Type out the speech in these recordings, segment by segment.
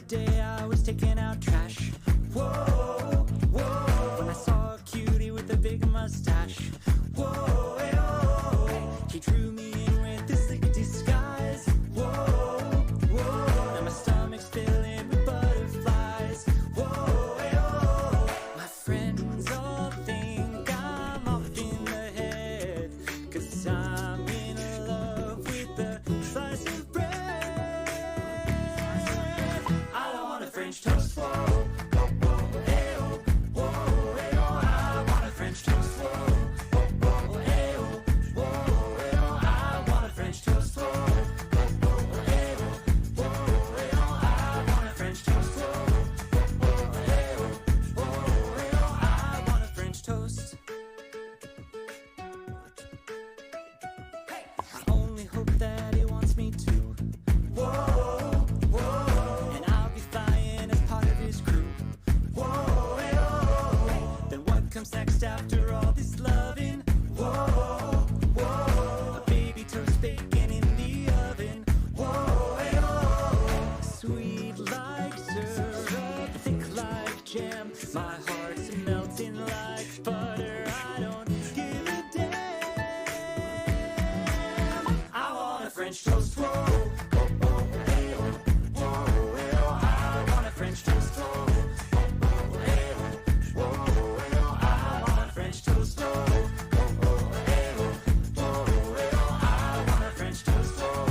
day I was taking out trash. Whoa, whoa. When I saw a cutie with a big mustache. Whoa, hey, oh. He drew me in with this slick disguise. Whoa, whoa. Now my stomach's filling with butterflies. Whoa, hey, oh. My friends all think I'm off in the head, 'cause I'm in love with a slice of bread. I don't want a French toast. Whoa, whoa, whoa, hey, oh. Whoa, hey, oh. I want a French toast. Whoa, whoa, whoa, hey, oh. Whoa, hey, oh. I want a French toast. Whoa, whoa, whoa, hey, oh. Whoa, hey, oh. I want a French toast. Whoa, whoa, whoa, hey, oh. Whoa, hey, oh. I want a French toast. I only hope that he wants me to. Whoa, whoa. And I'll be flying as part of his crew. Whoa, hey, oh. Then what comes next after all this loving? Whoa, whoa. A baby toast bacon in the oven. Whoa, hey, oh. Sweet like syrup, thick like jam. My heart's melting like butter. I don't give a damn. I want a French toast. Whoa, whoa, whoa, hey, oh. Whoa, hey, oh. I want a French toast. Whoa, whoa, whoa, hey, oh. Whoa, hey, oh. I want a French toast. Whoa, whoa, whoa, hey, oh. Whoa, hey, oh. I want a French toast. Whoa,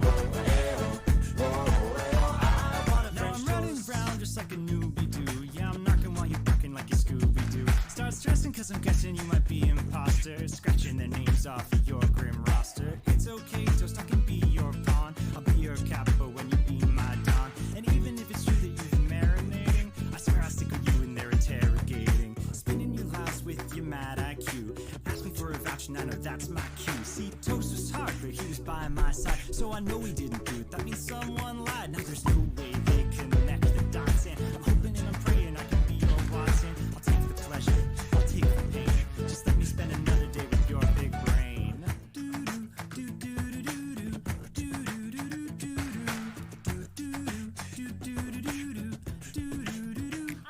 whoa, whoa, hey, oh. Whoa, hey, oh. I want a French toast. Now I'm running around just like a newbie do. Yeah, I'm knocking while you're barking like a Scooby-Doo. Start stressing 'cause I'm guessing you might be imposters, scratching their names off of your grim roster. It's okay, Toast, I can be your pawn. I'll be your capo when you be my don. And even if it's true that you've been marinating, I swear I'll stick with you in there interrogating, spinning your lies with your mad IQ. Ask me for a voucher, and I know that's my cue. See, Toast was hard, but he was by my side, so I know he didn't do it. That means someone lied. Now there's no way they connect the dots, and I'm hoping and I'm praying I can be your Watson. I'll take the pleasure, I'll take the pain. Just let me spend another day with your big brain.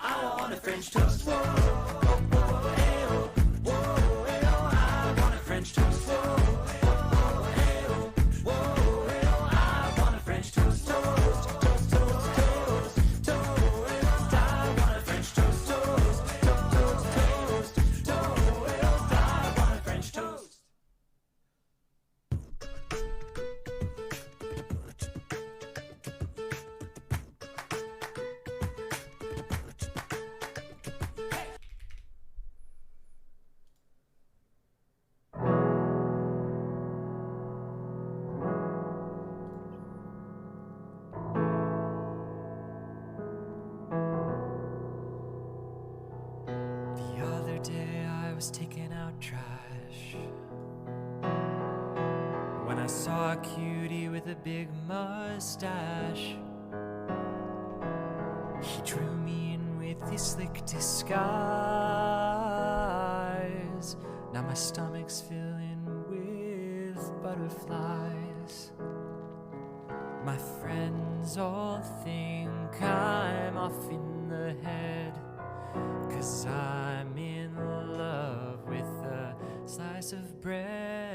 I want a French toast. Whoa, whoa, hey, oh. Whoa, hey, oh. I want a French toast. Whoa, whoa, hey, oh. Whoa, hey, oh. I want a French toast. Toast, toast, toast, toast, toast, hey, oh. I want a French toast. Toast, toast, toast, toast, toast, hey, oh. I want a French toast. The other day I was taking out trash when I saw a cutie with a big mustache. He drew me in with his slick disguise. Now my stomach's filling with butterflies. My friends all think I'm off in the head, 'cause I'm in love with a slice of bread.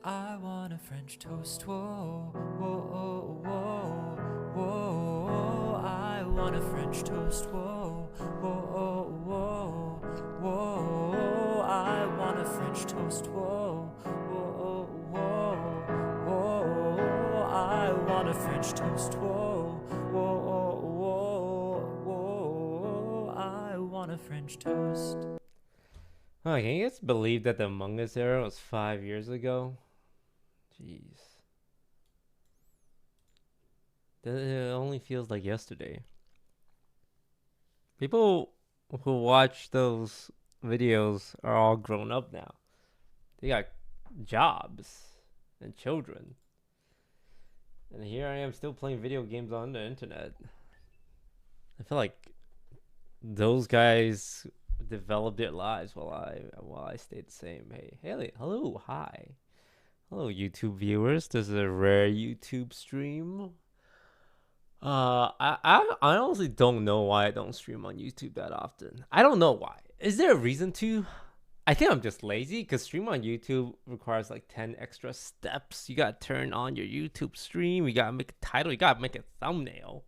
I want a French toast. Whoa, whoa, whoa, whoa. I want a French toast. Whoa, whoa, whoa, whoa. I want a French toast. Whoa, whoa, whoa, whoa. I want a French toast. Whoa, whoa, whoa, whoa. I want a French toast. Oh, can you guys believe that the Among Us era was 5 years ago? Jeez. It only feels like yesterday. People who watch those videos are all grown up now. They got jobs and children. And here I am still playing video games on the internet. I feel like those guys developed their lives while I stayed the same. Hey, Haley, hello, hi. Hello, YouTube viewers. This is a rare YouTube stream. I honestly don't know why I don't stream on YouTube that often. I don't know why. Is there a reason to? I think I'm just lazy because stream on YouTube requires like 10 extra steps. You gotta turn on your YouTube stream. You gotta make a title. You gotta make a thumbnail.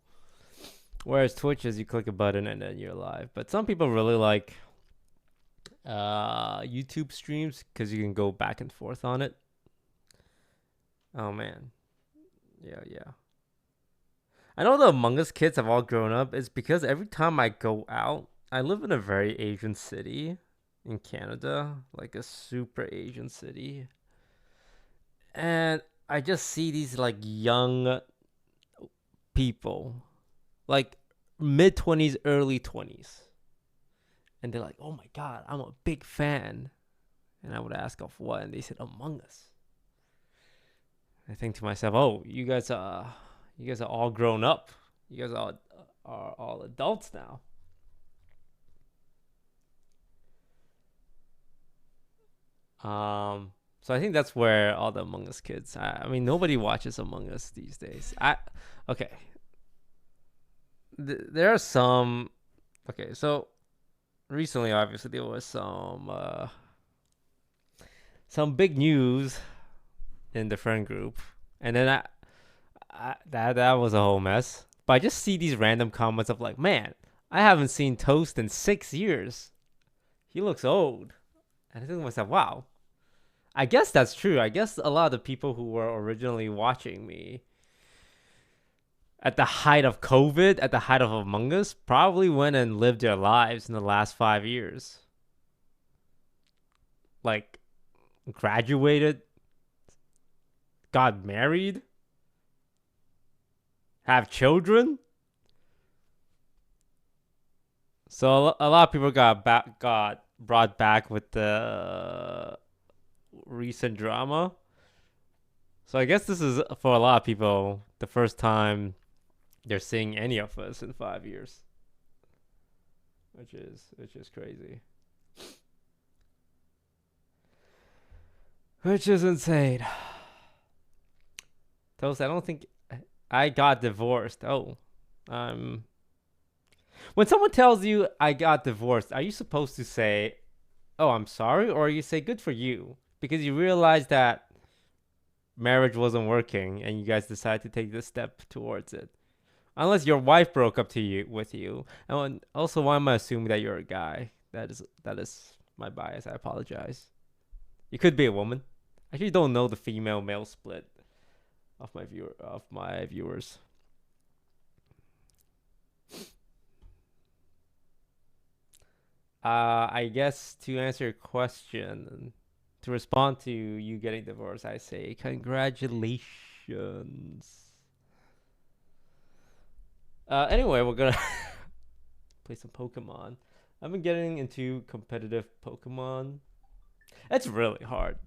Whereas Twitch is you click a button and then you're live. But some people really like YouTube streams because you can go back and forth on it. Oh man. Yeah. I know the Among Us kids have all grown up. It's because every time I go out, I live in a very Asian city in Canada, like a super Asian city. And I just see these like young people, like mid 20s, early 20s. And they're like, "Oh my god, I'm a big fan." And I would ask of what, and they said Among Us. I think to myself, "Oh, you guys are all grown up. You guys are all adults now." So I think that's where all the Among Us kids. I mean, nobody watches Among Us these days. Okay. There are some. Okay, so recently, obviously, there was some big news in the friend group, and then that was a whole mess. But I just see these random comments of like, "Man, I haven't seen Toast in 6 years. He looks old." And I think to myself, "Wow, I guess that's true. I guess a lot of the people who were originally watching me at the height of COVID, at the height of Among Us, probably went and lived their lives in the last 5 years. Like, graduated, got married, have children." So a lot of people got brought back with the recent drama. So I guess this is for a lot of people the first time they're seeing any of us in 5 years, which is crazy, which is insane. Toast, I don't think I got divorced. Oh, when someone tells you I got divorced, are you supposed to say, "Oh, I'm sorry," or you say, "Good for you," because you realize that marriage wasn't working and you guys decided to take this step towards it? Unless your wife broke up with you. And also, why am I assuming that you're a guy? That is my bias. I apologize. You could be a woman. I actually don't know the female male split of my viewers. I guess to answer your question, to respond to you getting divorced, I say congratulations. Anyway, we're gonna play some Pokemon. I've been getting into competitive Pokemon. It's really hard.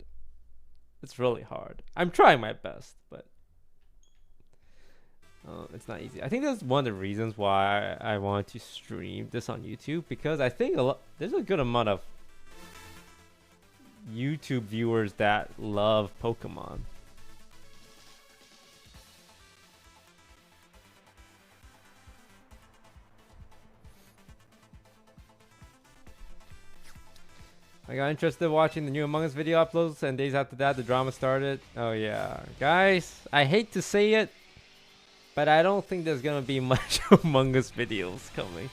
I'm trying my best, but it's not easy. I think that's one of the reasons why I wanted to stream this on YouTube, because I think there's a good amount of YouTube viewers that love Pokemon. I got interested watching the new Among Us video uploads, and days after that, the drama started. Oh yeah, guys, I hate to say it, but I don't think there's gonna be much Among Us videos coming.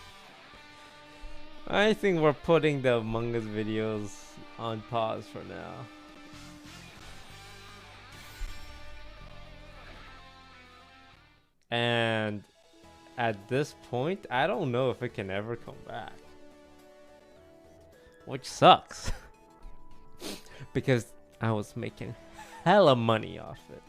I think we're putting the Among Us videos on pause for now. And at this point, I don't know if it can ever come back. Which sucks. Because I was making hella money off it.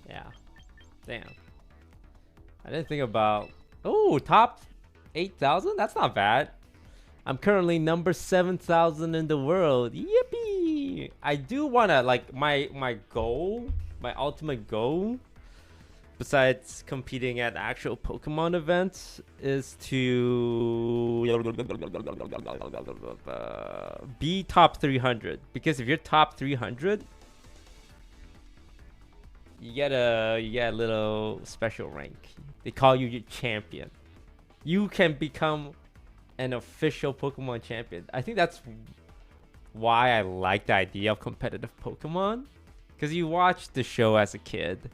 Yeah. Damn. I didn't think about... Oh, top 8,000? That's not bad. I'm currently number 7,000 in the world. Yippee! I do want to, like, my my ultimate goal, besides competing at actual Pokemon events, is to be top 300. Because if you're top 300, you get a little special rank. They call you your champion. You can become an official Pokemon champion. I think that's why I like the idea of competitive Pokemon. Because you watch the show as a kid.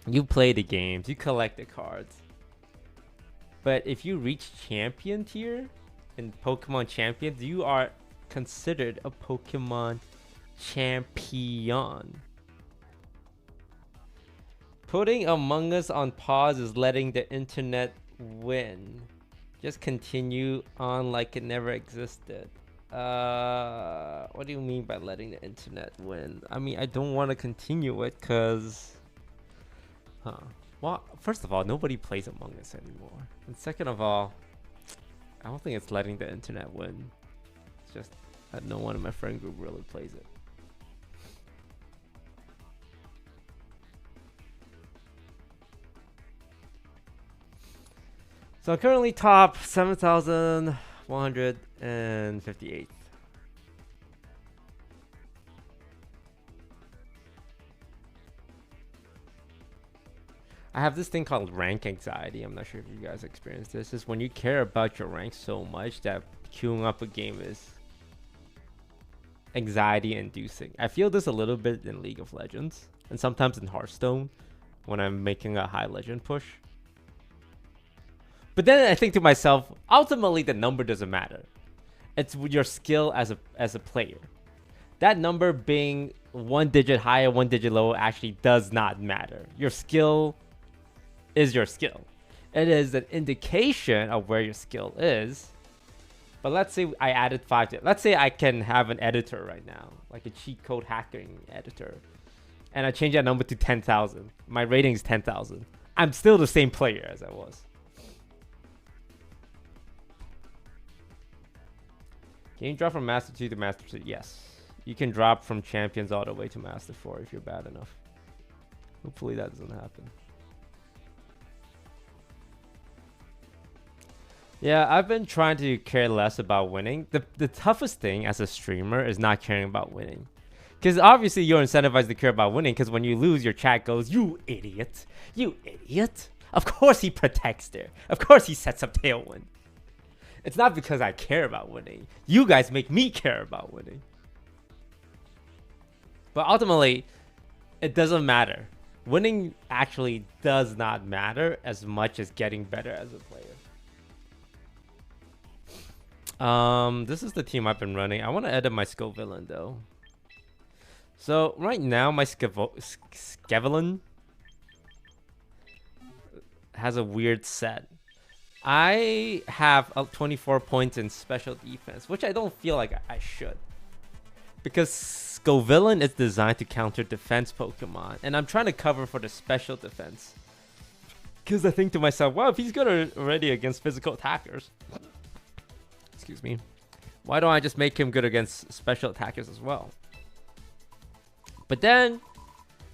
You play the games. You collect the cards. But if you reach champion tier in Pokemon Champions, you are considered a Pokemon champion. Putting Among Us on pause is letting the internet win. Just continue on like it never existed. What do you mean by letting the internet win? I mean, I don't want to continue it because... Well, first of all, nobody plays Among Us anymore. And second of all, I don't think it's letting the internet win. It's just that no one in my friend group really plays it. So I'm currently top 7,158. I have this thing called rank anxiety. I'm not sure if you guys experience this. It's when you care about your rank so much that queuing up a game is anxiety inducing. I feel this a little bit in League of Legends and sometimes in Hearthstone when I'm making a high legend push. But then I think to myself, ultimately the number doesn't matter. It's your skill as a player. That number being 1 digit higher, 1 digit lower actually does not matter. Your skill is your skill. It is an indication of where your skill is. But let's say I added 5 to it. Let's say I can have an editor right now, like a cheat code hacking editor, and I change that number to 10,000. My rating is 10,000. I'm still the same player as I was. Can you drop from Master 2 to Master 3? Yes. You can drop from Champions all the way to Master 4 if you're bad enough. Hopefully that doesn't happen. Yeah, I've been trying to care less about winning. The toughest thing as a streamer is not caring about winning. Because obviously you're incentivized to care about winning, because when you lose, your chat goes, "You idiot. You idiot. Of course he protects there. Of course he sets up Tailwind." It's not because I care about winning. You guys make me care about winning. But ultimately, it doesn't matter. Winning actually does not matter as much as getting better as a player. This is the team I've been running. I want to edit my Scovillain though. So right now my Scovillain has a weird set. I have 24 points in special defense, which I don't feel like I should. Because Scovillain is designed to counter defense Pokemon, and I'm trying to cover for the special defense. Because I think to myself, wow, if he's good already against physical attackers, excuse me, why don't I just make him good against special attackers as well? But then,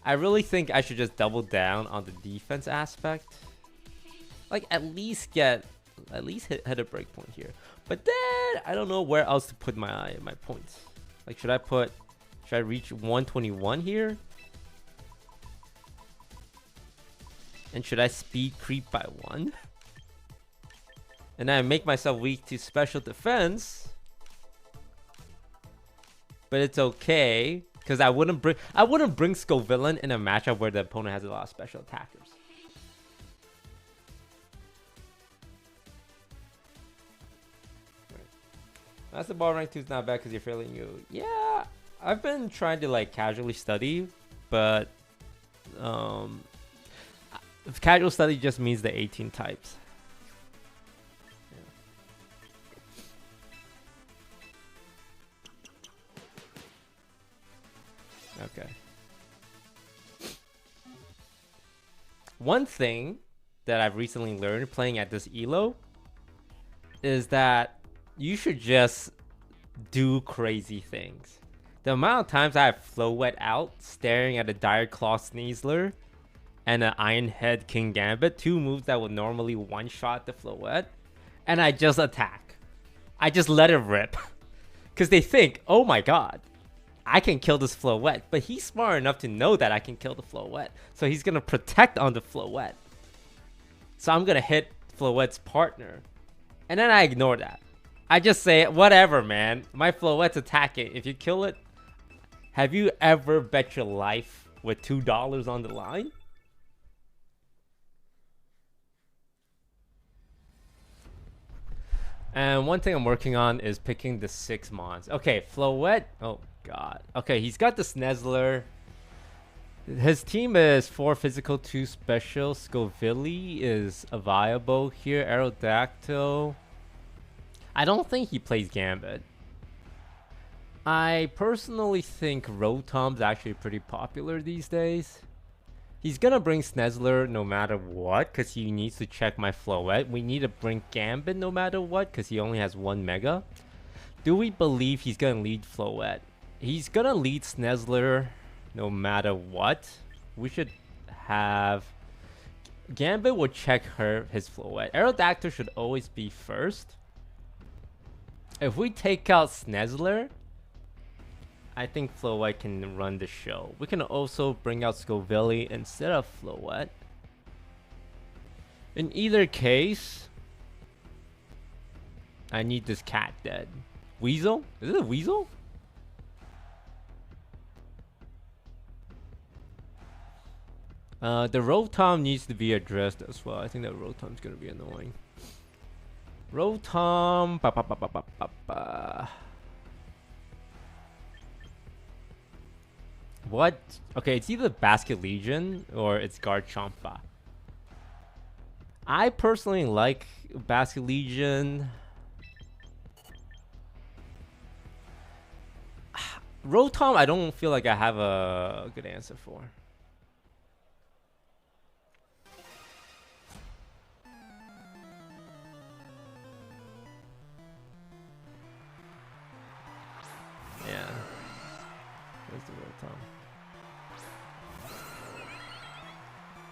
I really think I should just double down on the defense aspect. Like at least hit a break point here. But then I don't know where else to put my points. Like should I reach 121 here? And should I speed creep by 1? And then I make myself weak to special defense. But it's okay, because I wouldn't bring Scovillain in a matchup where the opponent has a lot of special attackers. Masterball rank 2 is not bad because you're fairly new. Yeah, I've been trying to like casually study, but casual study just means the 18 types. Yeah. Okay. One thing that I've recently learned playing at this ELO is that you should just do crazy things. The amount of times I have Floette out, staring at a Dire Claw Sneasler and an Iron Head King Gambit, 2 moves that would normally one-shot the Floette, and I just attack. I just let it rip. Because they think, oh my god, I can kill this Floette. But he's smart enough to know that I can kill the Floette. So he's going to protect on the Floette. So I'm going to hit Floette's partner. And then I ignore that. I just say, whatever, man. My Floette's attacking. If you kill it, have you ever bet your life with $2 on the line? And one thing I'm working on is picking the 6 mons. Okay, Floette. Oh, God. Okay, he's got the Sneasler. His team is 4 physical, 2 special. Scoville is a viable here. Aerodactyl. I don't think he plays Gambit. I personally think Rotom's actually pretty popular these days. He's gonna bring Sneasler no matter what, because he needs to check my Floette. We need to bring Gambit no matter what, because he only has 1 Mega. Do we believe he's gonna lead Floette? He's gonna lead Sneasler no matter what. We should have... Gambit will check his Floette. Aerodactyl should always be first. If we take out Sneasler, I think Floette can run the show. We can also bring out Scoville instead of Floette. In either case, I need this cat dead. Weasel? Is it a Weasel? The Rotom needs to be addressed as well. I think that Rotom's gonna be annoying. Rotom. What? Okay, it's either Basket Legion or it's Garchompa. I personally like Basket Legion. Rotom, I don't feel like I have a good answer for. Yeah. Where's the Rotom?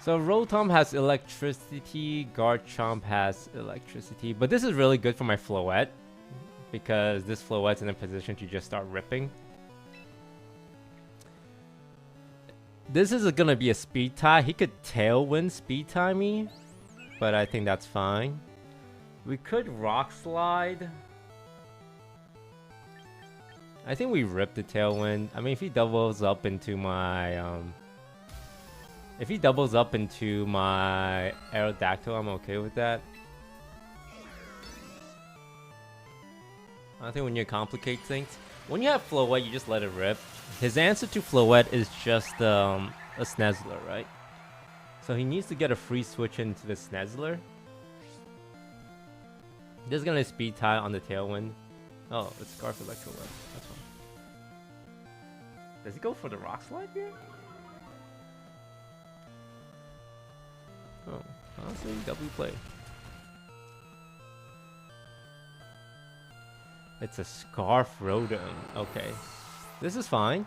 So Rotom has electricity, Garchomp has electricity, but this is really good for my Floette because this Floette's in a position to just start ripping. This is gonna be a speed tie. He could Tailwind speed tie me, but I think that's fine. We could Rock Slide. I think we rip the Tailwind. I mean, if he doubles up into my Aerodactyl, I'm okay with that. I think when you complicate things, when you have Floette, you just let it rip. His answer to Floette is just a Sneasler, right? So he needs to get a free switch into the Sneasler. This is gonna speed tie on the Tailwind. Oh, it's Scarf Electro Web. That's fine. Does he go for the Rock Slide here? Oh, honestly, W play. It's a Scarf Rotom. Okay. This is fine.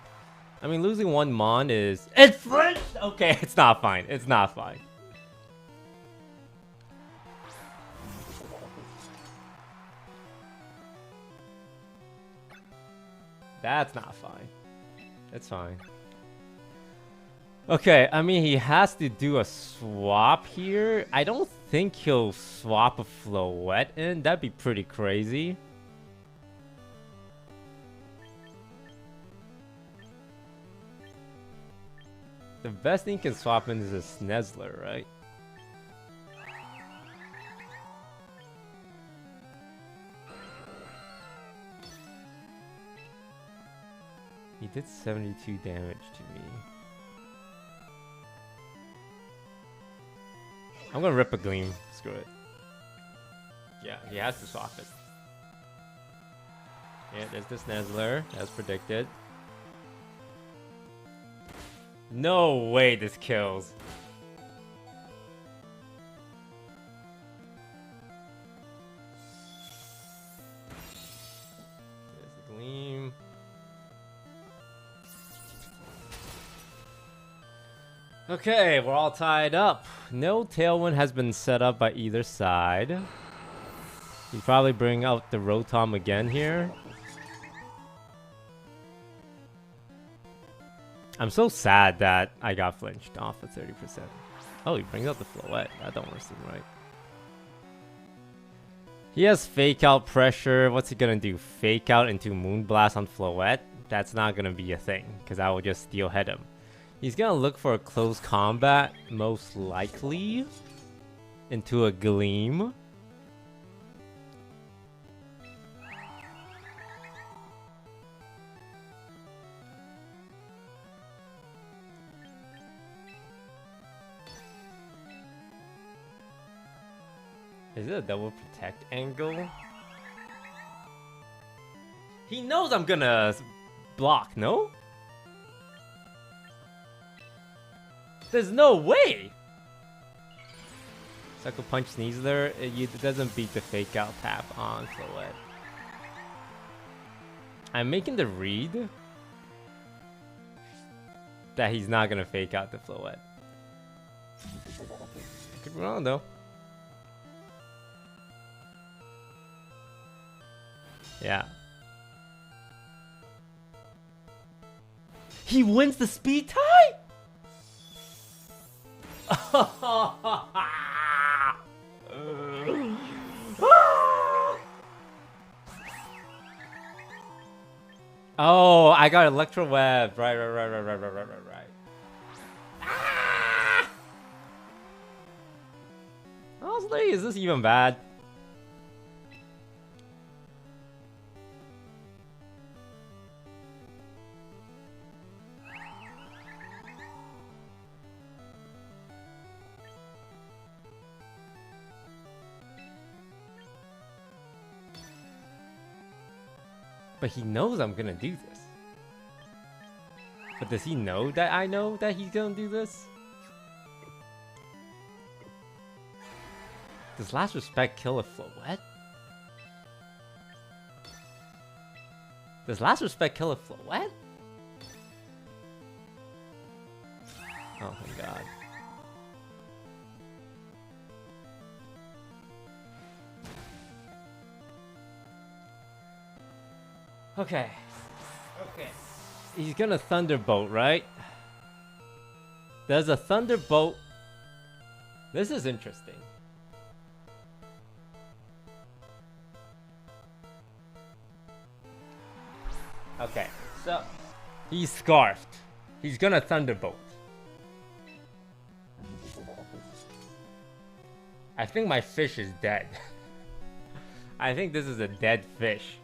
I mean, losing 1 Mon is... It's French! Okay, it's not fine. It's not fine. That's not fine. It's fine. Okay, I mean, he has to do a swap here. I don't think he'll swap a Floette in. That'd be pretty crazy. The best thing he can swap in is a Sneasler, right? He did 72 damage to me. I'm gonna rip a Gleam. Screw it. Yeah, he has to swap it. Yeah, there's the Sneasler, as predicted. No way this kills. There's the Gleam. Okay, we're all tied up. No tailwind has been set up by either side. You probably bring out the Rotom again here. I'm so sad that I got flinched off at 30%. Oh, he brings out the Floette. That don't seem right. He has Fake Out Pressure. What's he gonna do? Fake Out into Moonblast on Floette? That's not gonna be a thing, because I will just Steelhead him. He's gonna look for a close combat, most likely, into a Gleam. Is it a double protect angle? He knows I'm gonna block, no? There's no way! Sucker Punch Sneasler, it doesn't beat the Fake Out tap on Floette. I'm making the read that he's not gonna Fake Out the Floette. Could be wrong though. Yeah. He wins the speed tie? Oh, I got Electro Web. Right. Honestly, is this even bad? But he knows I'm gonna do this. But does he know that I know that he's gonna do this? Does Last Respect kill a Floette? Does Last Respect kill a Floette? Oh my god. Okay. He's gonna Thunderbolt, right? There's a Thunderbolt. This is interesting. Okay, so he's Scarfed. He's gonna Thunderbolt. I think my fish is dead. I think this is a dead fish.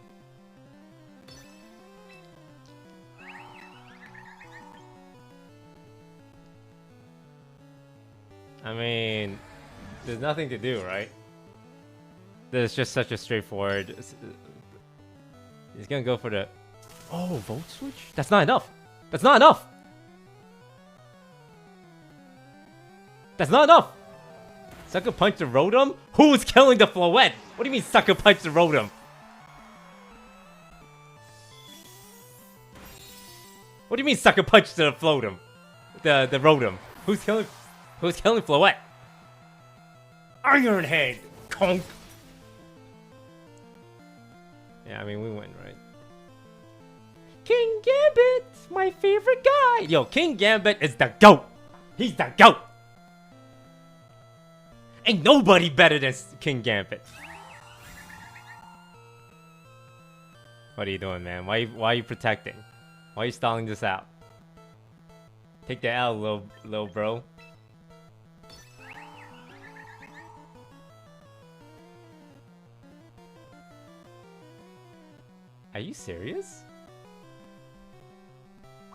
I mean, there's nothing to do, right? There's just such a straightforward... He's gonna go for the... Oh, Volt Switch? That's not enough! That's not enough! That's not enough! Sucker Punch the Rotom? Who's killing the Floette? What do you mean Sucker Punch the Rotom? What do you mean Sucker Punch the Floatum? The Rotom? Who's killing Floette? Iron Head! Conk! Yeah, I mean, we win, right? King Gambit! My favorite guy! Yo, King Gambit is the GOAT! He's the GOAT! Ain't nobody better than King Gambit. What are you doing, man? Why are you protecting? Why are you stalling this out? Take the L, little bro. Are you serious?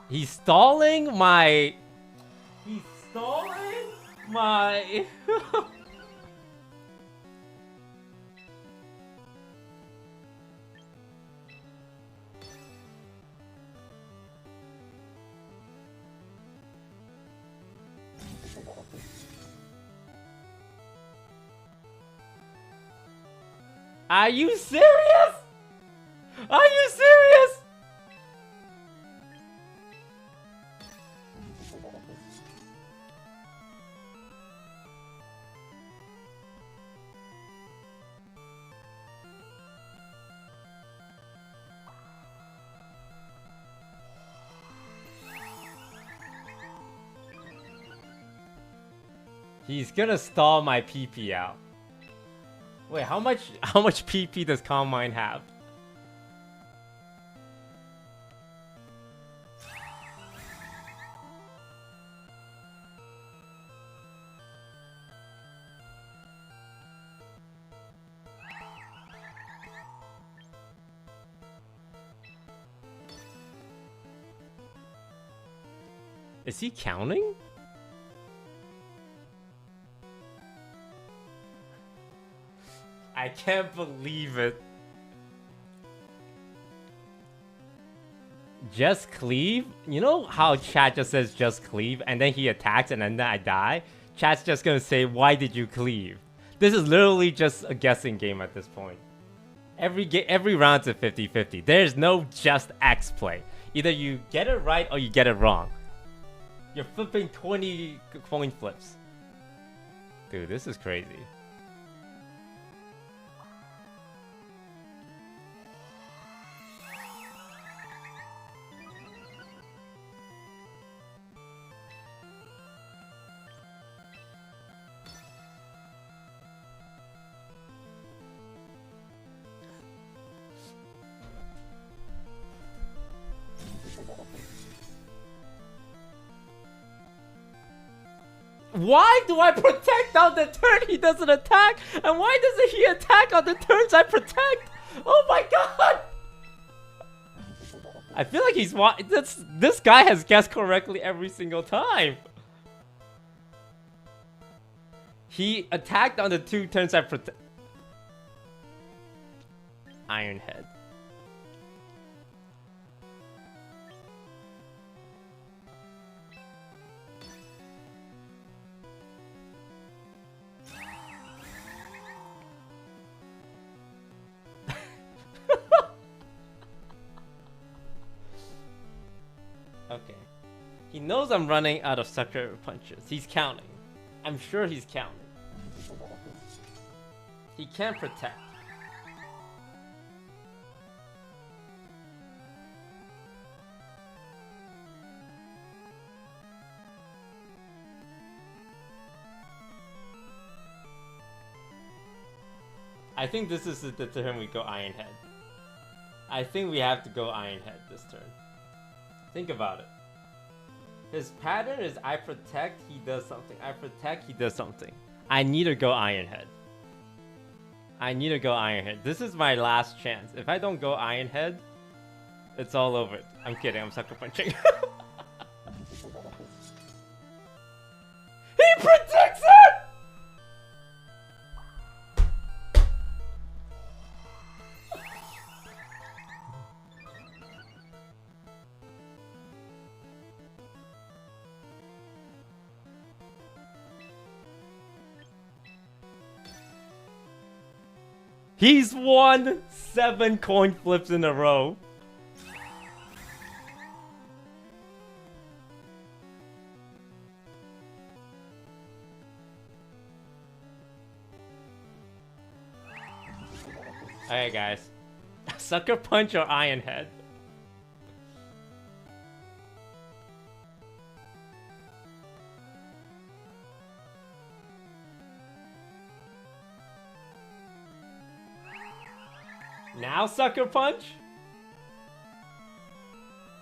He's stalling my... He's stalling my... Are you serious? Are you serious? He's gonna stall my PP out. Wait, how much PP does Calm Mind have? Is he counting? I can't believe it. Just cleave? You know how chat just says just cleave and then he attacks and then I die? Chat's just gonna say, why did you cleave? This is literally just a guessing game at this point. Every round's a 50-50. There's no just X play. Either you get it right or you get it wrong. You're flipping 20 coin flips. Dude, this is crazy. Why do I protect on the turn he doesn't attack? And why doesn't he attack on the turns I protect? Oh my god! I feel like this guy has guessed correctly every single time. He attacked on the 2 turns I protect. Iron Head. Okay. He knows I'm running out of sucker punches. He's counting. I'm sure he's counting. He can't protect. I think this is the turn we go Iron Head. I think we have to go Iron Head this turn. Think about it. His pattern is I protect, he does something. I protect, he does something. I need to go Iron Head. I need to go Iron Head. This is my last chance. If I don't go Iron Head, it's all over. I'm kidding, I'm sucker punching. He protects it! He's won 7 coin flips in a row. Alright guys. Sucker Punch or Iron Head? Now Sucker Punch?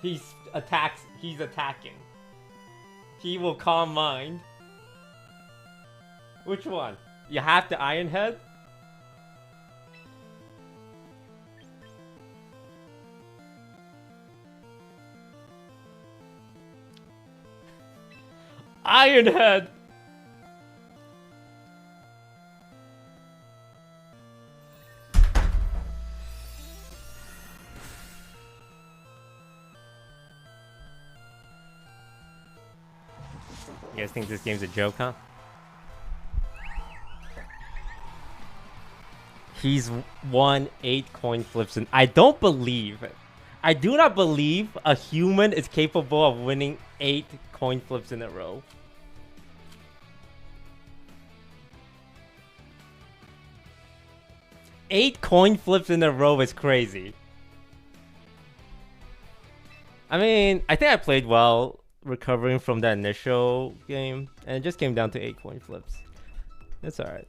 He's attacking. He will Calm Mind. Which one? You have the Iron Head? Iron Head! You guys think this game's a joke, huh? He's won 8 coin flips and I don't believe it. I do not believe a human is capable of winning 8 coin flips in a row. Eight coin flips in a row is crazy. I mean, I think I played well. recovering from that initial game, and it just came down to 8 coin flips. It's alright.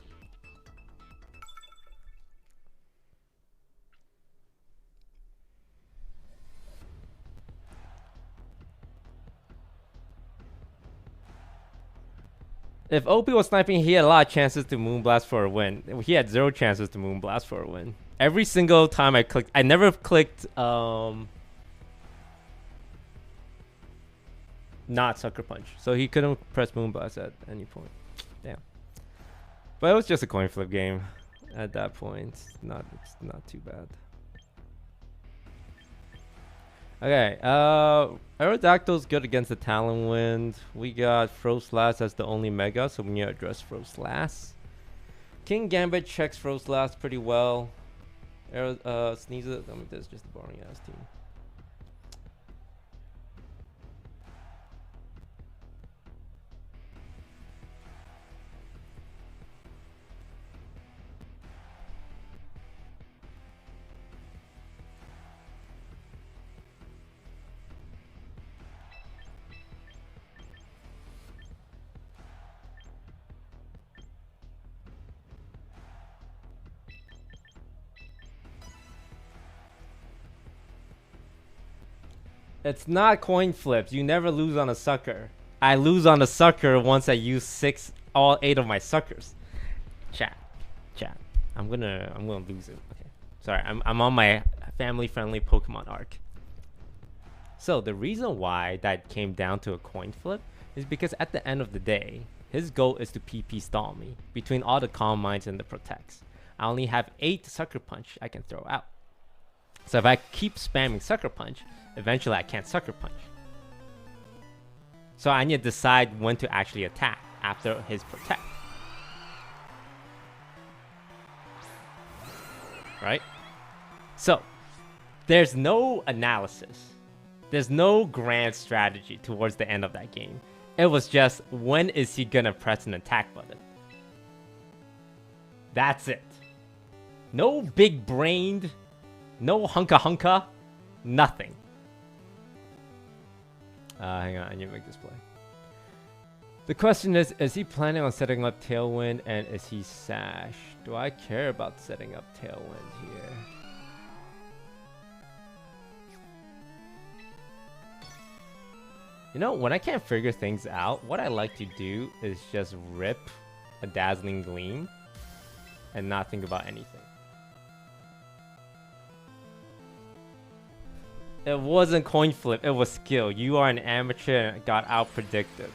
If OP was sniping, he had a lot of chances to Moonblast for a win. He had 0 chances to Moonblast for a win. Every single time I clicked, I never clicked not Sucker Punch. So he couldn't press Moonblast at any point. Damn. But it was just a coin flip game at that point. It's not too bad. Okay, Aerodactyl's good against the Talon Wind. We got Froslass as the only Mega, so we need to address Froslass. King Gambit checks Froslass pretty well. Sneezes. I mean, this is just a boring ass team. It's not coin flips. You never lose on a sucker. I lose on a sucker once I use all 8 of my suckers. Chat. I'm gonna lose it. Okay. Sorry, I'm on my family-friendly Pokemon arc. So the reason why that came down to a coin flip is because at the end of the day, his goal is to PP stall me between all the Calm Minds and the Protects. I only have 8 Sucker Punch I can throw out. So if I keep spamming Sucker Punch, eventually I can't Sucker Punch. So I need to decide when to actually attack after his Protect. Right? So, there's no analysis. There's no grand strategy towards the end of that game. It was just, when is he gonna press an attack button? That's it. No big brained, no hunka, nothing. Hang on, I need to make this play. The question is he planning on setting up Tailwind, and is he Sash? Do I care about setting up Tailwind here? You know, when I can't figure things out, what I like to do is just rip a Dazzling Gleam and not think about anything. It wasn't coin flip, it was skill. You are an amateur and got out predicted.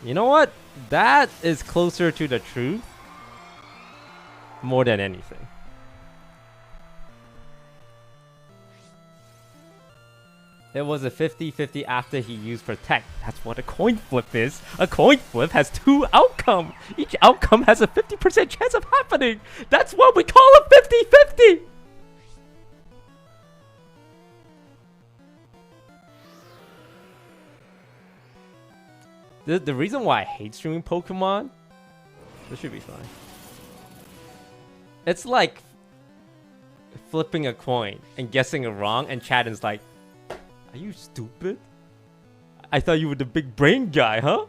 You know what? That is closer to the truth more than anything. It was a 50-50 after he used Protect. That's what a coin flip is. A coin flip has 2 outcomes. Each outcome has a 50% chance of happening. That's what we call a 50-50. The reason why I hate streaming Pokemon, this should be fine. It's like flipping a coin and guessing it wrong, and chat is like, are you stupid? I thought you were the big brain guy, huh?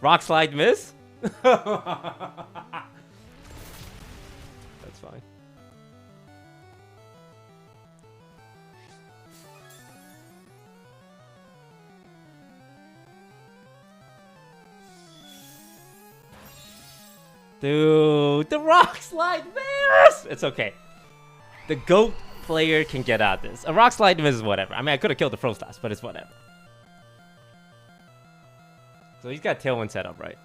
Rock slide miss? That's fine. Dude, the rock slide miss! It's okay. The GOAT player can get out of this. A rock slide miss is whatever. I mean, I could have killed the Froslass, but it's whatever. So he's got Tailwind set up, right?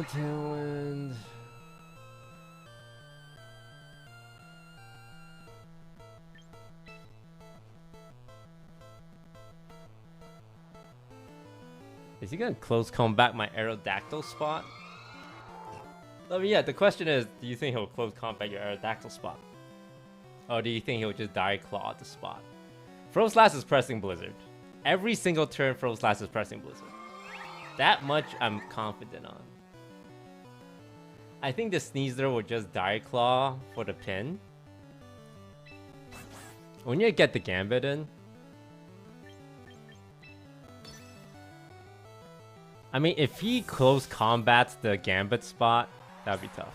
Tailwind. Is he gonna close combat my Aerodactyl spot? I mean, yeah, the question is, do you think he'll close combat your Aerodactyl spot? Or do you think he'll just Dire Claw the spot? Froslass is pressing Blizzard. Every single turn, Froslass is pressing Blizzard. That much I'm confident on. I think the Sneasler will just Die Claw for the pin. When you get the Gambit in, I mean, if he close combats the Gambit spot, that'd be tough.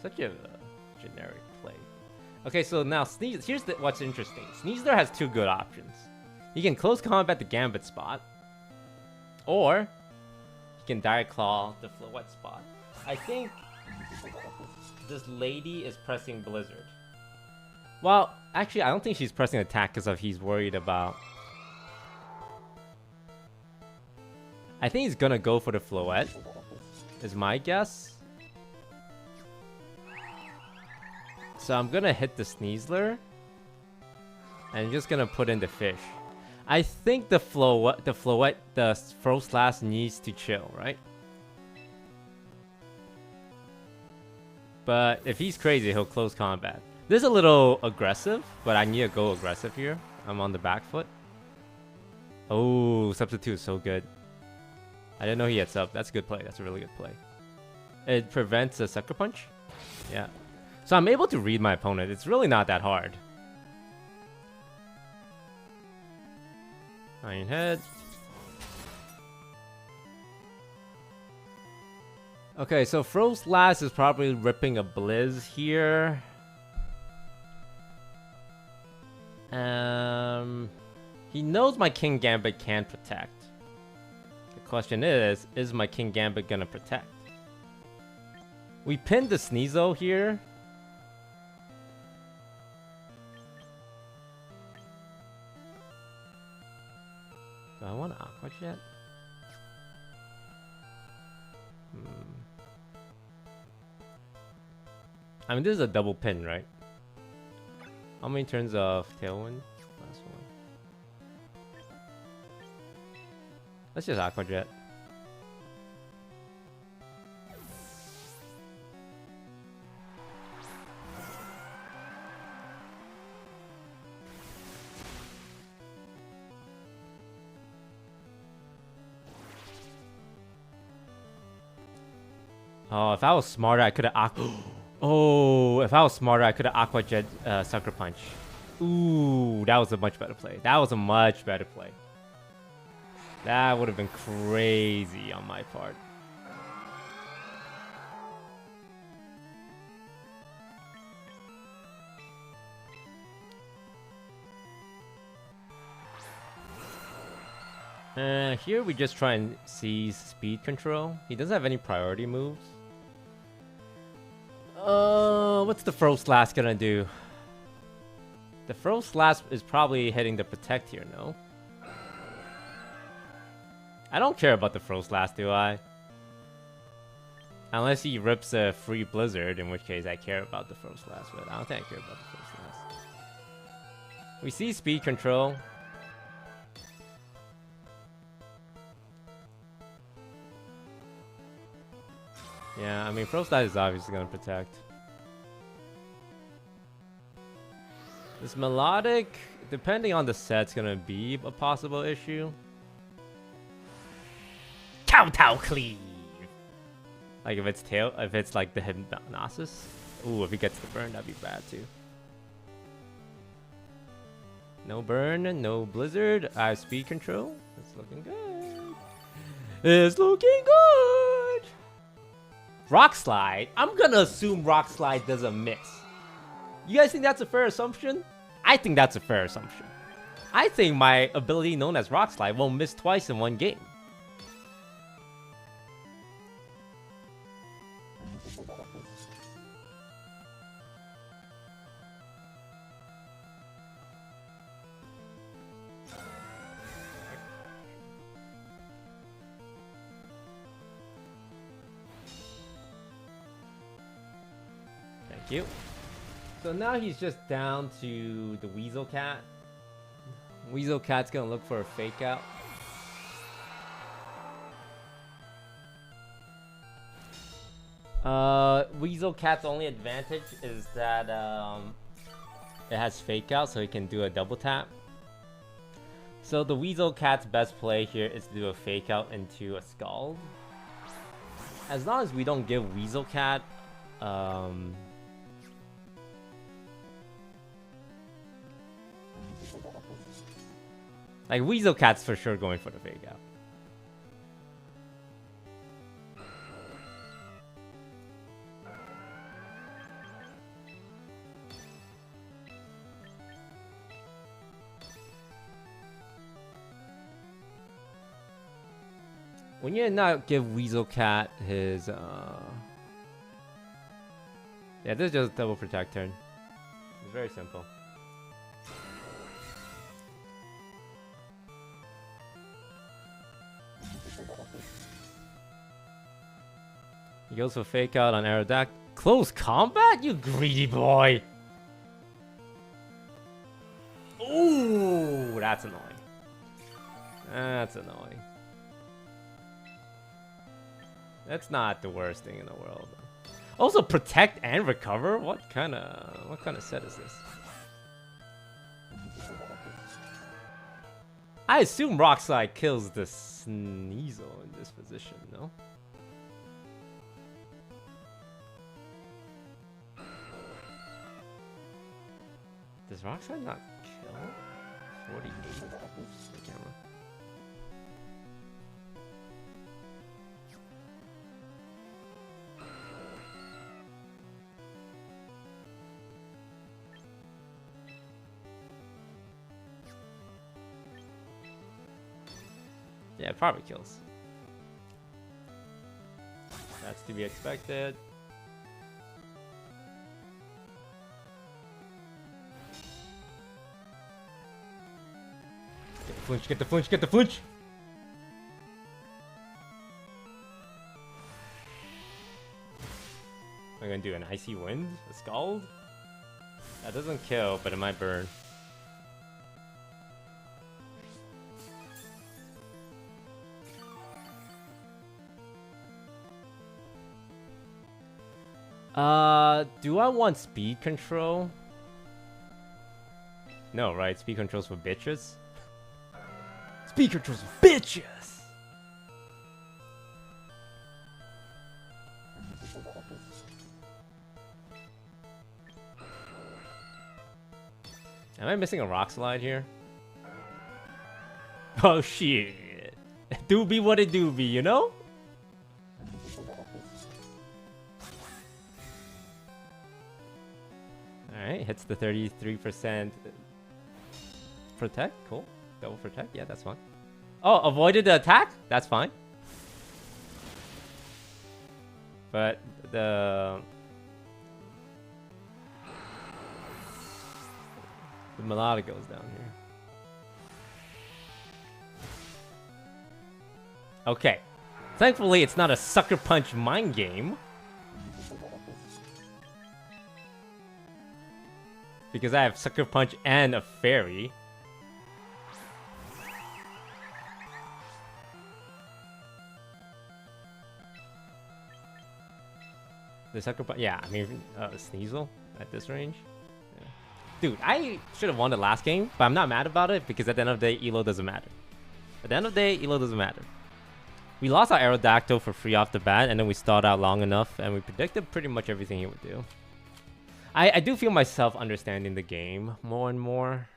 Such a generic play. Okay, so now Sneasler. Here's what's interesting. Sneasler has two good options. He can close combat the Gambit spot, or he can Die Claw the Floette spot. I think this lady is pressing Blizzard. Well, actually, I don't think she's pressing attack because he's worried about. I think he's gonna go for the Floette. Is my guess. So I'm gonna hit the Sneasler, and I'm just gonna put in the fish. I think the Floette, the Froslass needs to chill, right? But if he's crazy, he'll close combat. This is a little aggressive, but I need to go aggressive here. I'm on the back foot. Oh, substitute is so good. I didn't know he had sub. That's a good play. That's a really good play. It prevents a Sucker Punch. Yeah. So I'm able to read my opponent. It's really not that hard. Iron Head. Okay, so Froslass is probably ripping a Blizz here. He knows my King Gambit can protect. The question is my King Gambit gonna protect? We pinned the Sneasel here. Do I want Aqua Jet? I mean, this is a double pin, right? How many turns of Tailwind? Last one. Let's just Aqua Jet. Oh, if I was smarter, I could have Aqua. Oh, if I was smarter, I could have Aqua Jet Sucker Punch. Ooh, that was a much better play. That was a much better play. That would have been crazy on my part. Here we just try and seize speed control. He doesn't have any priority moves. What's the Froslass gonna do? The Froslass is probably hitting the protect here, no? I don't care about the Froslass, do I? Unless he rips a free Blizzard, in which case I care about the Froslass, but I don't think I care about the Froslass. We see speed control. Yeah, I mean, Froslass is obviously gonna protect. This Melodic, depending on the set's gonna be a possible issue. Kowtow Cleave! Like if it's like the Hypnosis. Ooh, if he gets the burn, that'd be bad too. No burn, no Blizzard. I have speed control. It's looking good. It's looking good! Rock Slide? I'm gonna assume Rock Slide doesn't miss. You guys think that's a fair assumption? I think that's a fair assumption. I think my ability known as Rock Slide won't miss twice in one game. Thank you. So now he's just down to the Weasel Cat. Weasel Cat's gonna look for a fake out. Weasel Cat's only advantage is that it has fake out, so he can do a double tap. So the Weasel Cat's best play here is to do a fake out into a Scald. As long as we don't give Weasel Cat like Weasel Cat's for sure going for the fake out. When you not give Weasel Cat his yeah, this is just double protect turn. It's very simple. He goes for fake out on Aerodactyl. Close combat, you greedy boy! Ooh, that's annoying. That's annoying. That's not the worst thing in the world. Also, protect and recover? What kind of set is this? I assume Rock Slide kills the Sneasel in this position, no? Does Rock Slide not kill? 48? The camera. Yeah, it probably kills. That's to be expected. Get the flinch, get the flinch, get the flinch! I'm gonna do an Icy Wind? A Scald? That doesn't kill, but it might burn. Do I want speed control? No, right? Speed control's for bitches? Speed control's for bitches! Am I missing a Rock Slide here? Oh shit. Do be what it do be, you know? Alright, hits the 33% protect. Cool. Double protect. Yeah, that's fine. Oh, avoided the attack? That's fine. But the Melodic goes down here. Okay. Thankfully, it's not a Sucker Punch mind game. Because I have Sucker Punch and a Fairy. The Sucker Punch, yeah, I mean, Sneasel at this range. Yeah. Dude, I should have won the last game, but I'm not mad about it because at the end of the day, Elo doesn't matter. At the end of the day, Elo doesn't matter. We lost our Aerodactyl for free off the bat, and then we stalled out long enough, and we predicted pretty much everything he would do. I do feel myself understanding the game more and more.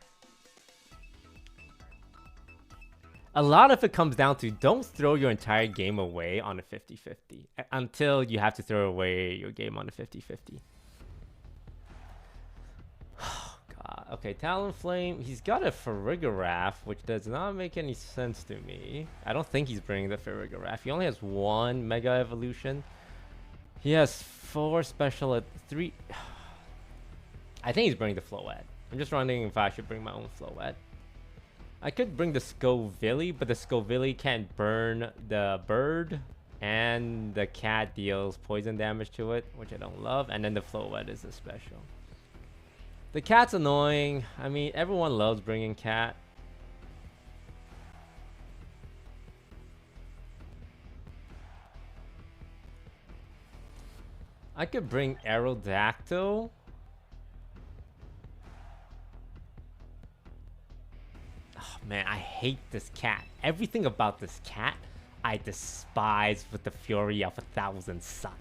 A lot of it comes down to don't throw your entire game away on a 50-50 until you have to throw away your game on a 50-50. Oh, God. Okay, Talonflame. He's got a Farigiraf, which does not make any sense to me. I don't think he's bringing the Farigiraf. He only has one Mega Evolution. He has 4 special at 3... I think he's bringing the Floette. I'm just wondering if I should bring my own Floette. I could bring the Scoville, but the Scoville can't burn the bird. And the cat deals poison damage to it, which I don't love. And then the Floette is a special. The cat's annoying. I mean, everyone loves bringing cat. I could bring Aerodactyl. Oh man, I hate this cat. Everything about this cat, I despise with the fury of 1,000 suns.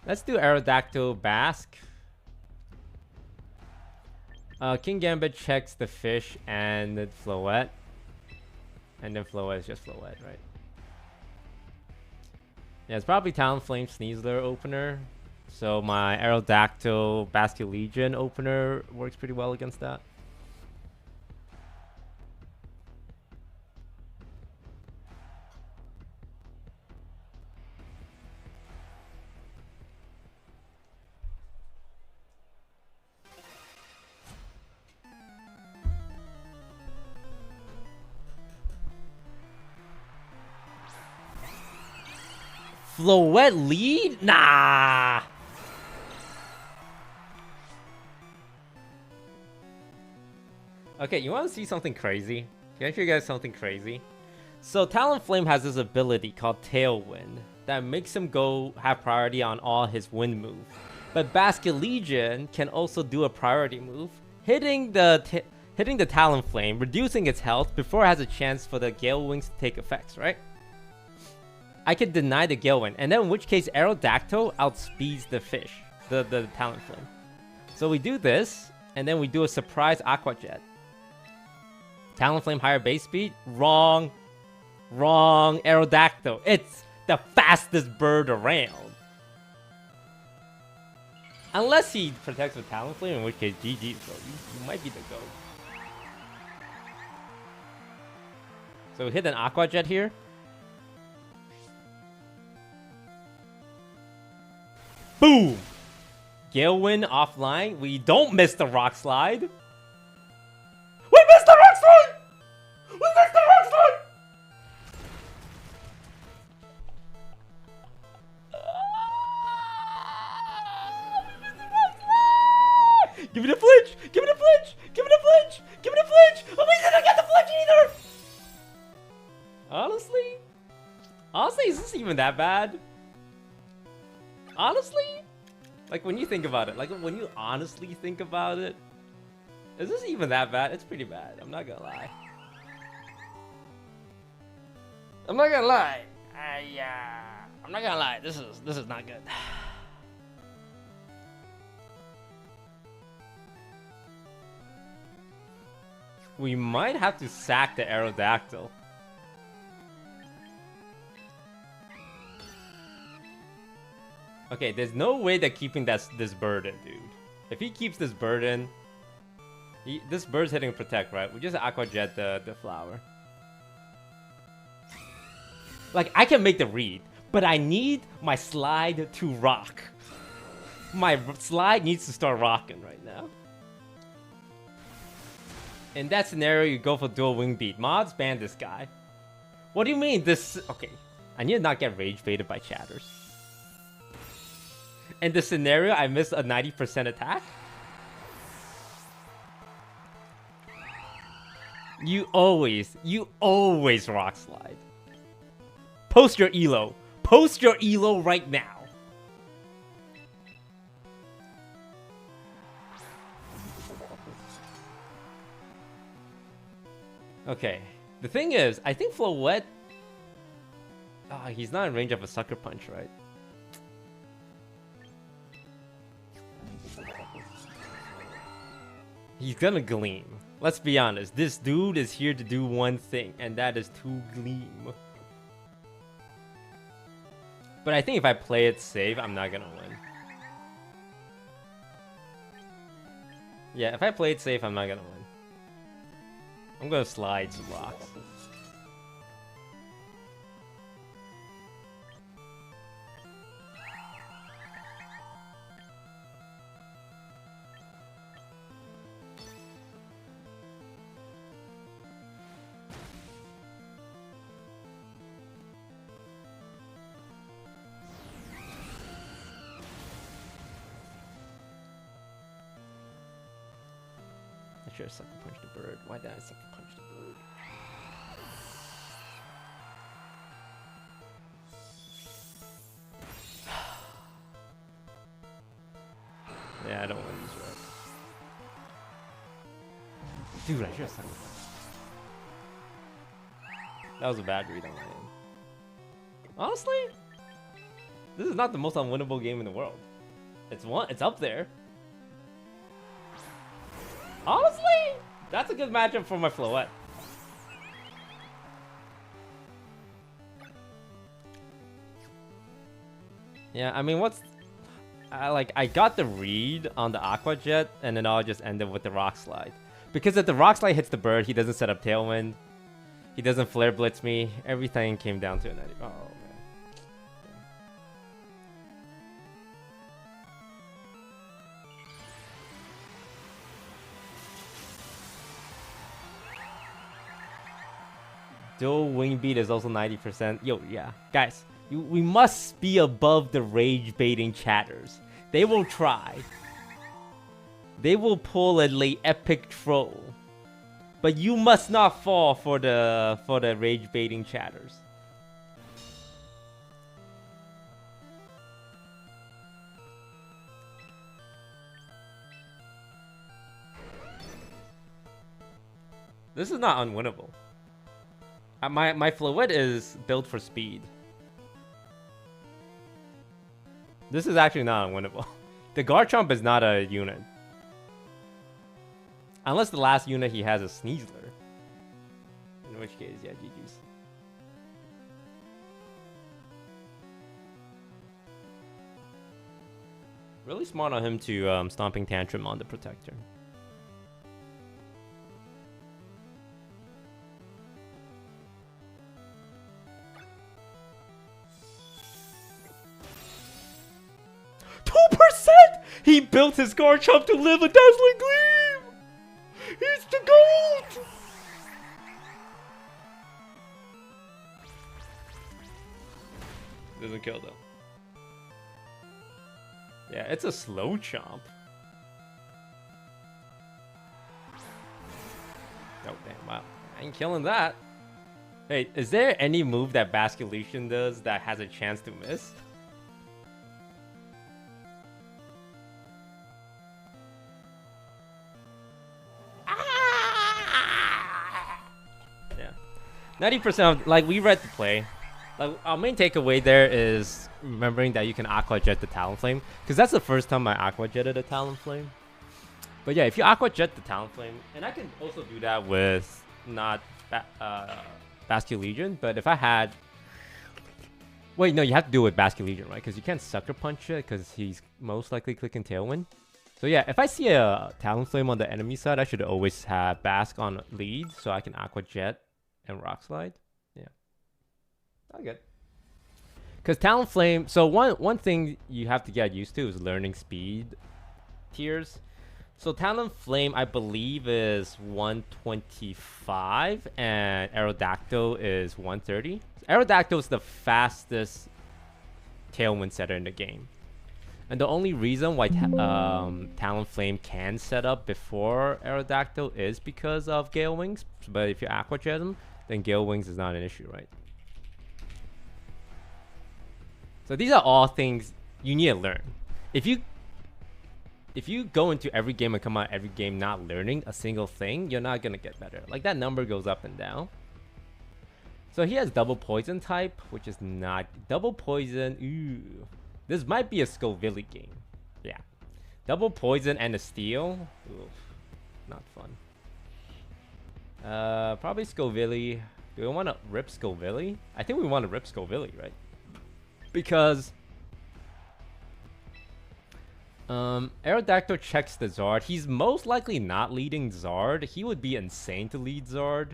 Let's do Aerodactyl Basque. King Gambit checks the fish and the Floette. And then Floette is just Floette, right? Yeah, it's probably Talonflame Sneasler opener. So my Aerodactyl Basculegion opener works pretty well against that. Floette lead? Nah. Okay, you want to see something crazy? Can I show you guys something crazy? So Talonflame has this ability called Tailwind that makes him go have priority on all his wind moves. But Basculegion can also do a priority move, hitting the Talonflame, reducing its health before it has a chance for the Gale Wings to take effects, right? I can deny the Gale Wind, and then in which case Aerodactyl outspeeds the fish, the Talonflame. So we do this, and then we do a surprise Aqua Jet. Talonflame higher base speed? Wrong. Wrong. Aerodactyl. It's the fastest bird around. Unless he protects with Talonflame, in which case GG's, bro. You might be the GOAT. So we hit an Aqua Jet here. Boom! Gale Wind offline. We don't miss the Rock Slide. We missed the Rock Slide! We missed the Rock Slide! Give me the flinch! Give me the flinch! Give me the flinch! Give me the flinch! Oh, we didn't get the flinch either! Honestly, is this even that bad? Honestly? Like, when you think about it, like, when you honestly think about it, is this even that bad? It's pretty bad. I'm not gonna lie. I'm not gonna lie. I'm not gonna lie. This is not good. We might have to sack the Aerodactyl. Okay, there's no way that keeping this burden, dude. If he keeps this burden, this bird's hitting protect, right? We just Aqua Jet the flower. Like, I can make the read, but I need my slide to rock. My slide needs to start rocking right now. In that scenario, you go for dual wing beat. Mods, ban this guy. What do you mean this? Okay, I need to not get rage baited by chatters. In this scenario, I missed a 90% attack. You always rock slide. Post your elo. Post your elo right now. Okay. The thing is, I think Floette... he's not in range of a Sucker Punch, right? He's gonna Gleam. Let's be honest. This dude is here to do one thing, and that is to Gleam. But I think if I play it safe, I'm not gonna win. Yeah, if I play it safe, I'm not gonna win. I'm gonna slide some rocks. I should have sucker punched the bird. Why did I sucker punch the bird? Yeah, I don't win these right. Dude, I should have sucker punched. That was a bad read on my end. Honestly, this is not the most unwinnable game in the world. It's up there. Honestly, that's a good matchup for my Floette. Yeah, I mean, I got the read on the Aqua Jet, and then I'll just end it with the Rock Slide. Because if the Rock Slide hits the bird, he doesn't set up Tailwind. He doesn't Flare Blitz me. Everything came down to a 90. Oh, man. Dual Wing Beat is also 90%. Yo, yeah. Guys, we must be above the rage baiting chatters. They will try. They will pull a late epic troll. But you must not fall for the rage baiting chatters. This is not unwinnable. My Floette is built for speed. This is actually not unwinnable. The Garchomp is not a unit. Unless the last unit he has is Sneasler. In which case, yeah, GG's. Really smart on him to Stomping Tantrum on the Protector. He built his Garchomp to live a dazzling gleam! He's the GOAT! Doesn't kill though. Yeah, it's a slow chomp. Oh damn, wow. I ain't killing that. Hey, is there any move that Basculation does that has a chance to miss? Yeah. 90% of, like, we read the play. Like, our main takeaway there is remembering that you can Aqua Jet the Talonflame, because that's the first time I Aqua Jetted a Talonflame. But yeah, if you Aqua Jet the Talonflame, and I can also do that with not Basculegion, but if I had... Wait, no, you have to do it with Basculegion, right? Because you can't Sucker Punch it, because he's most likely clicking Tailwind. So yeah, if I see a Talonflame on the enemy side, I should always have Bask on lead, so I can Aqua Jet and Rock Slide. Yeah. All good. Because Talonflame... So one thing you have to get used to is learning speed tiers. So Talonflame, I believe, is 125, and Aerodactyl is 130. Aerodactyl is the fastest Tailwind setter in the game. And the only reason why Talonflame can set up before Aerodactyl is because of Gale Wings. But if you Aqua Jet them, then Gale Wings is not an issue, right? So these are all things you need to learn. If you go into every game and come out every game not learning a single thing, you're not going to get better. Like, that number goes up and down. So he has double poison type, which is not... Double poison, ooh. This might be a Scoville game. Yeah. Double poison and a steel. Oof. Not fun. Probably Scoville. Do we want to rip Scoville? I think we want to rip Scoville, right? Because... Aerodactyl checks the Zard. He's most likely not leading Zard. He would be insane to lead Zard.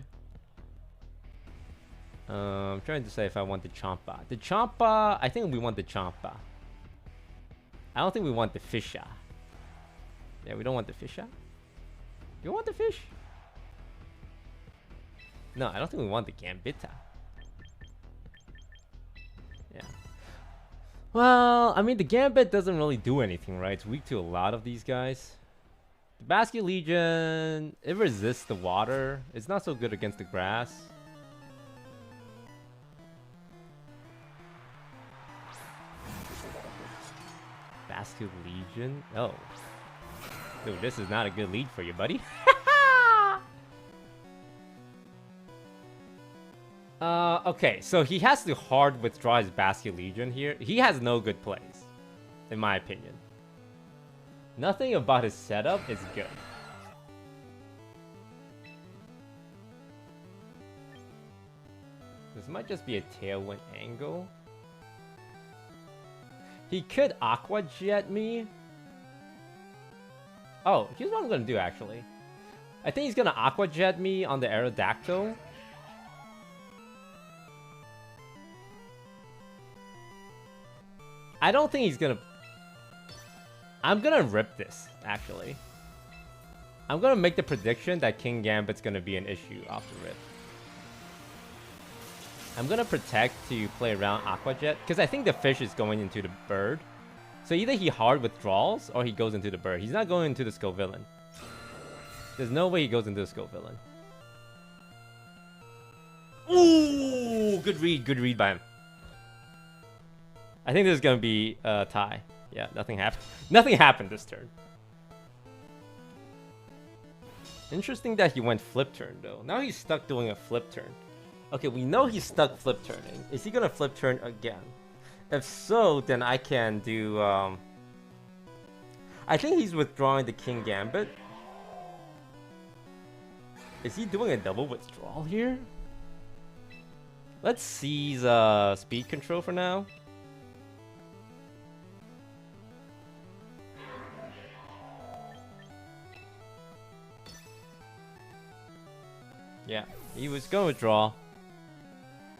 I'm trying to say if I want the Champa. The Champa, I think we want the Champa. I don't think we want the Fisha. Yeah, we don't want the Fisha. You want the fish? No, I don't think we want the Gambita. Yeah. Well, I mean, the Gambit doesn't really do anything, right? It's weak to a lot of these guys. The Basket Legion, it resists the water. It's not so good against the grass. Basket Legion? Oh. Dude, this is not a good lead for you, buddy. Okay, so he has to hard withdraw his Basket Legion here. He has no good plays, in my opinion. Nothing about his setup is good. This might just be a tailwind angle. He could Aqua Jet me. Oh, here's what I'm gonna do actually. I think he's gonna Aqua Jet me on the Aerodactyl. I don't think he's gonna... I'm gonna rip this, actually. I'm gonna make the prediction that King Gambit's gonna be an issue off the rip. I'm gonna protect to play around Aqua Jet, because I think the fish is going into the bird. So either he hard withdraws, or he goes into the bird. He's not going into the Scovillain. There's no way he goes into the Scovillain. Ooh! Good read by him. I think this is gonna be a tie. Yeah, nothing happened. Nothing happened this turn. Interesting that he went flip turn though. Now he's stuck doing a flip turn. Okay, we know he's stuck flip turning. Is he gonna flip turn again? If so, then I can do. I think he's withdrawing the King Gambit. Is he doing a double withdrawal here? Let's seize speed control for now. Yeah, he was going to withdraw.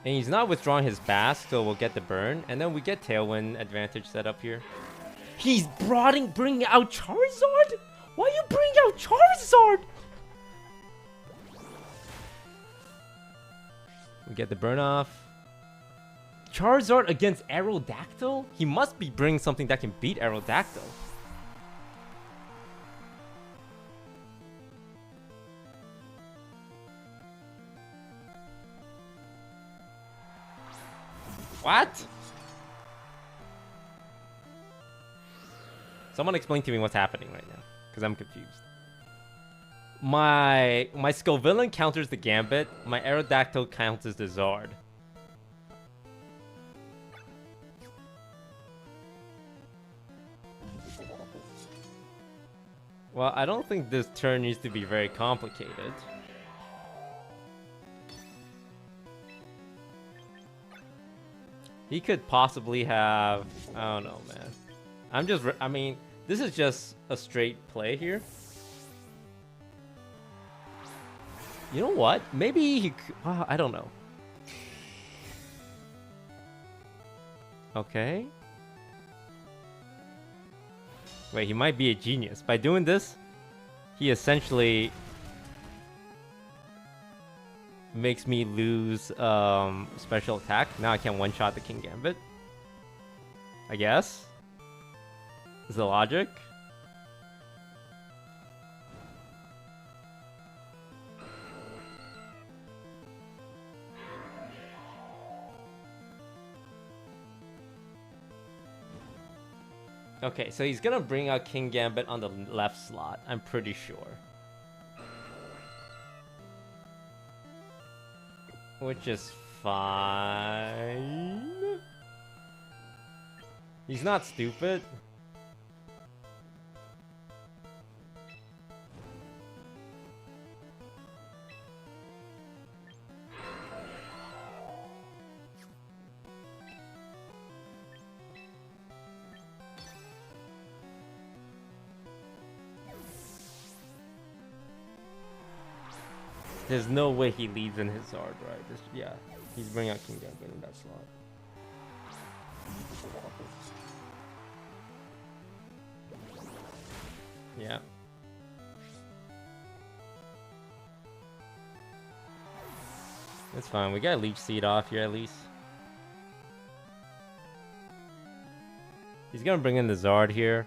And he's not withdrawing his Bask, so we'll get the burn. And then we get Tailwind advantage set up here. He's bringing out Charizard? Why are you bringing out Charizard? We get the burn off. Charizard against Aerodactyl? He must be bringing something that can beat Aerodactyl. What? Someone explain to me what's happening right now, because I'm confused. My Scovillain counters the Gambit. My Aerodactyl counters the Zard. Well, I don't think this turn needs to be very complicated. He could possibly have... I don't know, man. I mean, this is just a straight play here. You know what? Maybe he... I don't know. Okay. Wait, he might be a genius. By doing this, he essentially... makes me lose special attack. Now I can one-shot the King Gambit. I guess. Is the logic? Okay, so he's gonna bring out King Gambit on the left slot. I'm pretty sure. Which is fine. He's not stupid. There's no way he leads in his Zard, right? Yeah, he's bringing out King Gambit in that slot. Yeah. That's fine. We got Leech Seed off here at least. He's gonna bring in the Zard here.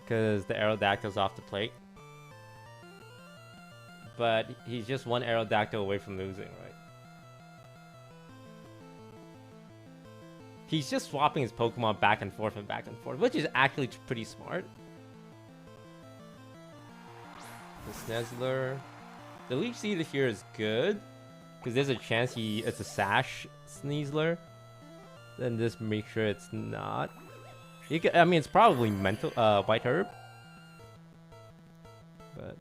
because the Aerodactyl's off the plate. But he's just one Aerodactyl away from losing, right? He's just swapping his Pokemon back and forth, which is actually pretty smart. The Sneasler. The Leech Seed here is good, because there's a chance it's a Sash Sneasler. Then just make sure it's not. I mean, it's probably mental White Herb. But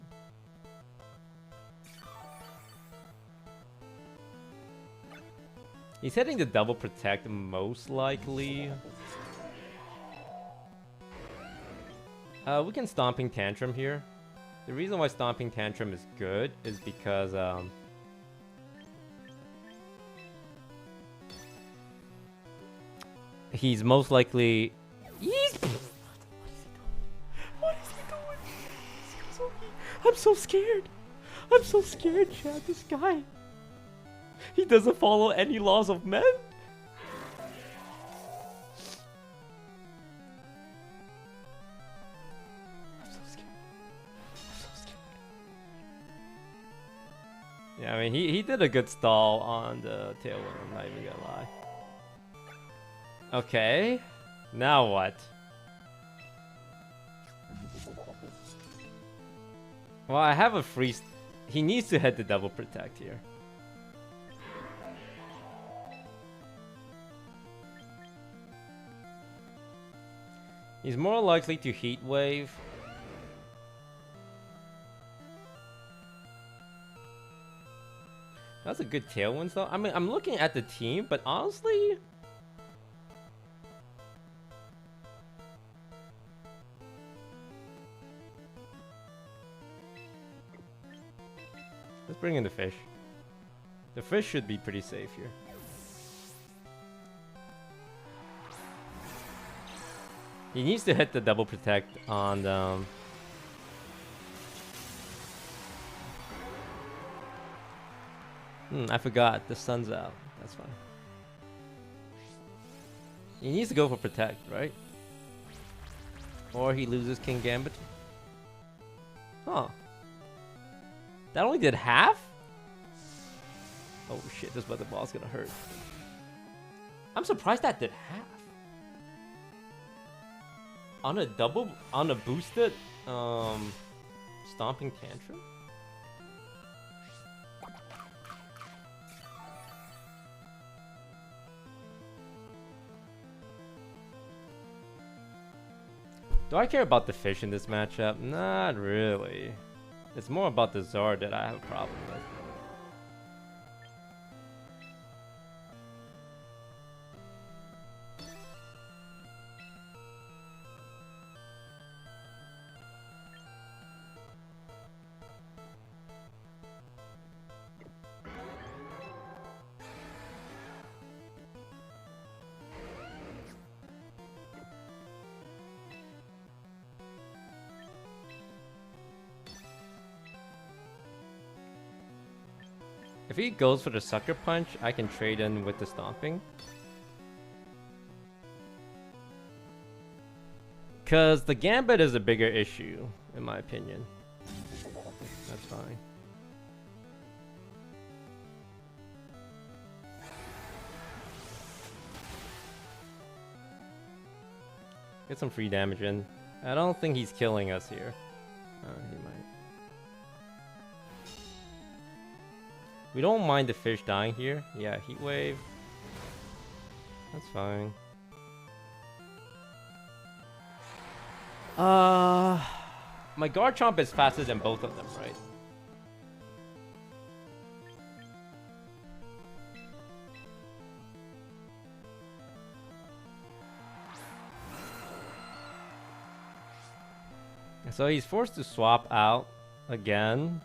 he's hitting the double protect most likely. We can Stomping Tantrum here. The reason why Stomping Tantrum is good is because he's most likely. What is he doing? I'm so scared. I'm so scared, Chad. This guy. He doesn't follow any laws of men. I'm so scared. I'm so scared. Yeah, I mean, he did a good stall on the Tailwind. I'm not even gonna lie. Okay. Now what? Well, I have a free... He needs to hit the double protect here. He's more likely to Heat Wave. That's a good Tailwind though. I mean, I'm looking at the team, but honestly... Let's bring in the fish. The fish should be pretty safe here. He needs to hit the double protect on the... I forgot. The sun's out. That's fine. He needs to go for protect, right? Or he loses King Gambit. Huh. That only did half? Oh shit, this weather ball's gonna hurt. I'm surprised that did half. On a double, on a boosted, Stomping Tantrum? Do I care about the fish in this matchup? Not really. It's more about the Zard that I have a problem with. If he goes for the Sucker Punch, I can trade in with the Stomping. Because the Gambit is a bigger issue, in my opinion. That's fine. Get some free damage in. I don't think he's killing us here. He might. We don't mind the fish dying here. Yeah, Heat Wave. That's fine. My Garchomp is faster than both of them, right? So he's forced to swap out again.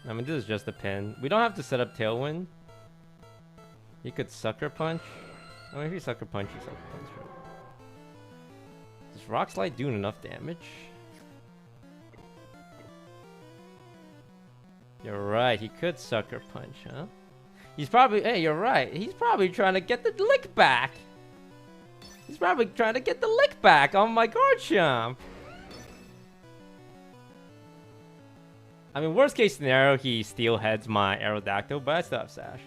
I mean, this is just a pin. We don't have to set up Tailwind. He could Sucker Punch. I mean, if he Sucker Punch, he Sucker Punch, right? Is Rock Slide doing enough damage? You're right, he could Sucker Punch, huh? He's probably... Hey, you're right. He's probably trying to get the lick back. He's probably trying to get the lick back on my Garchomp. I mean, worst case scenario, he steelheads my Aerodactyl, but I still have Sash.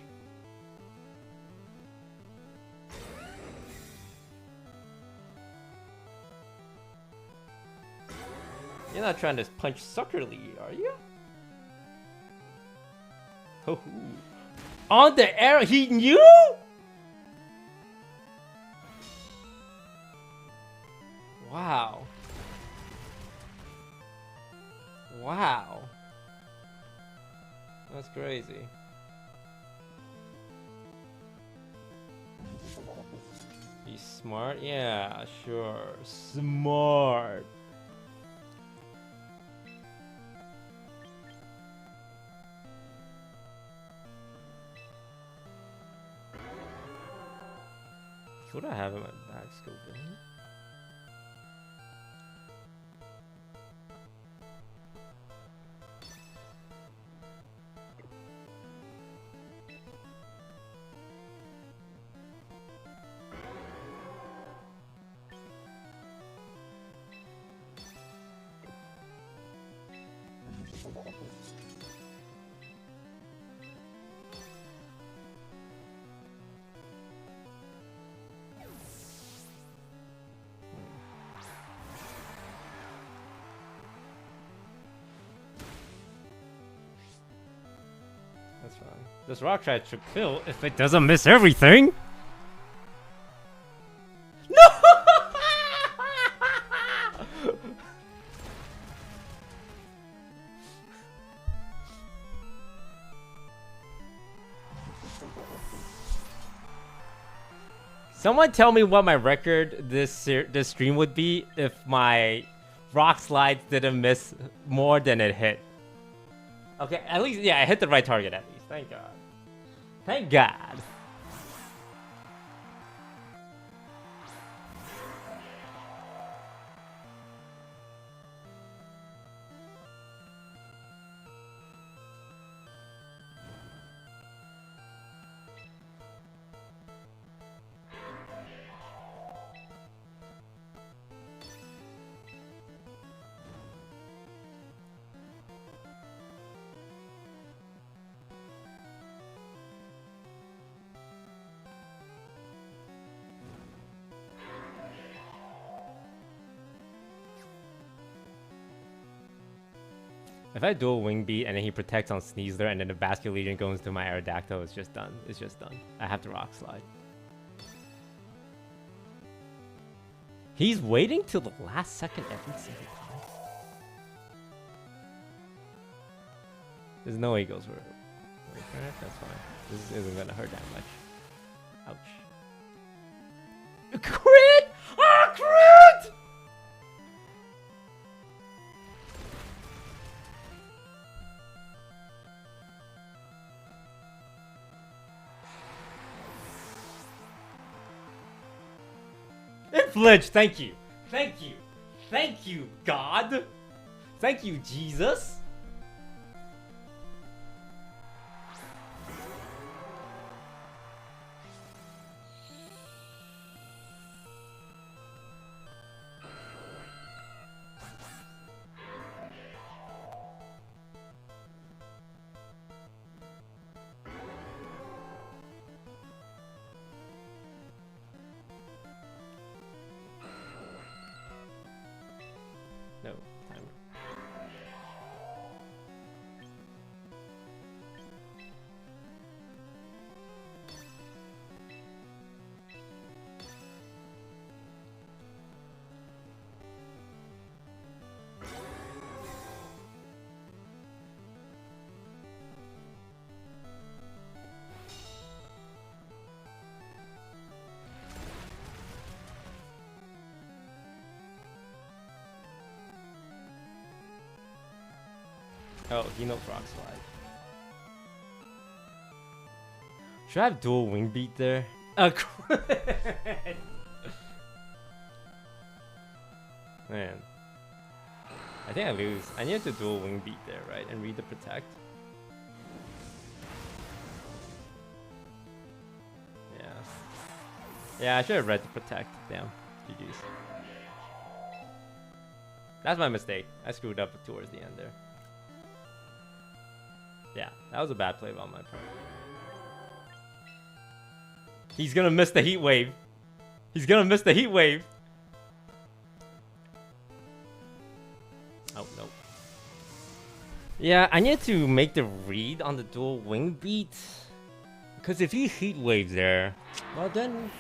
You're not trying to punch Suckerly, are you? Oh, on the arrow, he knew? Wow. Wow. That's crazy. He's smart? Yeah, sure. Smart. Should I have him at back skill villain? That's fine. This rock try should kill if it doesn't miss everything. No! Someone tell me what my record this stream would be if my rock slides didn't miss more than it hit. Okay, at least, yeah, I hit the right target at least. Thank God. Thank God. If I dual wing beat and then he protects on Sneasler and then the Basket Legion goes to my Aerodactyl, it's just done. It's just done. I have to rock slide. He's waiting till the last second every single time. There's no way he goes for it. That's fine. This isn't gonna hurt that much. Ouch. Crit! Ah, crit! It flinched. Thank you. Thank you. Thank you, God. Thank you, Jesus. No, timer. Oh, he knows rock slide. Should I have dual wing beat there? Man. I think I lose. I need to dual wing beat there, right? And read the protect. Yeah. Yeah, I should have read to protect. Damn. GG's. That's my mistake. I screwed up towards the end there. Yeah, that was a bad play on my part. He's gonna miss the heat wave. He's gonna miss the heat wave. Oh, no. Yeah, I need to make the read on the dual wing beat. Because if he heat waves there, well then,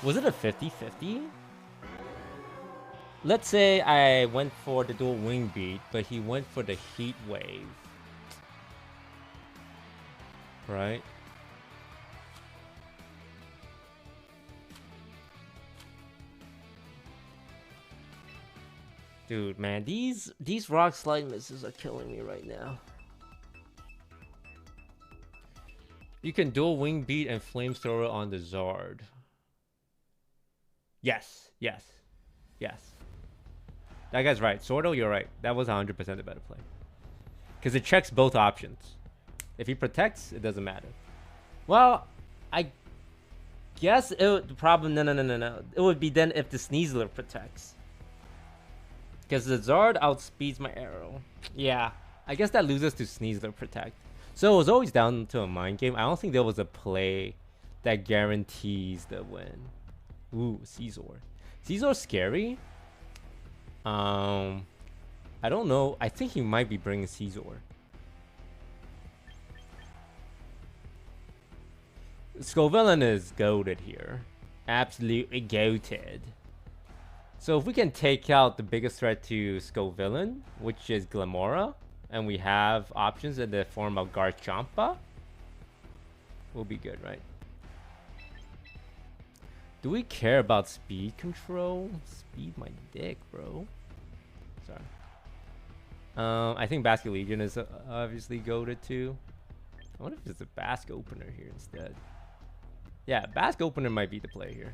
was it a 50-50? Let's say I went for the dual wing beat, but he went for the heat wave. Right? Dude, man, these rock slide misses are killing me right now. You can dual wing beat and flamethrower on the Zard. Yes, yes, yes. That guy's right. Sordo, you're right. That was 100% the better play. Because it checks both options. If he protects, it doesn't matter. Well, I guess the problem... No. It would be then if the Sneasler protects. Because the Zard outspeeds my arrow. Yeah, I guess that loses to Sneasler protect. So it was always down to a mind game. I don't think there was a play that guarantees the win. Ooh, Caesar. Caesar's scary. I don't know. I think he might be bringing Caesar. Scovillain is goated here. Absolutely goated. So if we can take out the biggest threat to Scovillain, which is Glamora, and we have options in the form of Garchompa, we'll be good, right? Do we care about speed control? Speed my dick, bro. Sorry. I think Basket Legion is obviously goated too. I wonder if there's a Basque opener here instead. Yeah, Basque opener might be the play here.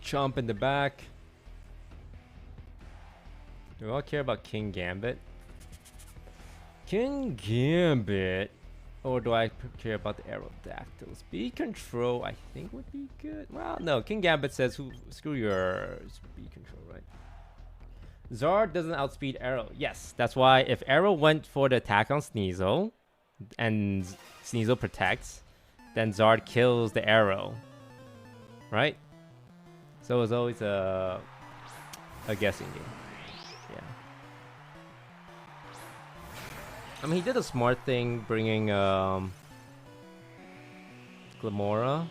Chomp in the back. Do we all care about King Gambit? King Gambit. Or do I care about the Aerodactyl? Speed control, I think, would be good. Well, no. King Gambit says, screw your speed control, right? Zard doesn't outspeed Arrow. Yes, that's why if Arrow went for the attack on Sneasel, and Sneasel protects, then Zard kills the Arrow. Right? So it's always a guessing game. Yeah. I mean, he did a smart thing bringing Glamora.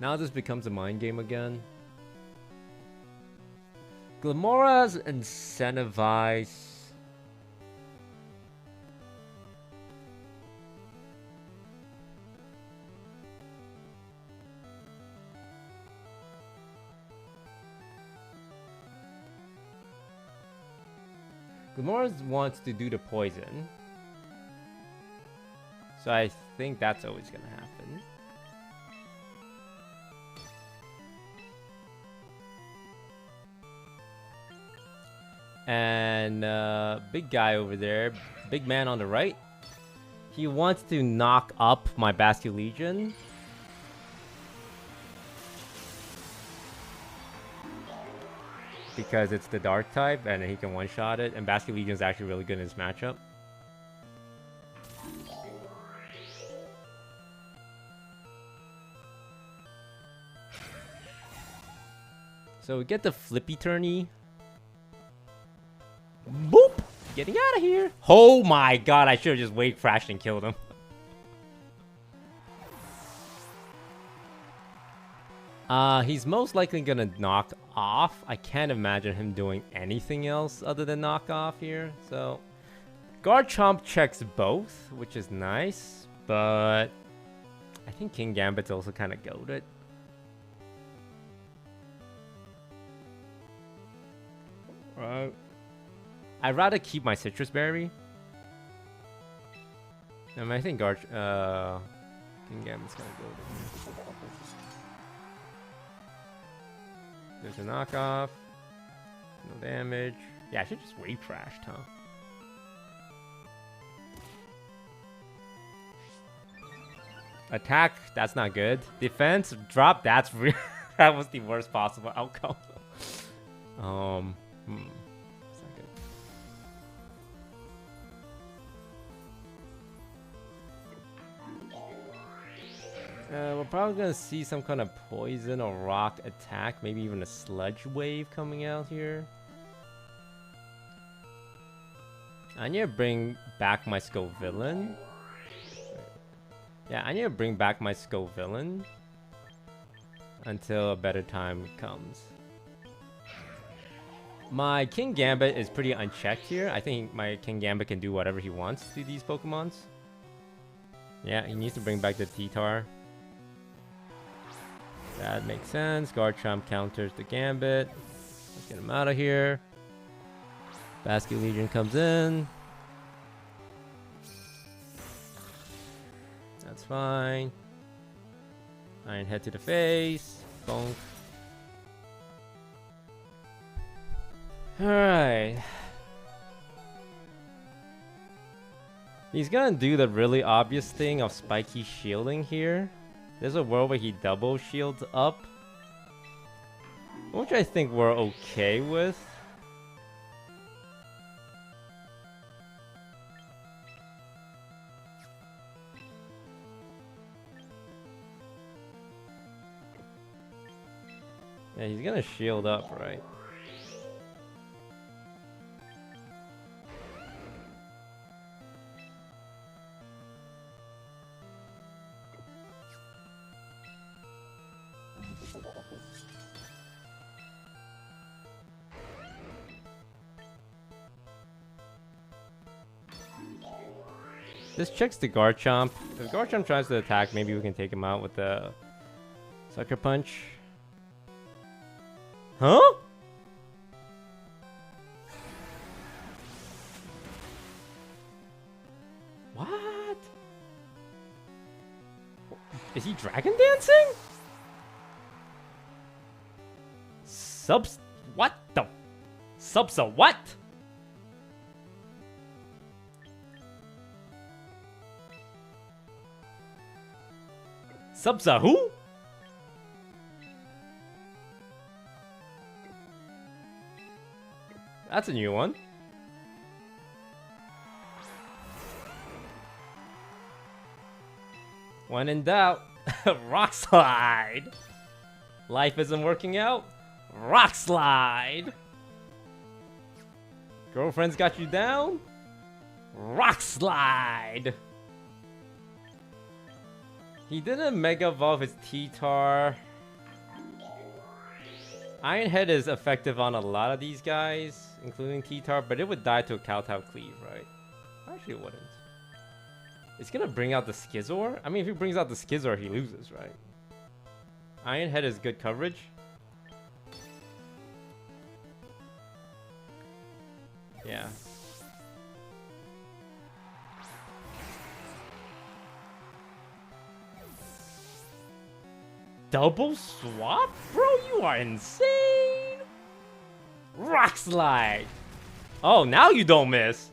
Now this becomes a mind game again. Glamora's incentivize. Glamora wants to do the poison. So I think that's always going to happen. And big guy over there, big man on the right. He wants to knock up my Basque Legion. Because it's the dark type and he can one-shot it. And Basque Legion is actually really good in this matchup. So we get the flippy turny. Boop! Getting out of here. Oh my god, I should have just wave crashed and killed him. He's most likely gonna knock off. I can't imagine him doing anything else other than knock off here. So, Garchomp checks both, which is nice. But I think King Gambit's also kind of goated. I'd rather keep my Citrus Berry. I mean, I think King Gambit's kind of goated. There's a knockoff. No damage. Yeah, I should just wave crashed, huh? Attack, that's not good. Defense, drop, that's real. That was the worst possible outcome. It's not good. We're probably gonna see some kind of poison or rock attack, maybe even a sludge wave coming out here. I need to bring back my Skull Villain. Yeah, I need to bring back my Skull Villain until a better time comes. My King Gambit is pretty unchecked here. I think my King Gambit can do whatever he wants to these Pokemons. Yeah, he needs to bring back the T-Tar. That makes sense. Garchomp counters the Gambit. Let's get him out of here. Basket Legion comes in. That's fine. Iron Head to the face. Bonk. Alright. He's gonna do the really obvious thing of spiky shielding here. There's a world where he double shields up, which I think we're okay with. Yeah, he's gonna shield up, right? This checks the Garchomp. If Garchomp tries to attack, maybe we can take him out with the Sucker Punch. Huh? What? Is he Dragon Dancing? What the? Subsa what? Subsa who? That's a new one. When in doubt, Rock Slide. Life isn't working out. Rock Slide. Girlfriend's got you down. Rock Slide. He didn't Mega Evolve his T-Tar. Iron Head is effective on a lot of these guys, including T-Tar, but it would die to a Kowtow Cleave, right? Actually, it wouldn't. It's gonna bring out the Skizor? I mean, if he brings out the Skizor, he loses, right? Iron Head is good coverage. Yeah. Double swap? Bro, you are insane! Rock Slide! Oh, now you don't miss!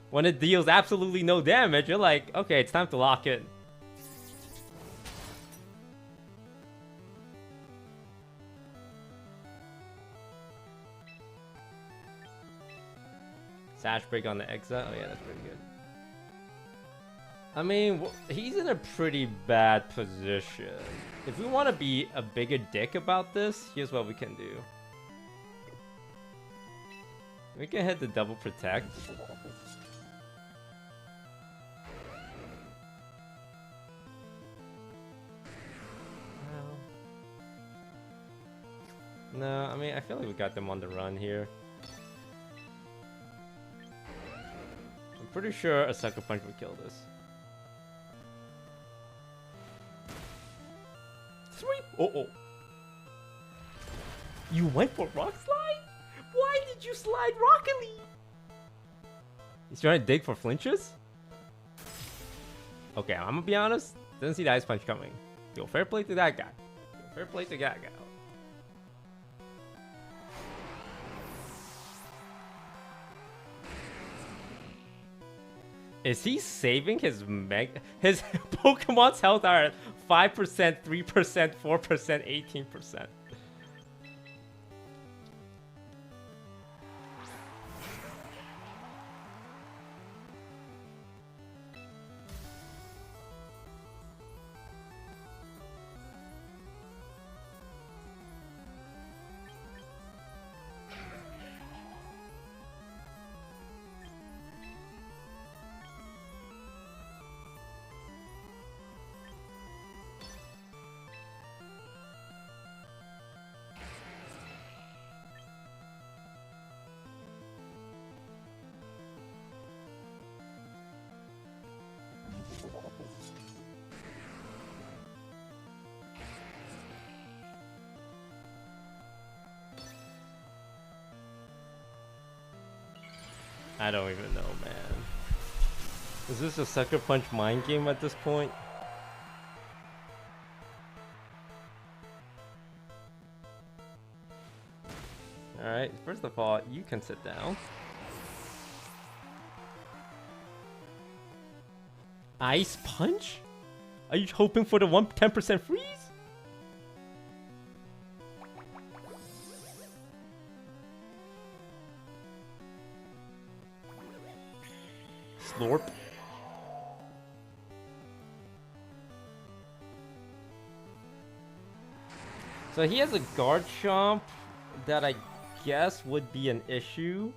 When it deals absolutely no damage, you're like, okay, it's time to lock in. Sash Break on the Exa? Oh yeah, that's pretty good. I mean, he's in a pretty bad position. If we want to be a bigger dick about this, here's what we can do. We can hit the double protect. No, I mean, I feel like we got them on the run here. I'm pretty sure a Sucker Punch would kill this. Sweep! Oh. You went for Rock Slide? Why did you slide Rocket League? He's trying to dig for flinches? Okay, I'm gonna be honest. Didn't see the Ice Punch coming. Yo, fair play to that guy. Yo, fair play to that guy. Is he saving his his Pokemon's health are at 5%, 3%, 4%, 18%. I don't even know, man. Is this a sucker punch mind game at this point? Alright, first of all, you can sit down. Ice punch? Are you hoping for the 10% freeze? Slurp. So he has a guard chomp that I guess would be an issue.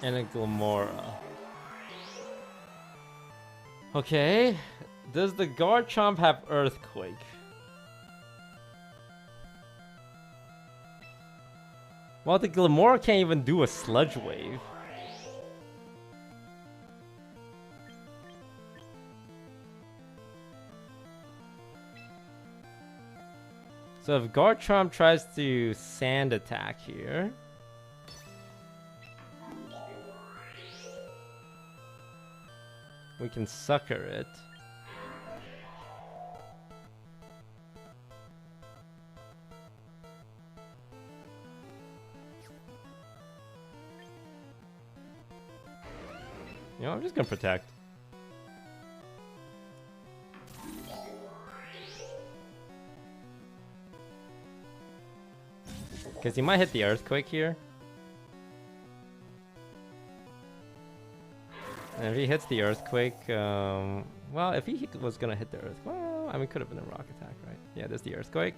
And a Glamora. Okay. Does the guard chomp have Earthquake? Well, the Glamora can't even do a Sludge Wave. So if Garchomp tries to Sand Attack here... we can Sucker it. You know, I'm just gonna Protect. Because he might hit the Earthquake here. And if he hits the Earthquake, well, if he was gonna hit the Earthquake, well, I mean, it could have been a Rock Attack, right? Yeah, there's the Earthquake.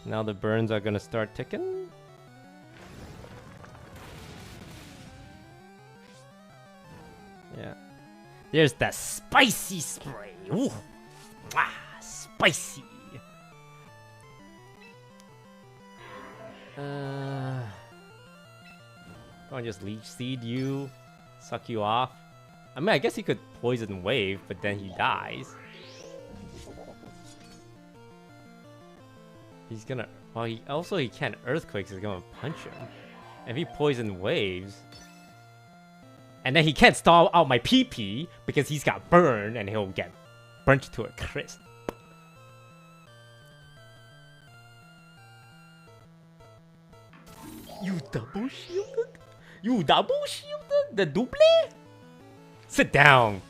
Now the burns are gonna start ticking. Yeah. There's the Spicy Spray. Ooh. Ah, spicy. I'll just Leech Seed you, suck you off. I mean, I guess he could Poison Wave, but then he dies. He's gonna... well, he can't Earthquake, so he's gonna punch him. And if he Poison Waves... and then he can't stall out my PP, because he's got Burn, and he'll get burnt to a crisp. You double shielded? You double shielded? The double? Sit down.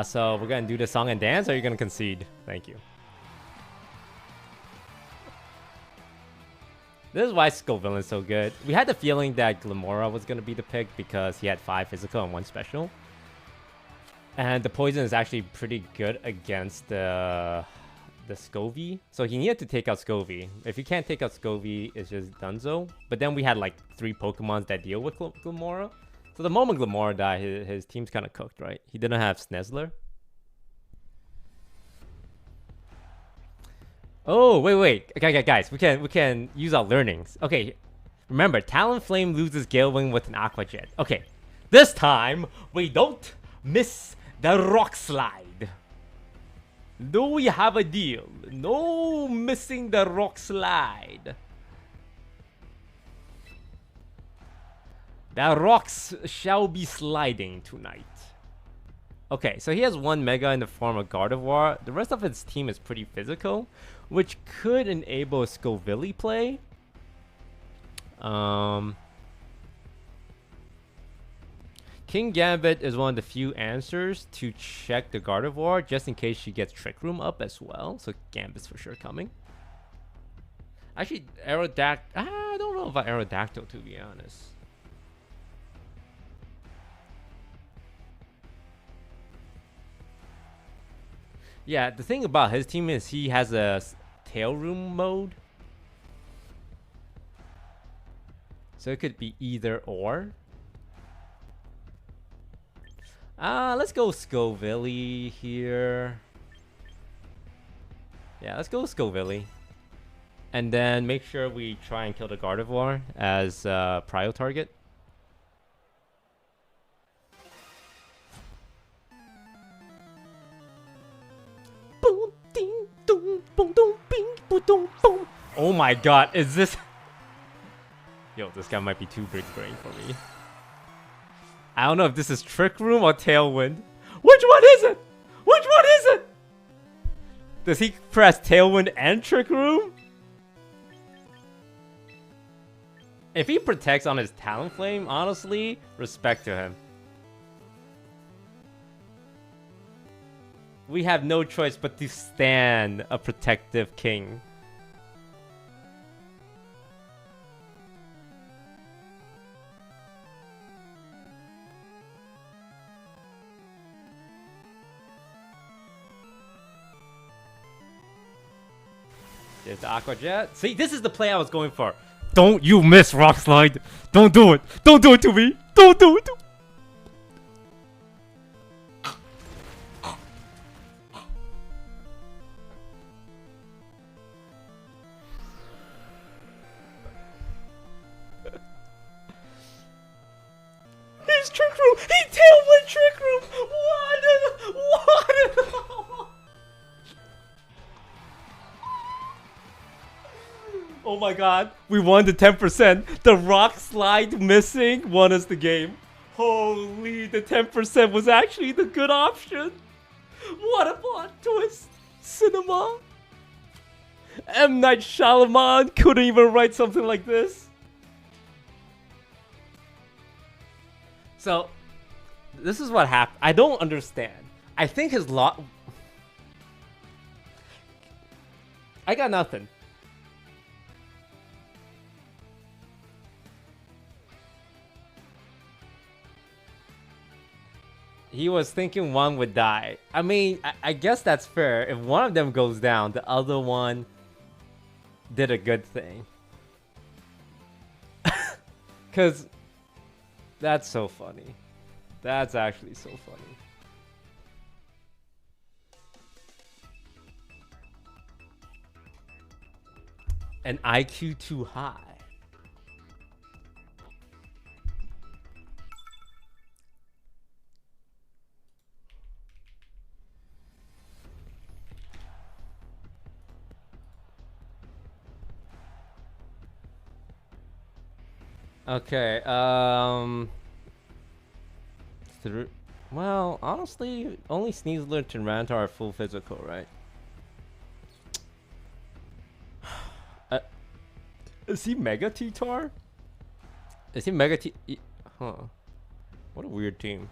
So we're gonna do the song and dance, or are you gonna concede? Thank you. This is why Scovillain is so good. We had the feeling that Glamora was gonna be the pick because he had 5 physical and 1 special. And the poison is actually pretty good against the Scovy. So he needed to take out Scovy. If you can't take out Scovy, it's just Dunzo. But then we had like 3 Pokemons that deal with Glamora. So the moment Glamora died, his team's kind of cooked, right? He didn't have Sneasler. Oh, wait. Okay, guys, we can use our learnings. Okay, remember, Talonflame loses Gale Wing with an Aqua Jet. Okay, this time, we don't miss the Rock Slide. Do we have a deal? No missing the rock slide. The rocks shall be sliding tonight. Okay, so he has one Mega in the form of Gardevoir. The rest of his team is pretty physical, which could enable a Scoville play. King Gambit is one of the few answers to check the Gardevoir, just in case she gets Trick Room up as well. So Gambit's for sure coming. Actually, Aerodactyl. I don't know about Aerodactyl, to be honest. Yeah, the thing about his team is he has a tail room mode. So it could be either or. Let's go Scoville here. Yeah, let's go Scoville. And then make sure we try and kill the Gardevoir as prio target. Boom, ding, boom, boom, boom, bing, boom, boom, boom. Oh my god, is this... Yo, this guy might be too big brain for me. I don't know if this is Trick Room or Tailwind. Which one is it? Which one is it? Does he press Tailwind and Trick Room? If he protects on his Talonflame, honestly, respect to him. We have no choice but to stand a protective king. There's the Aqua Jet. See, this is the play I was going for. Don't you miss Rock Slide. Don't do it. Don't do it to me. Don't do it to me. He's Trick Room. He Tailwind Trick Room. What? Oh my god, we won the 10%. The Rock Slide missing won us the game. Holy, the 10% was actually the good option. What a plot twist. Cinema. M. Night Shyamalan couldn't even write something like this. So, this is what happened. I don't understand. I think his lot... I got nothing. He was thinking one would die. I mean, I guess that's fair. If one of them goes down, the other one did a good thing. Because that's so funny. That's actually so funny. An IQ too high. Okay, well, honestly, only Sneasler and Tyranitar are full physical, right? Is he Mega T-Tar? Is he Mega T... Huh. What a weird team.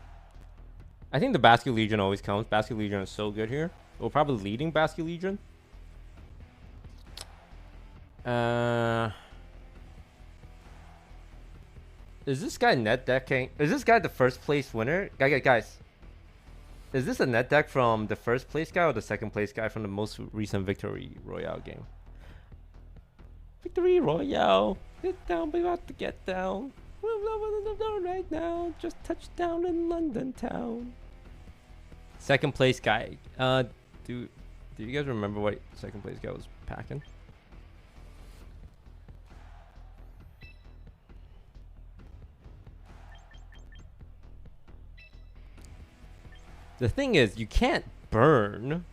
I think the Basket Legion always counts. Basket Legion is so good here. We're probably leading Basket Legion. Is this guy net decking? Is this guy the first place winner? Guys. Is this a net deck from the first place guy or the second place guy from the most recent Victory Royale game? Victory Royale. Get down, we about to get down. We're right now. Just touched down in London town. Second place guy. Do you guys remember what second place guy was packing? The thing is, you can't burn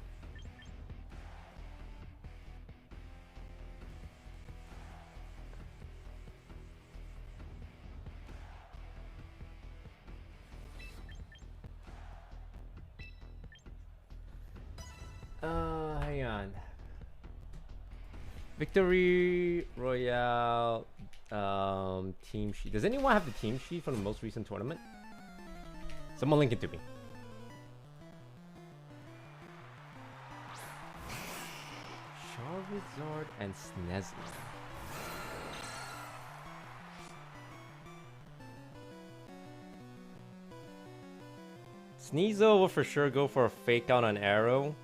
on. Victory Royale team sheet. Does anyone have the team sheet from the most recent tournament? Someone link it to me. Charizard and Sneasel. Sneasel will for sure go for a fake out on arrow.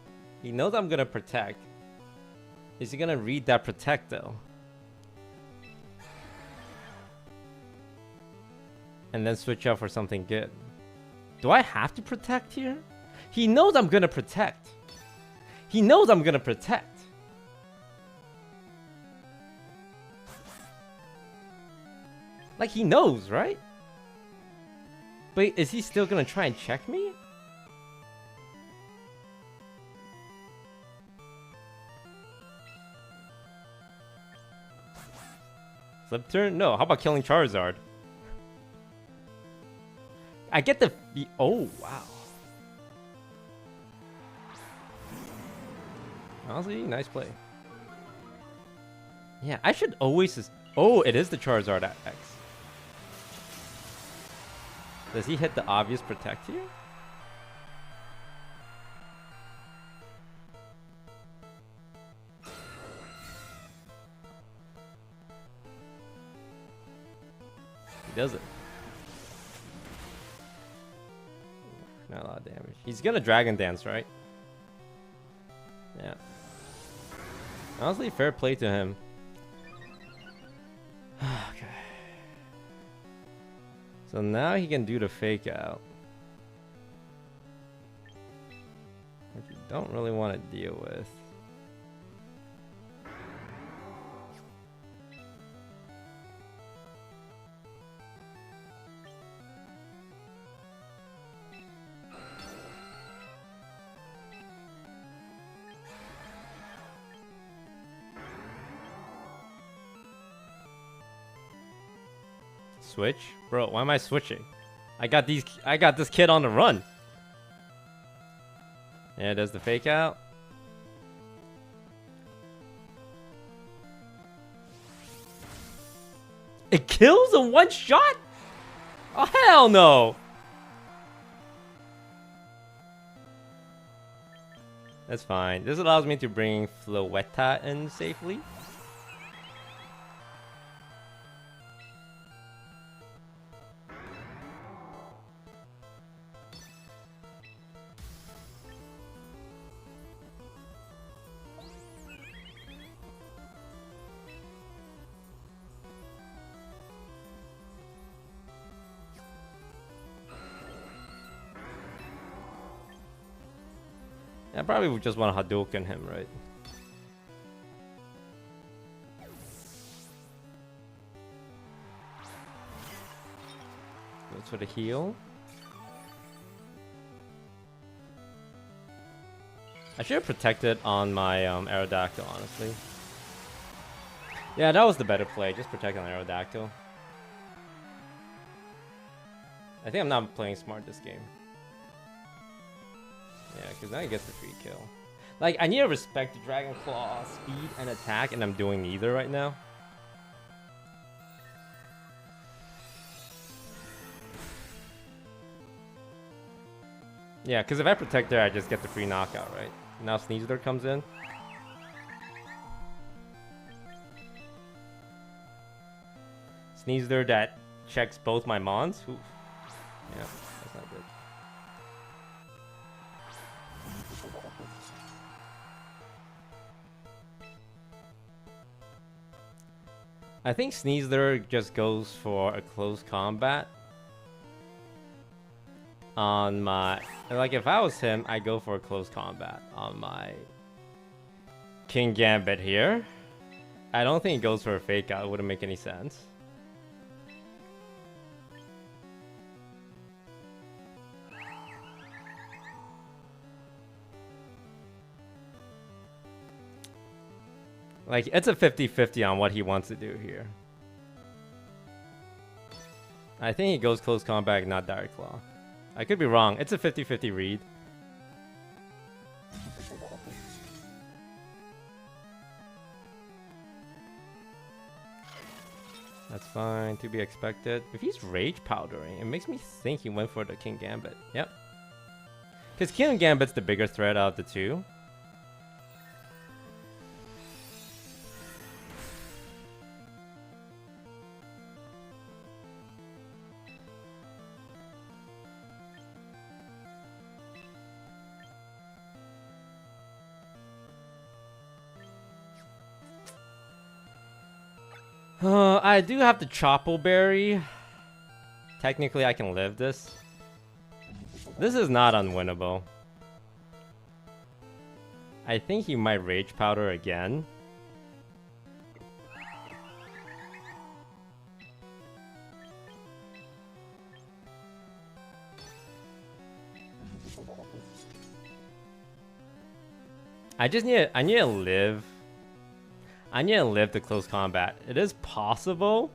He knows I'm gonna protect. Is he gonna read that protect though? And then switch out for something good. Do I have to protect here? He knows I'm gonna protect. He knows I'm gonna protect. Like he knows, right? But is he still gonna try and check me? Flip turn? No, how about killing Charizard? I get the... Oh, wow. Honestly, nice play. Yeah, I should always... Oh, it is the Charizard at X. Does he hit the obvious protect here? He doesn't. Not a lot of damage. He's gonna Dragon Dance, right? Yeah. Honestly, fair play to him. Okay. So now he can do the fake out. Which you don't really want to deal with. Switch? Bro, why am I switching? I got this kid on the run. Yeah, does the fake out. It kills in one shot? Oh, hell no. That's fine. This allows me to bring Floetta in safely. I probably would just want to Hadouken him, right? Goes for the heal. I should have protected on my Aerodactyl, honestly. Yeah, that was the better play. Just protect on Aerodactyl. I think I'm not playing smart this game. Yeah, because now he gets the free kill. Like, I need to respect the Dragon Claw speed and attack, and I'm doing neither right now. Yeah, because if I protect there, I just get the free knockout, right? Now Sneasler comes in. Sneasler that checks both my Mons. Oof. Yeah, that's not good. I think Sneasler just goes for a close combat on my... Like, if I was him, I'd go for a close combat on my King Gambit here. I don't think he goes for a fake out. It wouldn't make any sense. Like, it's a 50-50 on what he wants to do here. I think he goes close combat, not Direct Claw. I could be wrong. It's a 50-50 read. That's fine, to be expected. If he's Rage Powdering, it makes me think he went for the King Gambit. Yep. Because King Gambit's the bigger threat out of the two. I do have the Chople Berry. Technically, I can live this. This is not unwinnable. I think he might Rage Powder again. I need to live. I need to live the close combat. It is possible.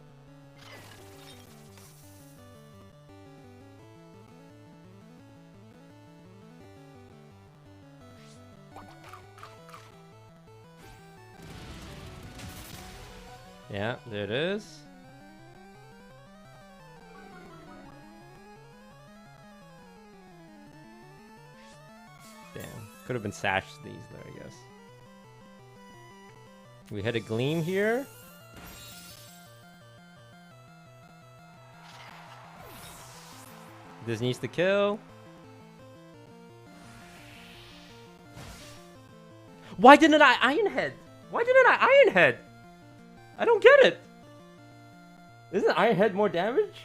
Yeah, there it is. Damn, could have been Sash Sneasler, I guess. We hit a Gleam here. This needs to kill. Why didn't I Iron Head? Why didn't I Iron Head? I don't get it. Isn't Iron Head more damage?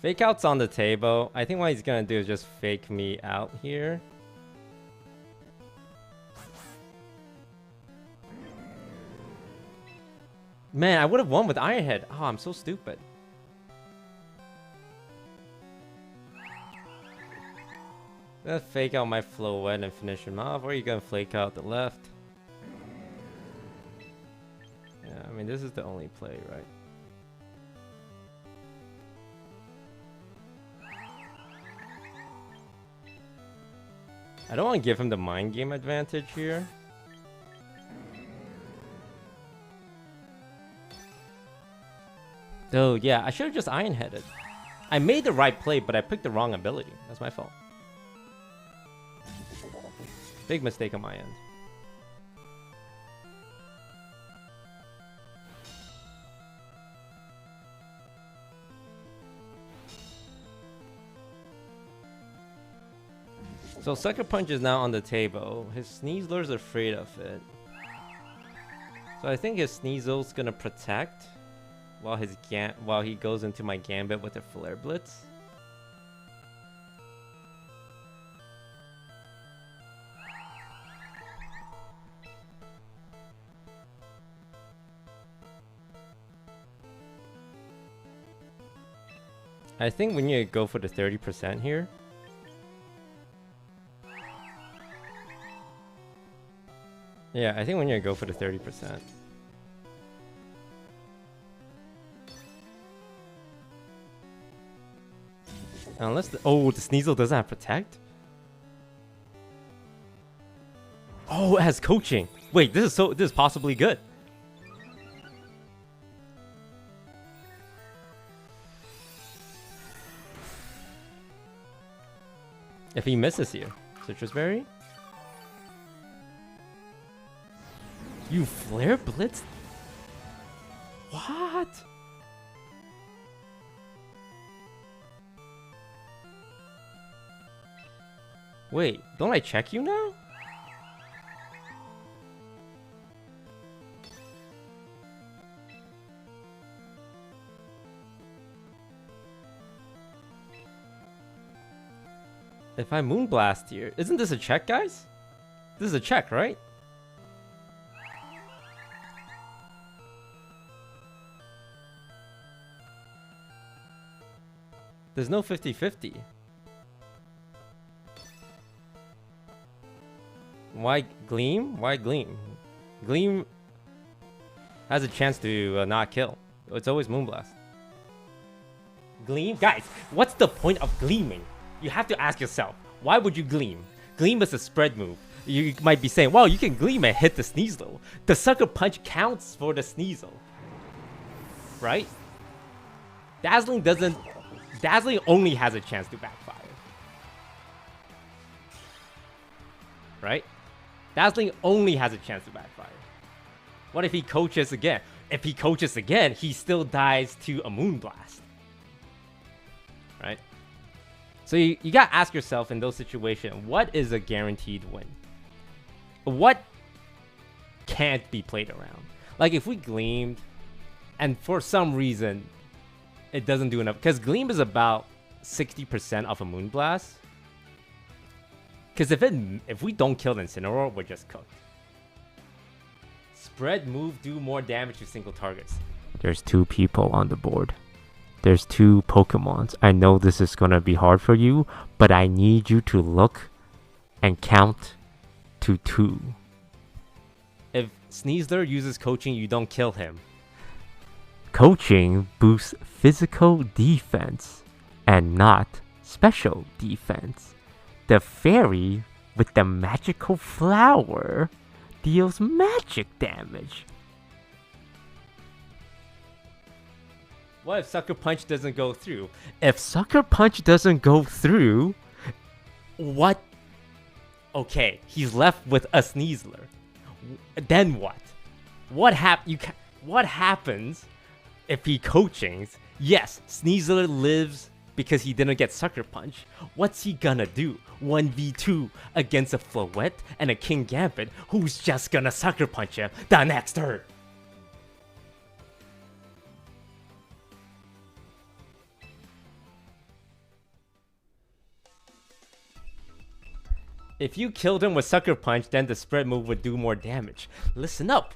Fake out's on the table. I think what he's gonna do is just fake me out here. Man, I would have won with Iron Head. Oh, I'm so stupid. Let's fake out my flow wet and finish him off. Or are you gonna flake out the left? Yeah, I mean, this is the only play, right? I don't want to give him the mind game advantage here. Oh, yeah, I should have just Iron Headed. I made the right play, but I picked the wrong ability. That's my fault. Big mistake on my end. So Sucker Punch is now on the table. His Sneasler's afraid of it. So I think his Sneasel's gonna protect while he goes into my Gambit with a Flare Blitz. I think we need to go for the 30% here. Yeah, I think we need to go for the 30%. Unless the Sneasel doesn't have Protect? Oh, it has Coaching. Wait, this is possibly good. If he misses here. Citrus Berry? You Flare Blitz? What? Wait, don't I check you now? If I Moonblast here, isn't this a check, guys? This is a check, right? There's no 50-50. Why Gleam? Why Gleam? Gleam has a chance to not kill. It's always Moonblast. Gleam? Guys, what's the point of gleaming? You have to ask yourself, why would you Gleam? Gleam is a spread move. You might be saying, well, you can Gleam and hit the Sneasel. The Sucker Punch counts for the Sneasel. Right? Dazzling doesn't... Dazzling only has a chance to backfire. Right? Dazzling only has a chance to backfire. What if he coaches again? If he coaches again, he still dies to a Moonblast. Right? So you gotta ask yourself in those situations, what is a guaranteed win? What can't be played around? Like if we Gleamed, and for some reason, it doesn't do enough. Because Gleam is about 60% of a Moonblast. Because if we don't kill the Incineroar, we're just cooked. Spread move do more damage to single targets. There's 2 people on the board. There's 2 Pokemons. I know this is gonna be hard for you, but I need you to look and count to 2. If Sneasler uses coaching, you don't kill him. Coaching boosts physical defense and not special defense. The fairy with the magical flower deals magic damage. What if Sucker Punch doesn't go through? If Sucker Punch doesn't go through, what? Okay, he's left with a Sneasler. Then what? What happens if he coachings? Yes, Sneasler lives because he didn't get Sucker Punch. What's he gonna do? 1v2 against a Floette and a King Gambit who's just gonna Sucker Punch him the next turn. If you killed him with Sucker Punch, then the spread move would do more damage. Listen up,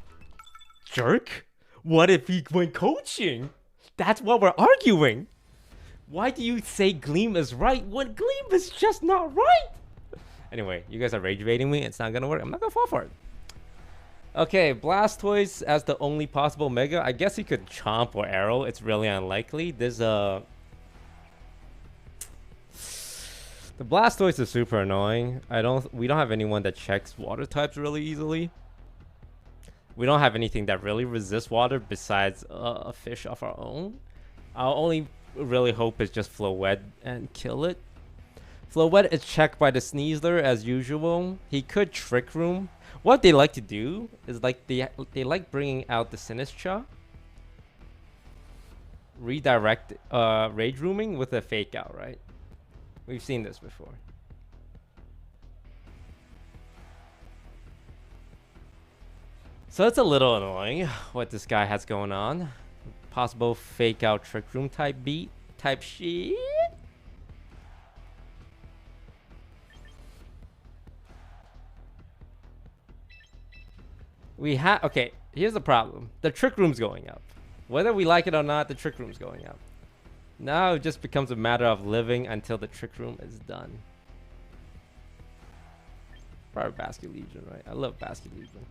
jerk. What if he went coaching? That's what we're arguing. Why do you say Gleam is right when Gleam is just not right? Anyway, you guys are rage baiting me. It's not gonna work. I'm not gonna fall for it. Okay, Blastoise as the only possible Mega. I guess he could Chomp or Arrow. It's really unlikely. There's a... The Blastoise is super annoying. We don't have anyone that checks water types really easily. We don't have anything that really resists water besides a fish of our own. Our only really hope is just Floette and kill it. Floette is checked by the Sneasler as usual. He could Trick Room. What they like to do is like they like bringing out the Sinistcha. Redirect Rage Rooming with a Fake Out, right? We've seen this before. So it's a little annoying what this guy has going on. Possible Fake Out Trick Room type beat type shit. Okay, here's the problem. The Trick Room's going up. Whether we like it or not, the Trick Room's going up. Now it just becomes a matter of living until the Trick Room is done. Probably Basket Legion, right? I love Basket Legion.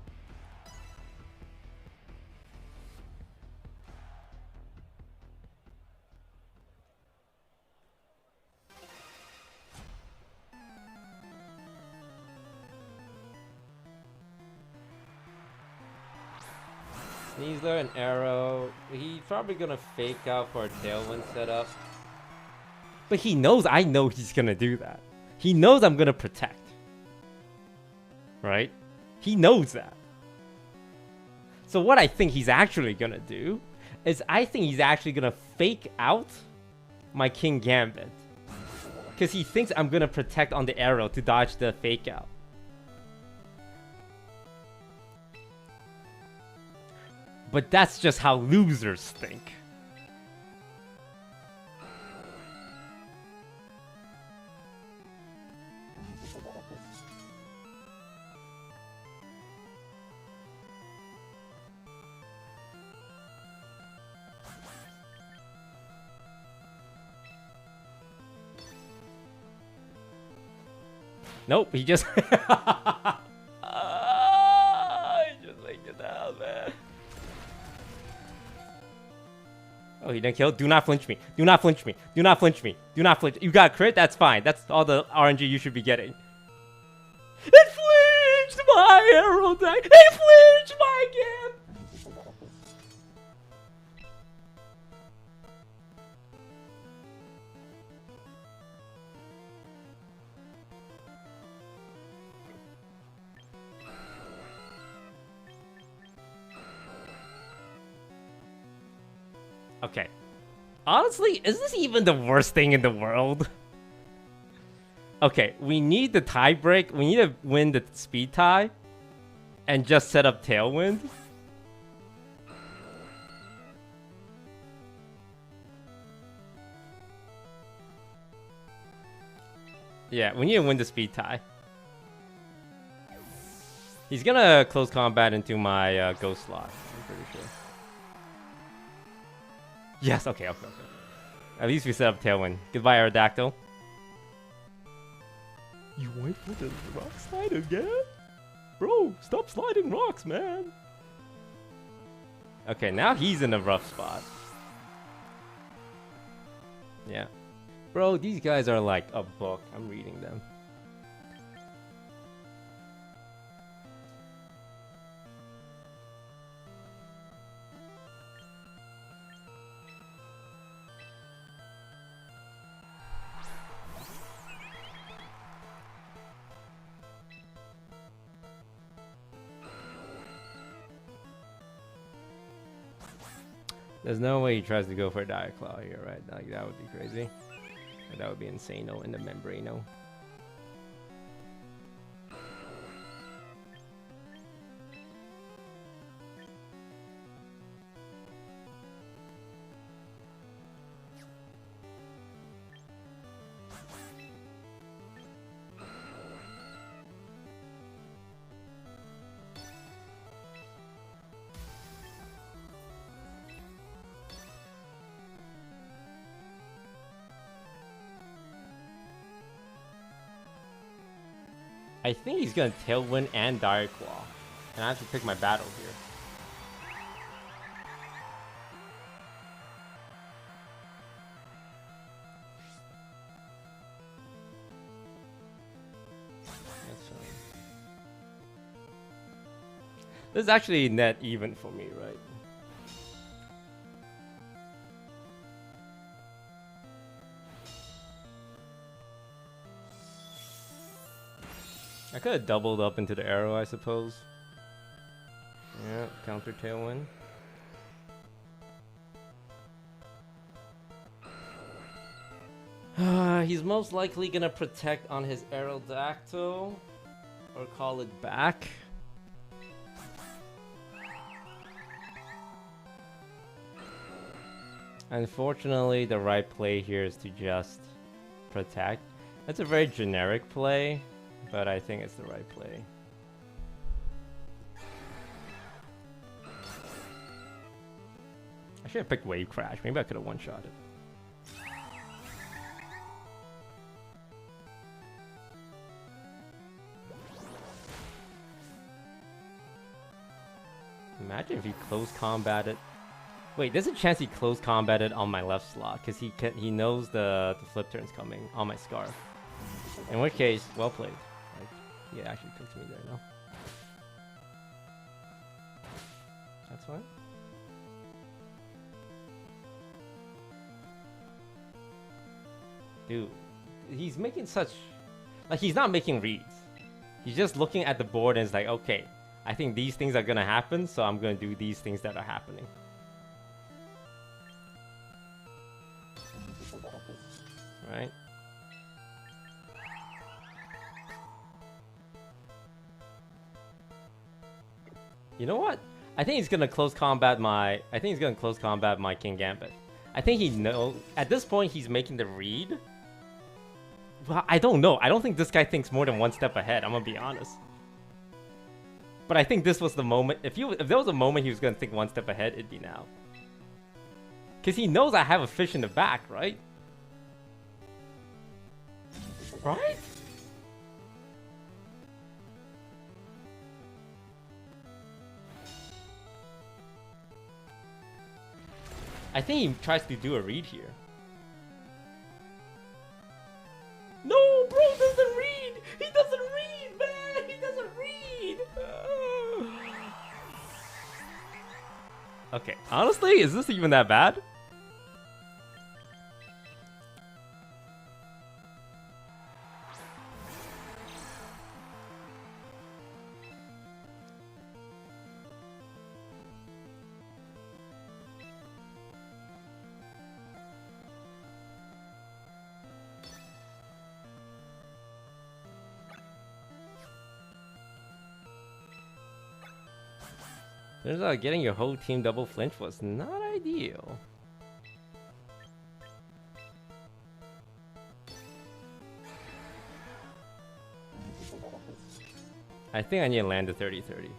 Sneasler and Arrow. He's probably gonna Fake Out for a Tailwind setup. But he knows I know he's gonna do that. He knows I'm gonna Protect. Right? He knows that. So what I think he's actually gonna do is I think he's actually gonna Fake Out my King Gambit. Because he thinks I'm gonna Protect on the Arrow to dodge the Fake Out. But that's just how losers think. Nope, he just... he just linked it down, man. Oh, Oh, he didn't kill? Do not flinch me. Do not flinch me. Do not flinch me. Do not flinch. You got crit? That's fine. That's all the RNG you should be getting. It flinched my arrow die. It flinched my gift. Okay. Honestly, is this even the worst thing in the world? Okay, we need the tie break. We need to win the speed tie. And just set up Tailwind. Yeah, we need to win the speed tie. He's gonna close combat into my ghost slot. I'm pretty sure. Yes, okay. At least we set up Tailwind. Goodbye, Aerodactyl. You went for the rock slide again? Bro, stop sliding rocks, man. Okay, now he's in a rough spot. Yeah. Bro, these guys are like a book. I'm reading them. There's no way he tries to go for a Dire Claw here, right? Like, that would be crazy. That would be insane-o in the Membrano. I think he's gonna Tailwind and Dire Claw. And I have to pick my battle here. That's fine. This is actually net even for me, right? I could have doubled up into the arrow, I suppose. Yeah, counter Tailwind. He's most likely gonna protect on his Aerodactyl or call it back. Unfortunately, the right play here is to just protect. That's a very generic play. But I think it's the right play. I should have picked Wave Crash. Maybe I could have one-shot it. Imagine if he close combated. Wait, there's a chance he close combated on my left slot because he knows the flip turn's coming on my Scarf. In which case, well played. Yeah, actually cooked me there now. That's fine. Dude, he's making such... Like, he's not making reads. He's just looking at the board and it's like, okay, I think these things are gonna happen, so I'm gonna do these things that are happening. Right? You know what? I think he's gonna close combat my... I think he's gonna close combat my King Gambit. I think he knows... At this point, he's making the read. Well, I don't know. I don't think this guy thinks more than one step ahead. I'm gonna be honest. But I think this was the moment... If there was a moment he was gonna think one step ahead, it'd be now. Because he knows I have a fish in the back, right? Right? I think he tries to do a read here. No, bro doesn't read. He doesn't read, man. He doesn't read. Okay, honestly, is this even that bad? Turns out getting your whole team double flinch was not ideal. I think I need to land a 30-30.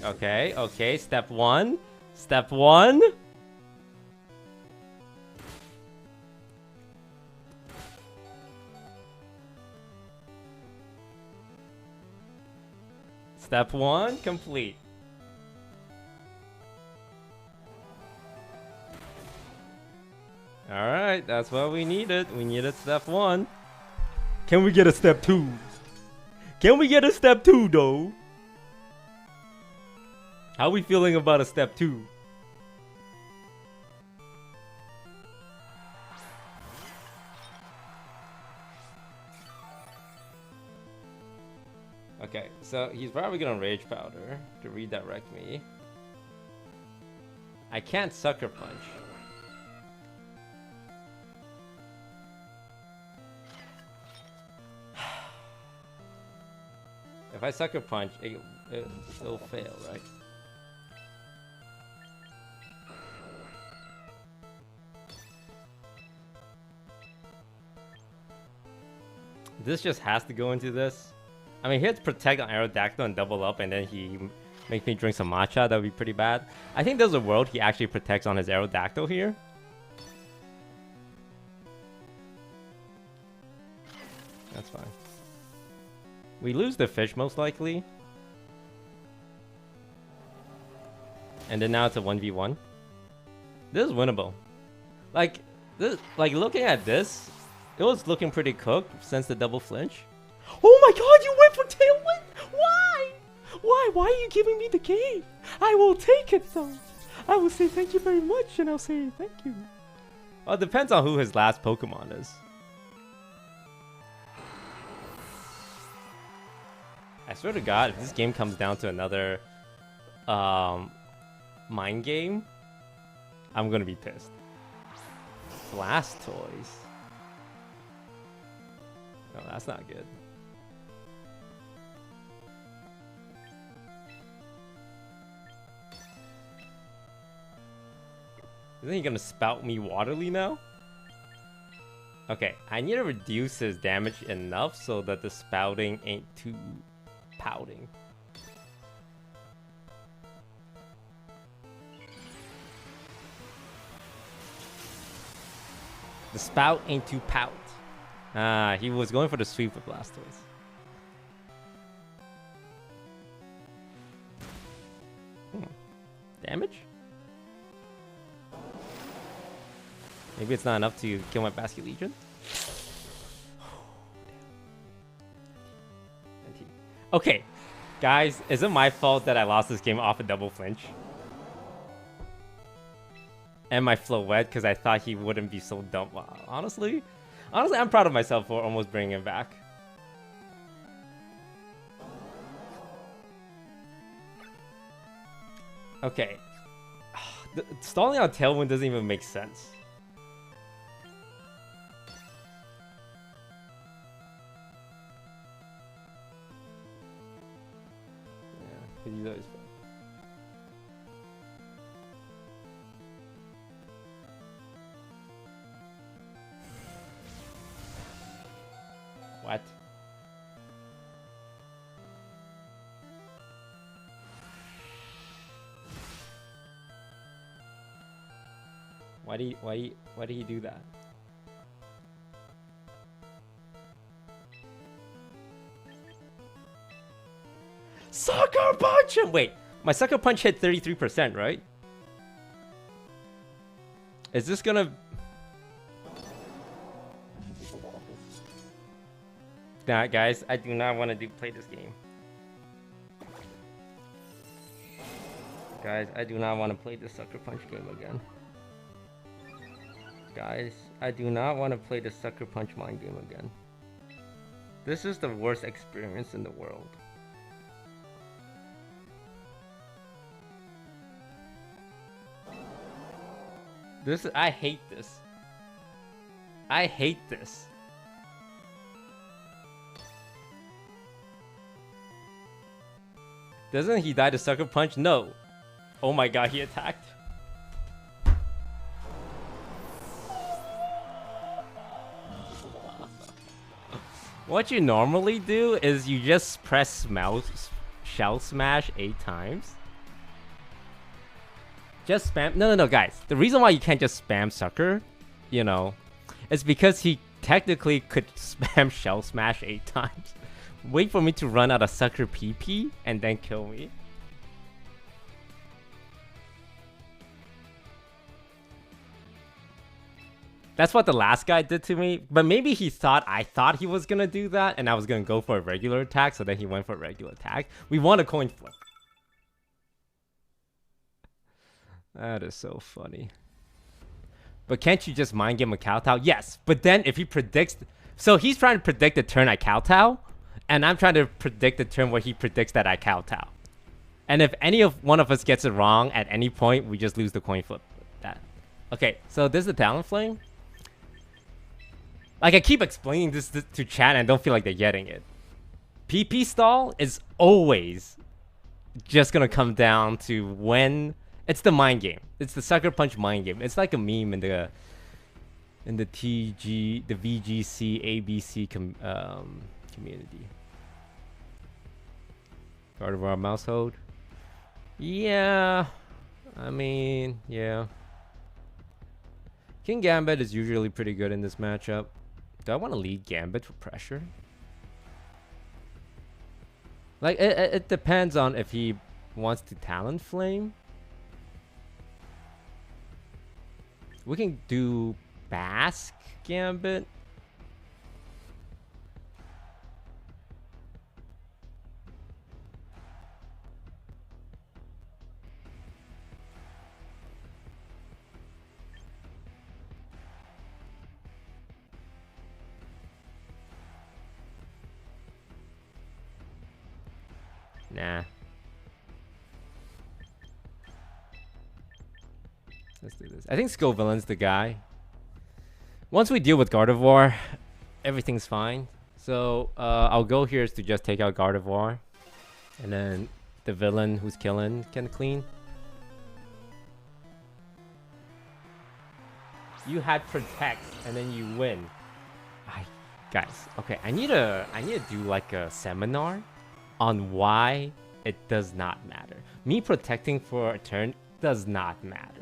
Okay, okay, step one. Step one. Step one complete. Alright, that's what we needed. We needed step one. Can we get a step two? Can we get a step two though? How are we feeling about a step two? Okay, so he's probably gonna Rage Powder to redirect me. I can't Sucker Punch. If I Sucker Punch, it'll fail, right? This just has to go into this. I mean, he had to protect on Aerodactyl and double up, and then he makes me drink some matcha. That would be pretty bad. I think there's a world he actually protects on his Aerodactyl here. That's fine. We lose the fish most likely. And then now it's a 1v1. This is winnable. Like looking at this, it was looking pretty cooked since the double flinch. Oh my god, you went for Tailwind! Why? Why? Why are you giving me the game? I will take it though. I will say thank you very much and I'll say thank you. Well, it depends on who his last Pokemon is. I swear to god, if this game comes down to another mind game, I'm gonna be pissed. Blastoise. No, that's not good. Isn't he gonna spout me Waterly now? Okay, I need to reduce his damage enough so that the spouting ain't too pouting. The spout ain't too pout. Ah, he was going for the sweep with Blastoise. Damage? Maybe it's not enough to kill my Basket Legion. Okay, guys, is it my fault that I lost this game off a double flinch? And my Floette, because I thought he wouldn't be so dumb. Wow, honestly, I'm proud of myself for almost bringing him back. Okay, stalling on Tailwind doesn't even make sense. Yeah, he's always fun. What? Why did he do that? Sucker punch him! Wait, my sucker punch hit 33%, right? Is this gonna... Nah, guys, I do not want to play this game. Guys, I do not want to play this sucker punch game again. Guys, I do not want to play the sucker punch mind game again. This is the worst experience in the world. I hate this. I hate this. Doesn't he die to sucker punch? No. Oh my god, he attacked. What you normally do is you just press shell smash 8 times. Just spam. No, guys. The reason why you can't just spam sucker, you know, is because he technically could spam shell smash 8 times. Wait for me to run out of sucker PP and then kill me. That's what the last guy did to me. But maybe he thought I thought he was going to do that and I was going to go for a regular attack. So then he went for a regular attack. We won a coin flip. That is so funny. But can't you just mind game a kowtow? Yes. But then if he predicts... So he's trying to predict the turn I kowtow. And I'm trying to predict the turn where he predicts that I kowtow. And if any of one of us gets it wrong at any point, we just lose the coin flip. That. Okay, so this is the Talonflame. Like, I keep explaining this to chat and I don't feel like they're getting it. PP stall is always just gonna come down to when... It's the mind game. It's the sucker punch mind game. It's like a meme in the VGC ABC community. Gardevoir mouse hold. Yeah. I mean, yeah. King Gambit is usually pretty good in this matchup. Do I want to lead Gambit for pressure? Like, it depends on if he wants to Talonflame. We can do Basque Gambit. Nah. Let's do this. I think Scovillain's the guy. Once we deal with Gardevoir, everything's fine. So I'll go here to just take out Gardevoir. And then the villain who's killing can clean. You had Protect and then you win. Guys, okay, I need to do like a seminar on why it does not matter. Me protecting for a turn does not matter.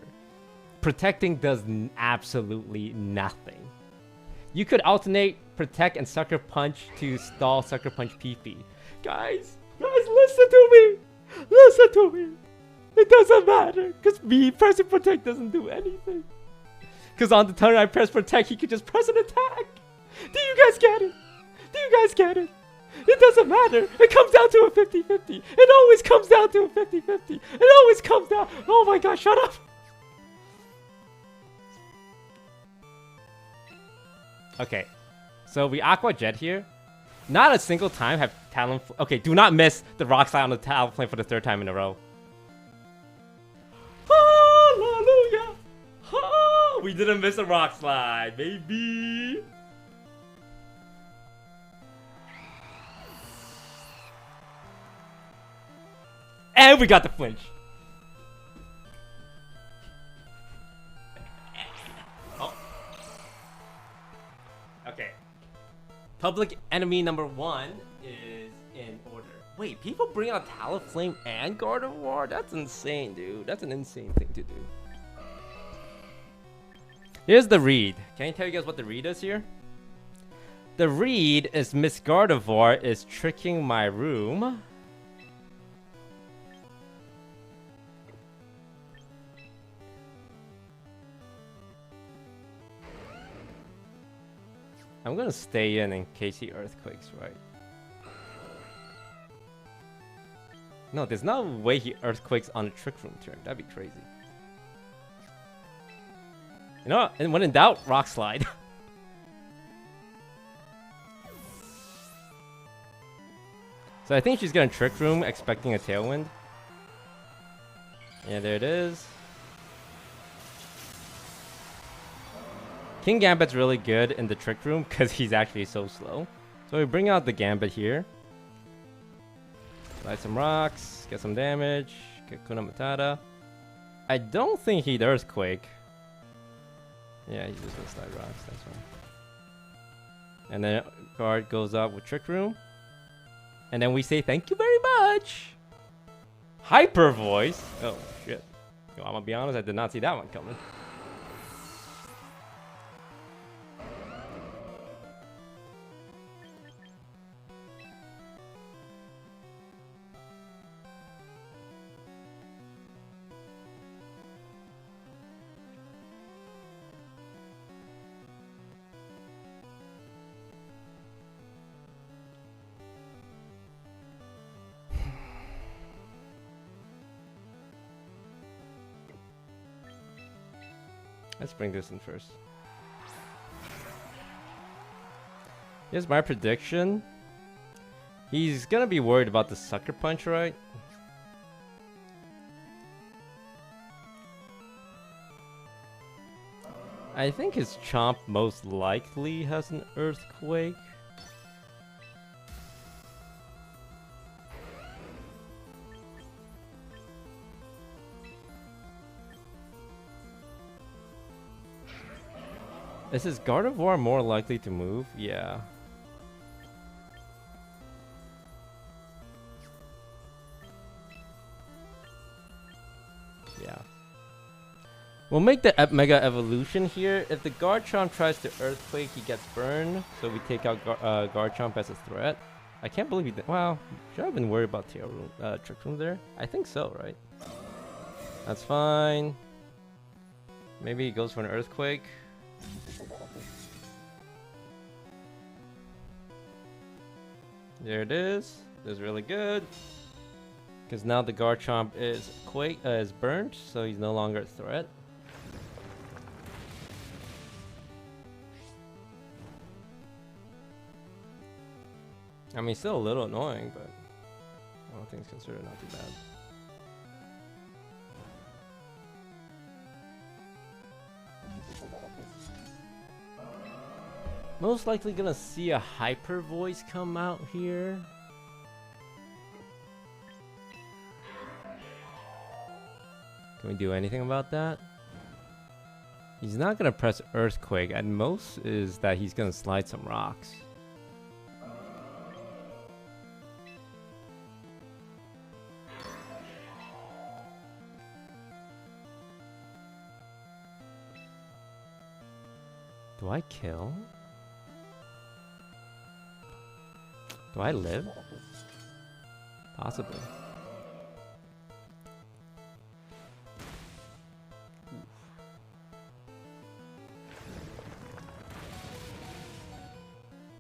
Protecting does absolutely nothing. You could alternate protect and sucker punch to stall sucker punch PP. Guys, listen to me. Listen to me. It doesn't matter because me pressing protect doesn't do anything. Because on the turn I press protect, he could just press an attack. Do you guys get it? Do you guys get it? It doesn't matter. It comes down to a 50-50. It always comes down to a 50-50. It always comes down. Oh my gosh, shut up. Okay, so we Aqua Jet here. Not a single time have Talonflame... Okay, do not miss the Rock Slide on the Talonflame for the 3rd time in a row. Hallelujah! Oh, we didn't miss a Rock Slide, baby! And we got the flinch. Oh. Okay. Public enemy number 1 is in order. Wait, people bring out Talonflame and Gardevoir? That's insane, dude. That's an insane thing to do. Here's the read. Can I tell you guys what the read is here? The read is Miss Gardevoir is tricking my room. I'm gonna stay in case he earthquakes, right? No, there's no way he earthquakes on a Trick Room turn. That'd be crazy. You know what? And when in doubt, Rock Slide. So I think she's gonna Trick Room, expecting a Tailwind. Yeah, there it is. King Gambit's really good in the Trick Room because he's actually so slow. So we bring out the Gambit here. Slide some rocks, get some damage, get Kuna Matata. I don't think he'd Earthquake. Yeah, he's just gonna slide rocks, that's fine. And then guard goes up with Trick Room. And then we say thank you very much. Hyper Voice. Oh shit. Yo, I'm gonna be honest, I did not see that one coming. Let's bring this in first. Here's my prediction. He's gonna be worried about the Sucker Punch, right? I think his Chomp most likely has an Earthquake. Is his Gardevoir more likely to move? Yeah. Yeah. We'll make the Mega Evolution here. If the Garchomp tries to Earthquake, he gets burned. So we take out Garchomp as a threat. I can't believe he did. Wow. Should I have been worried about Tail Room, Trick Room there? I think so, right? That's fine. Maybe he goes for an Earthquake. There it is. That's really good. Because now the Garchomp is burnt, so he's no longer a threat. I mean, still a little annoying, but all things considered, not too bad. Most likely gonna see a Hyper Voice come out here. Can we do anything about that? He's not gonna press Earthquake. At most is that he's gonna slide some rocks. Do I kill? Do I live? Possibly.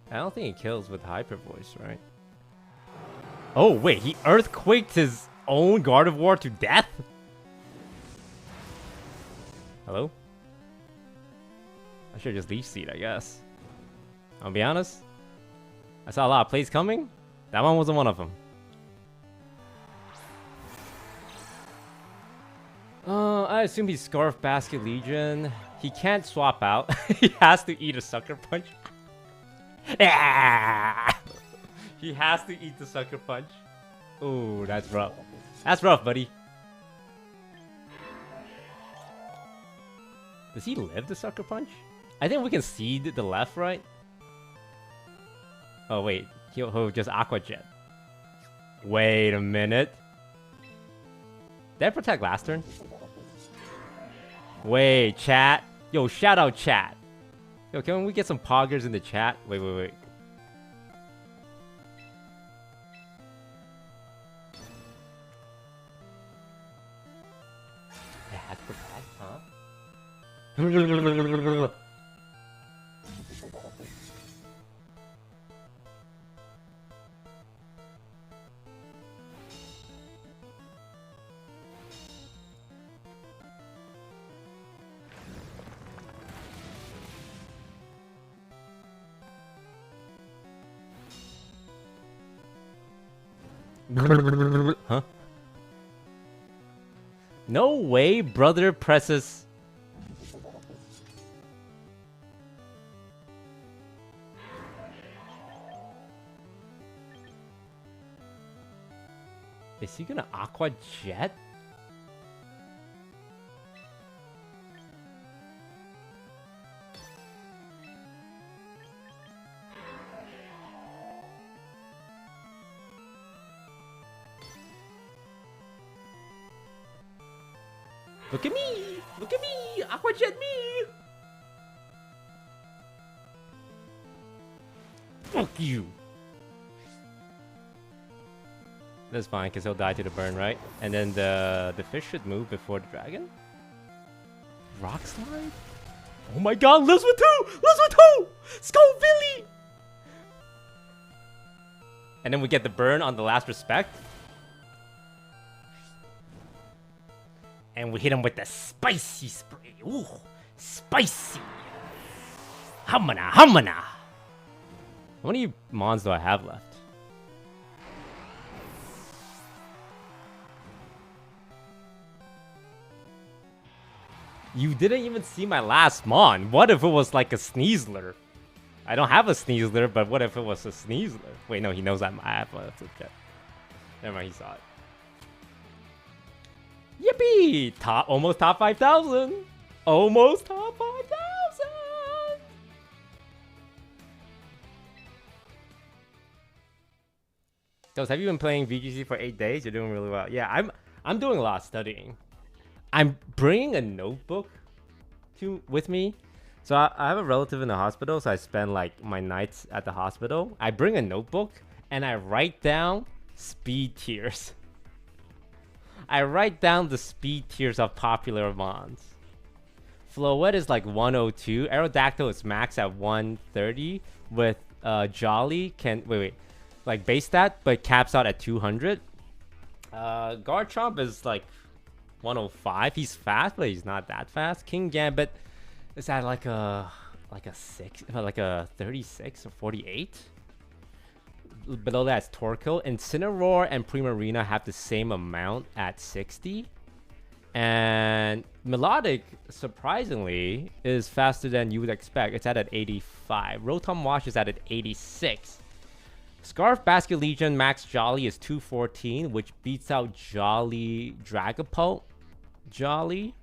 I don't think he kills with Hyper Voice, right? Oh, wait, he Earthquaked his own Gardevoir to death? Hello? I should just Leaf Seed, I guess. I'll be honest. I saw a lot of plays coming. That one wasn't one of them. I assume he's Scarf Basket Legion. He can't swap out. He has to eat a Sucker Punch. He has to eat the Sucker Punch. Ooh, that's rough. That's rough, buddy. Does he live the Sucker Punch? I think we can seed the left, right? Oh, wait. He'll just Aqua Jet. Wait a minute. Did I protect last turn? Wait, chat. Yo, shout out chat. Yo, can we get some poggers in the chat? Wait. I had to protect, huh? Huh? No way, brother presses. Is he gonna Aqua Jet? Look at me! Look at me! Aqua Jet me! Fuck you! That's fine, because he'll die to the burn, right? And then the fish should move before the dragon? Rock slide? Oh my god, lives with two! Lives with two! Scoville! And then we get the burn on the last respect. And we hit him with the spicy spray. Ooh, spicy. Hamana, hamana. How many mons do I have left? You didn't even see my last mon. What if it was like a Sneasler? I don't have a Sneasler, but what if it was a Sneasler? Wait, no, he knows I have a flip jet. Never mind, he saw it. Yippee! Almost top 5,000. Almost top 5,000. Toast, have you been playing VGC for 8 days? You're doing really well. Yeah, I'm doing a lot of studying. I'm bringing a notebook with me. So I have a relative in the hospital, so I spend like my nights at the hospital. I bring a notebook and I write down speed tiers. I write down the speed tiers of popular mons. Floette is like 102. Aerodactyl is max at 130. With Jolly like base stat, but caps out at 200. Garchomp is like 105. He's fast, but he's not that fast. King Gambit is at like a 36 or 48. Below that is Torkoal. Incineroar and Primarina have the same amount at 60. And Melodic, surprisingly, is faster than you would expect. It's at 85. Rotom Wash is at 86. Scarf Basket Legion max Jolly is 214, which beats out Jolly Dragapult. Jolly.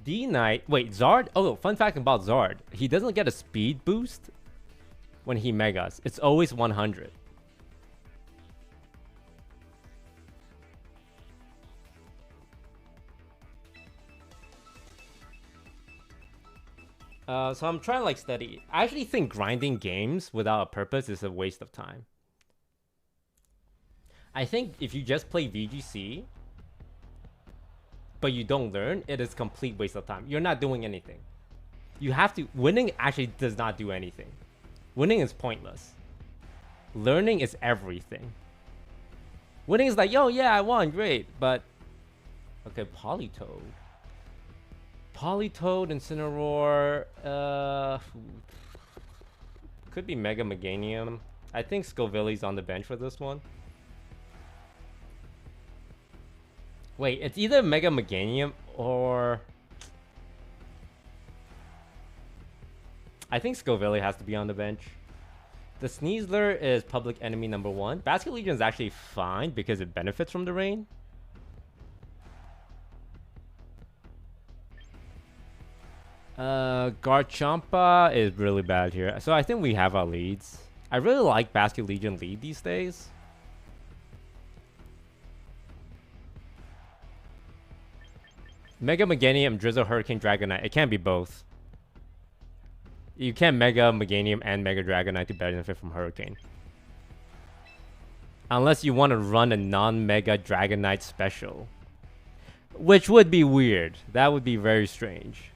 D-Knight. Wait, Zard? Oh, fun fact about Zard. He doesn't get a speed boost when he megas. It's always 100. So I'm trying to like study. I actually think grinding games without a purpose is a waste of time. I think if you just play VGC but you don't learn, it is complete waste of time. You're not doing anything. You have to... Winning actually does not do anything. Winning is pointless. Learning is everything. Winning is like, yo, yeah, I won, great. But... Okay, Politoed. Politoed, Incineroar... Could be Mega Meganium. I think Scoville's on the bench for this one. Wait, it's either Mega Meganium or... I think Scoville has to be on the bench. The Sneasler is public enemy number 1. Basket Legion is actually fine because it benefits from the rain. Garchompa is really bad here. So I think we have our leads. I really like Basket Legion lead these days. Mega Meganium, Drizzle, Hurricane, Dragonite. It can't be both. You can't Mega Meganium and Mega Dragonite to benefit from Hurricane. Unless you want to run a non-Mega Dragonite special. Which would be weird. That would be very strange.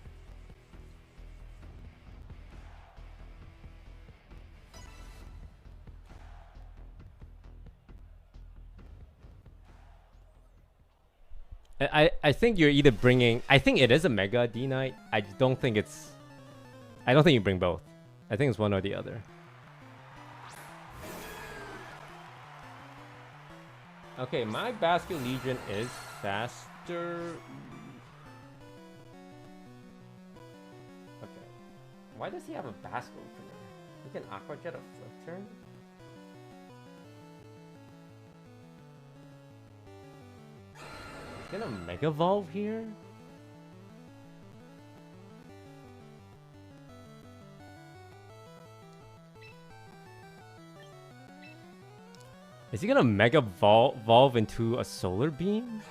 I think you're either bringing... I think it is a Mega D-Knight. I don't think it's... I don't think you bring both. I think it's one or the other. Okay, my Basket Legion is faster. Okay. Why does he have a Basket Opener? He can Aqua Jet a flip turn? He's gonna Mega Evolve here? Is he gonna Mega Evolve into a Solar Beam?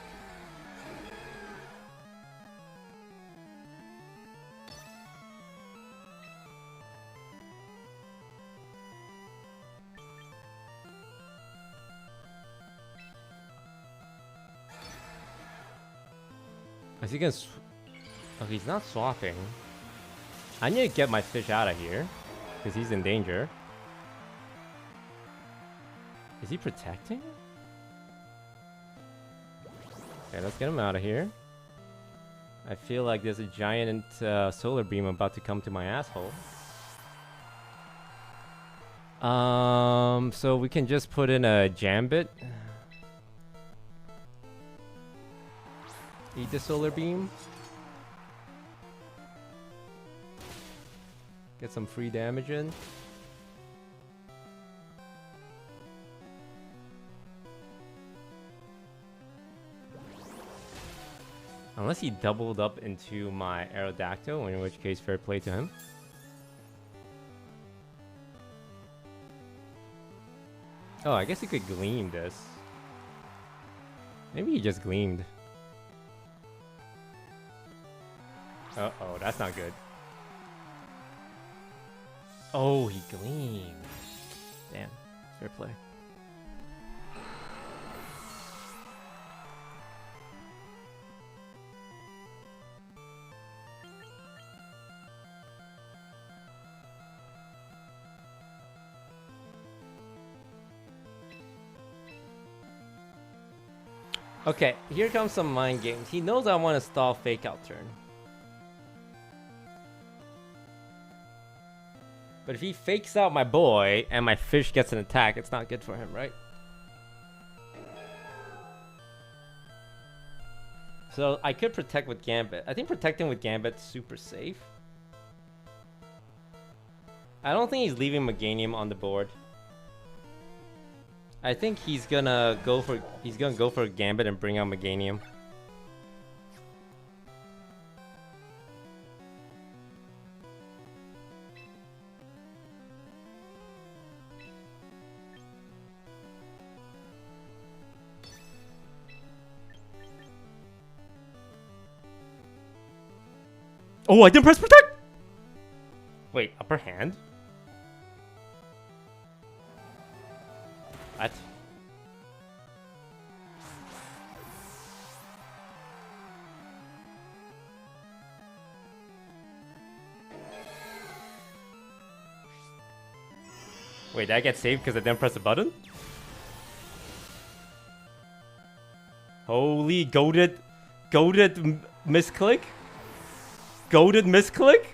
Is he gonna oh, he's not swapping. I need to get my fish out of here, because he's in danger. Is he protecting? Okay, let's get him out of here. I feel like there's a giant solar beam about to come to my asshole. So we can just put in a Jambit. Eat the solar beam. Get some free damage in. Unless he doubled up into my Aerodactyl, in which case fair play to him. Oh, I guess he could Gleam this. Maybe he just Gleamed. Uh-oh, that's not good. Oh, he Gleamed. Damn, fair play. Okay, here comes some mind games. He knows I want to stall Fake Out turn. But if he fakes out my boy and my fish gets an attack, it's not good for him, right? So I could protect with Gambit. I think protecting with Gambit's super safe. I don't think he's leaving Meganium on the board. I think he's gonna go for a Gambit and bring out Meganium. Oh, I didn't press protect! Wait, upper hand? What? Wait, did I get saved because I didn't press the button? Holy goated misclick? Goated misclick?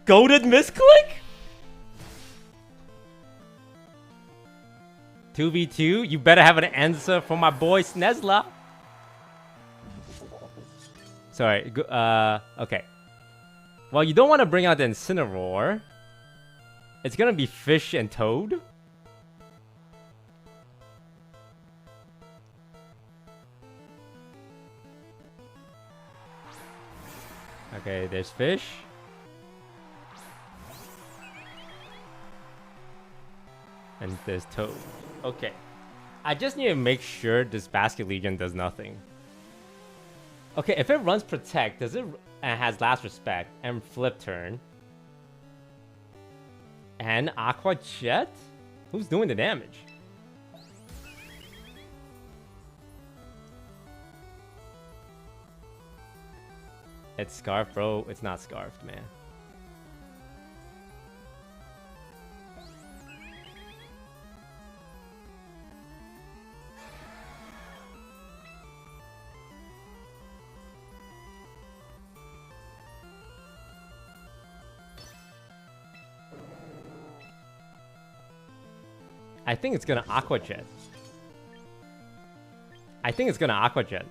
Goated misclick? 2v2? You better have an answer for my boy Snezla. Sorry, okay. Well, you don't want to bring out the Incineroar. It's gonna be Fish and Toad. Okay, there's Fish. And there's Toad. Okay. I just need to make sure this Basket Legion does nothing. Okay, if it runs Protect, does it and has Last Respect and Flip Turn and Aqua Jet? Who's doing the damage? It's Scarf, bro. It's not Scarfed, man. I think it's gonna Aqua Jet. I think it's gonna Aqua Jet.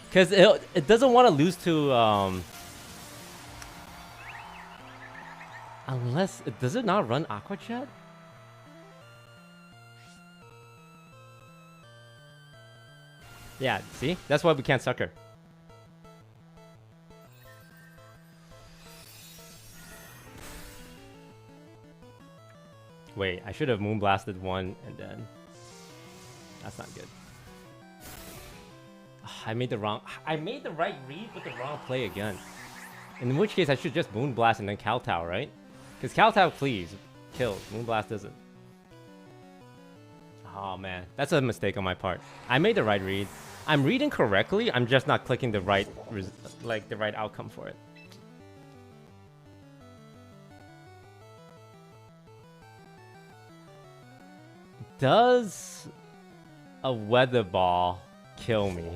Because it doesn't want to lose to... Unless... Does it not run Aqua Jet? Yeah, see? That's why we can't sucker. Wait, I should have Moonblasted one and then... That's not good. I made the right read with the wrong play again. In which case I should just Moonblast and then Kowtow, right? Because Kowtow kills. Moonblast doesn't. Oh man, that's a mistake on my part. I made the right read. I'm reading correctly, I'm just not clicking the right the right outcome for it. Does a weather ball kill me?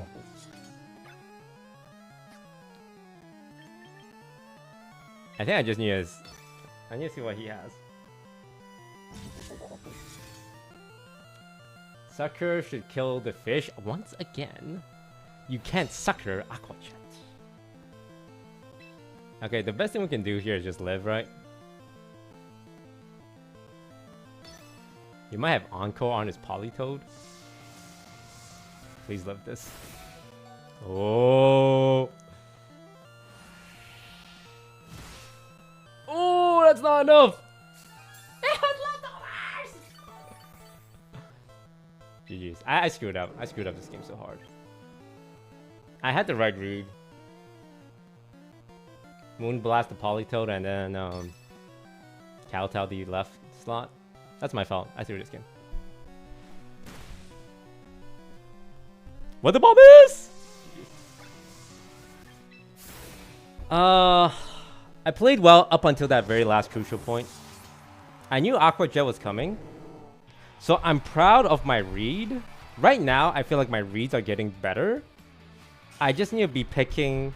I think I just need I need to see what he has. Sucker should kill the fish. Once again, you can't sucker Aqua Jet. Okay, the best thing we can do here is just live, right? You might have Encore on his Politoed. Please live this. Oh. Oh, that's not enough. GG's. I screwed up. I screwed up this game so hard. I had the right read. Moonblast the Politoed and then Kowtow the left slot. That's my fault. I threw this game. What the bomb is? I played well up until that very last crucial point. I knew Aqua Jet was coming. So I'm proud of my read. Right now, I feel like my reads are getting better. I just need to be picking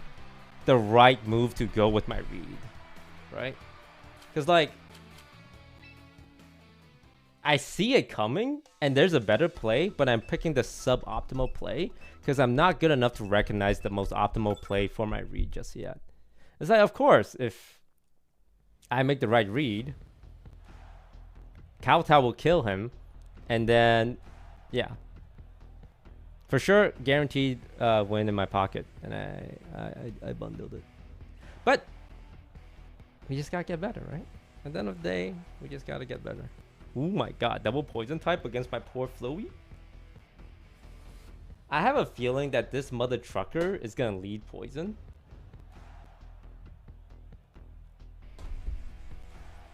the right move to go with my read. Right? Because like, I see it coming and there's a better play, but I'm picking the suboptimal play because I'm not good enough to recognize the most optimal play for my read just yet. It's like, of course, if I make the right read, Kowtow will kill him. And then, yeah. For sure, guaranteed win in my pocket. And I bundled it. But, we just gotta get better, right? At the end of the day, we just gotta get better. Oh my god, double poison type against my poor Flowey? I have a feeling that this mother trucker is gonna lead poison.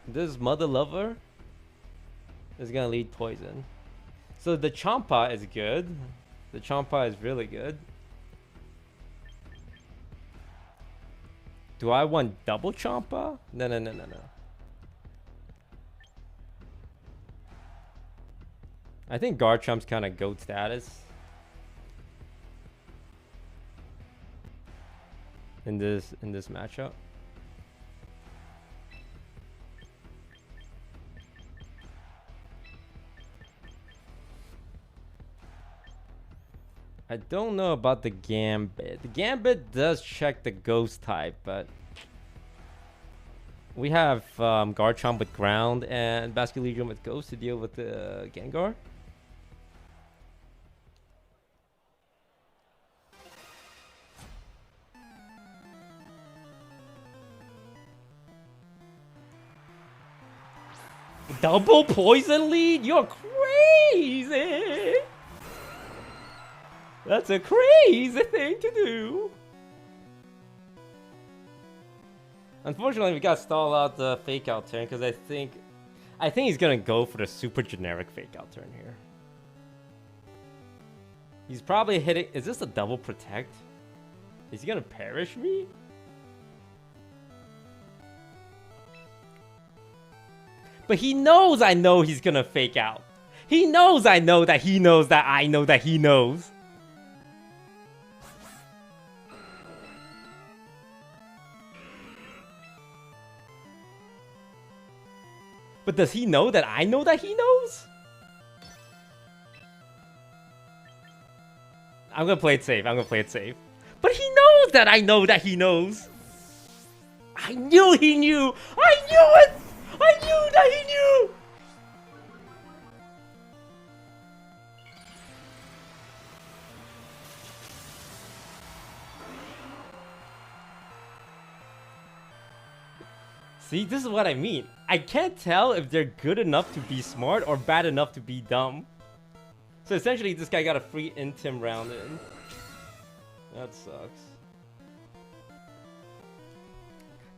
This mother lover is gonna lead poison. So the Champa is good. The Champa is really good. Do I want double Champa? No. I think Garchomp's kind of GOAT status. In this matchup. I don't know about the Gambit. The Gambit does check the Ghost type, but we have Garchomp with Ground and Basculegion with Ghost to deal with the Gengar. Double poison lead? You're crazy! That's a crazy thing to do. Unfortunately, we gotta stall out the fake out turn because I think he's gonna go for the super generic fake out turn here. He's probably hitting. Is this a double protect? Is he gonna perish me? But he knows I know he's gonna fake out. He knows I know that he knows that I know that he knows. But does he know that I know that he knows? I'm gonna play it safe. I'm gonna play it safe. But he knows that I know that he knows. I knew he knew. I knew it. I knew that he knew. See, this is what I mean. I can't tell if they're good enough to be smart or bad enough to be dumb. So essentially, this guy got a free Intim round in. That sucks.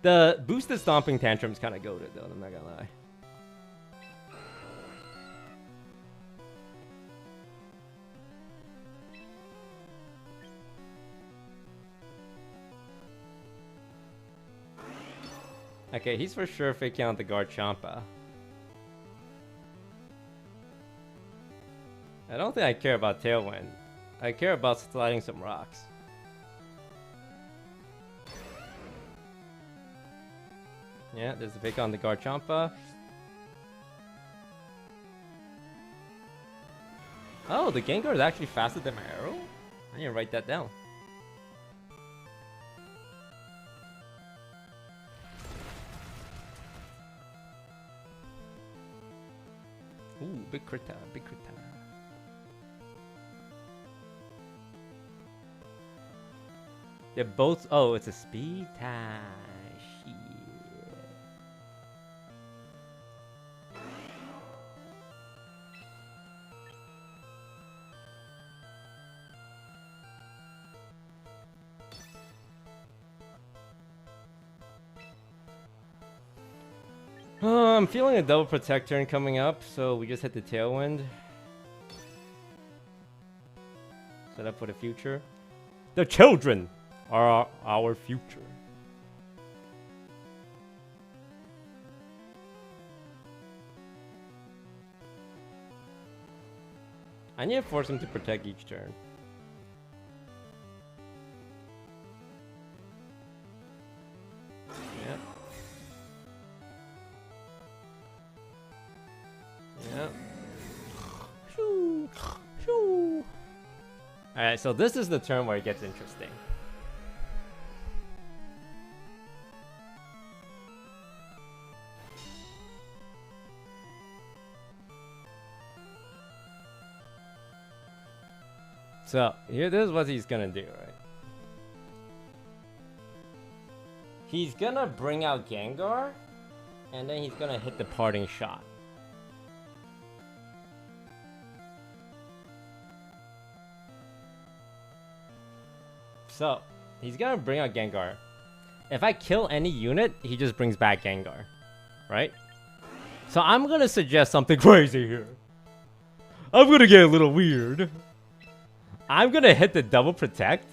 The boosted stomping tantrum's kind of goated though, I'm not gonna lie. Okay, he's for sure faking out the guard Champa. I don't think I care about Tailwind. I care about sliding some rocks. Yeah, there's a fake on the guard Champa. Oh, the Gengar is actually faster than my arrow? I need to write that down. Ooh, big critter, big critter. They're both. Oh, it's a speed tie. Shit. I'm feeling a double protect turn coming up, so we just hit the Tailwind. Set up for the future. The children are our future. I need to force him to protect each turn. Yep. Yep. Alright, so this is the turn where it gets interesting. So, here, this is what he's gonna do, right? He's gonna bring out Gengar, and then he's gonna hit the parting shot. So, he's gonna bring out Gengar. If I kill any unit, he just brings back Gengar, right? So I'm gonna suggest something crazy here. I'm gonna get a little weird. I'm gonna hit the double protect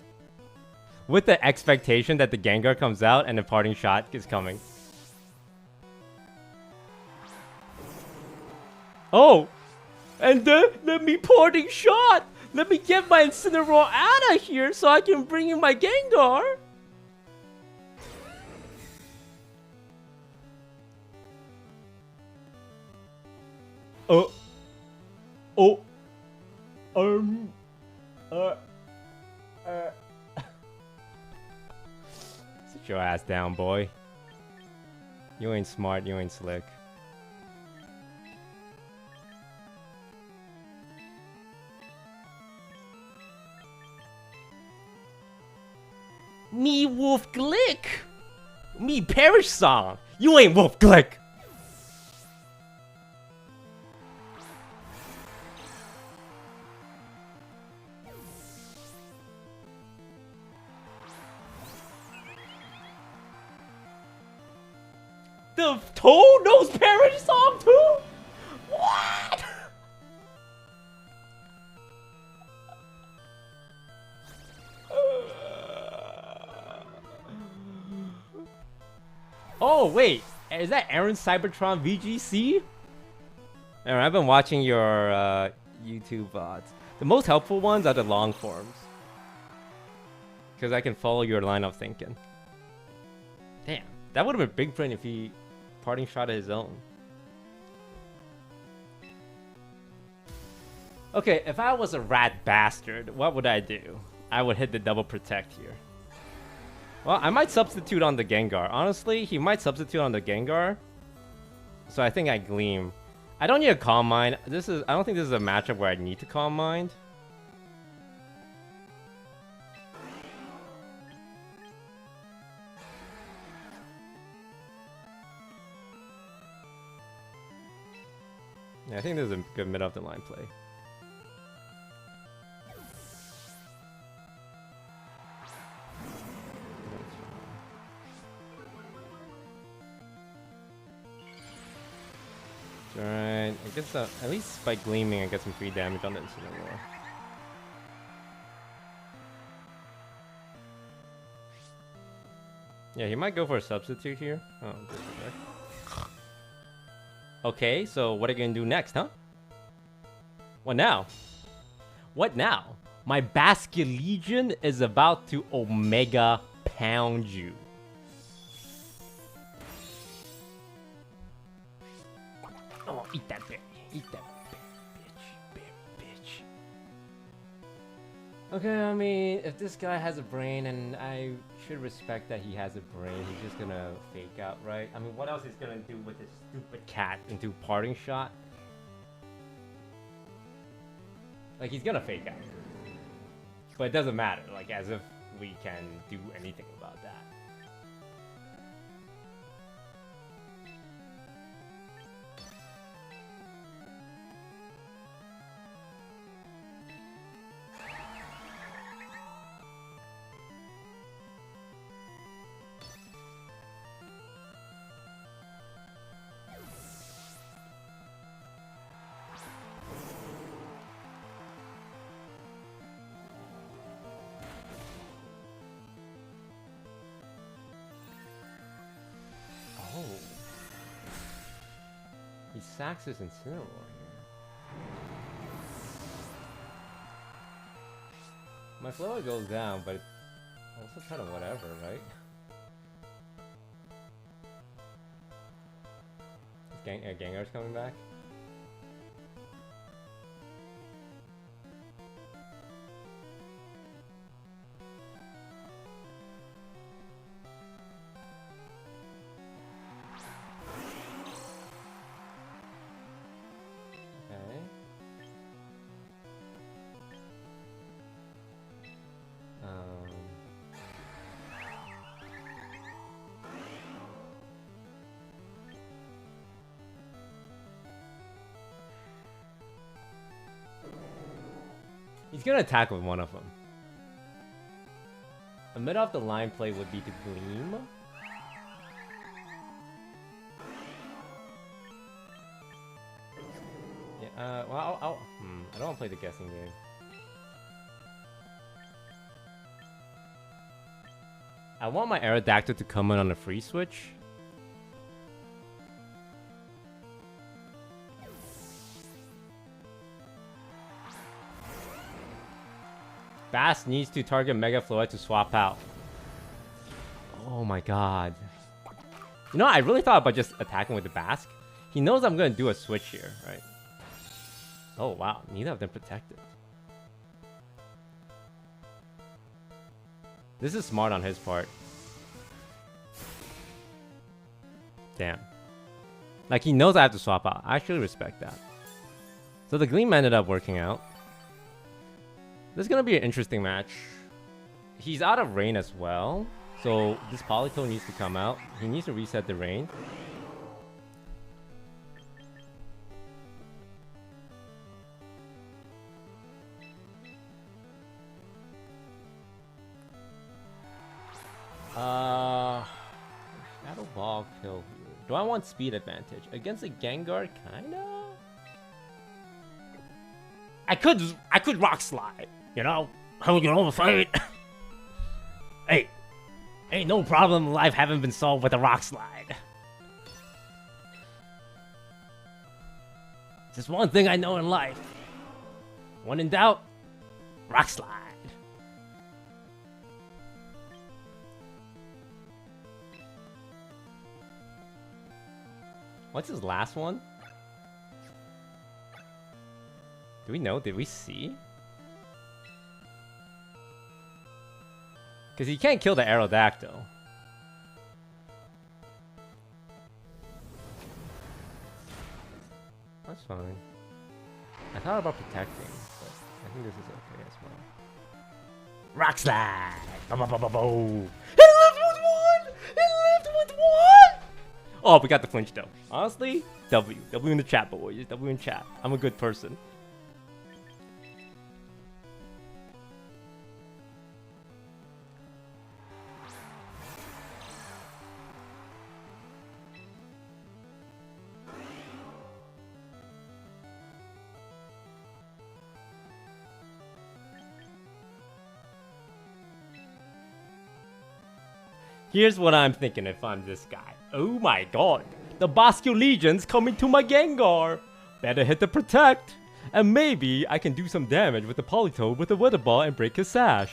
with the expectation that the Gengar comes out and the parting shot is coming. Oh! And then let me parting shot! Let me get my Incineroar out of here so I can bring in my Gengar! Oh. Sit your ass down, boy. You ain't smart, you ain't slick. Me Wolf Glick! Me Perish Song! You ain't Wolf Glick! The Toad knows Perish Song too? What? Oh, wait. Is that Aaron Cybertron VGC? Aaron, I've been watching your YouTube VODs. The most helpful ones are the long forms. Because I can follow your line of thinking. Damn. That would have been big print if he parting shot of his own. Okay, if I was a rat bastard, what would I do? I would hit the double protect here. Well, I might substitute on the Gengar. Honestly, he might substitute on the Gengar. So I think I Gleam. I don't need a Calm Mind. I don't think this is a matchup where I need to Calm Mind. Yeah, I think this is a good mid of the line play. Alright, I guess at least by Gleaming I get some free damage on the Incineroar. Yeah, he might go for a substitute here. Oh, good. Okay, so what are you gonna do next, huh? What now? What now? My Basculegion is about to Omega Pound you. Oh, eat that berry. Eat that berry, bitch. Okay, I mean, if this guy has a brain, and I should respect that he has a brain, he's just gonna fake out, right? I mean, what else is gonna do with his stupid cat into parting shot? Like, he's gonna fake out. But it doesn't matter, like, as if we can do anything about that. He sacks his Incineroar here. My flow goes down, but also kind of whatever, right? Gengar's coming back. He's gonna attack with one of them. A mid off the line play would be to Gleam. Yeah, well, I don't want to play the guessing game. I want my Aerodactyl to come in on a free switch. Bass needs to target Mega Floette to swap out. Oh my god. You know, I really thought about just attacking with the Basque. He knows I'm going to do a switch here, right? Oh wow, neither of them protected. This is smart on his part. Damn. Like, he knows I have to swap out. I actually respect that. So the Gleam ended up working out. This is going to be an interesting match. He's out of rain as well. So this Politoed needs to come out. He needs to reset the rain. Shadow Ball kill here. Do I want speed advantage? Against a Gengar, kinda? I could Rock Slide, you know? How you afraid? Hey, ain't no problem in life haven't been solved with a Rock Slide. Just one thing I know in life. When in doubt, Rock Slide. What's his last one? Do we know? Did we see? Because he can't kill the Aerodactyl. That's fine. I thought about protecting, but I think this is okay as well. Rock slide! It lived with one! It lived with one! Oh, we got the flinch though. Honestly, W. W in the chat, boys. W in chat. I'm a good person. Here's what I'm thinking if I'm this guy. Oh my god. The Basque Legion's coming to my Gengar. Better hit the protect. And maybe I can do some damage with the Politoed with the Weather Ball and break his sash.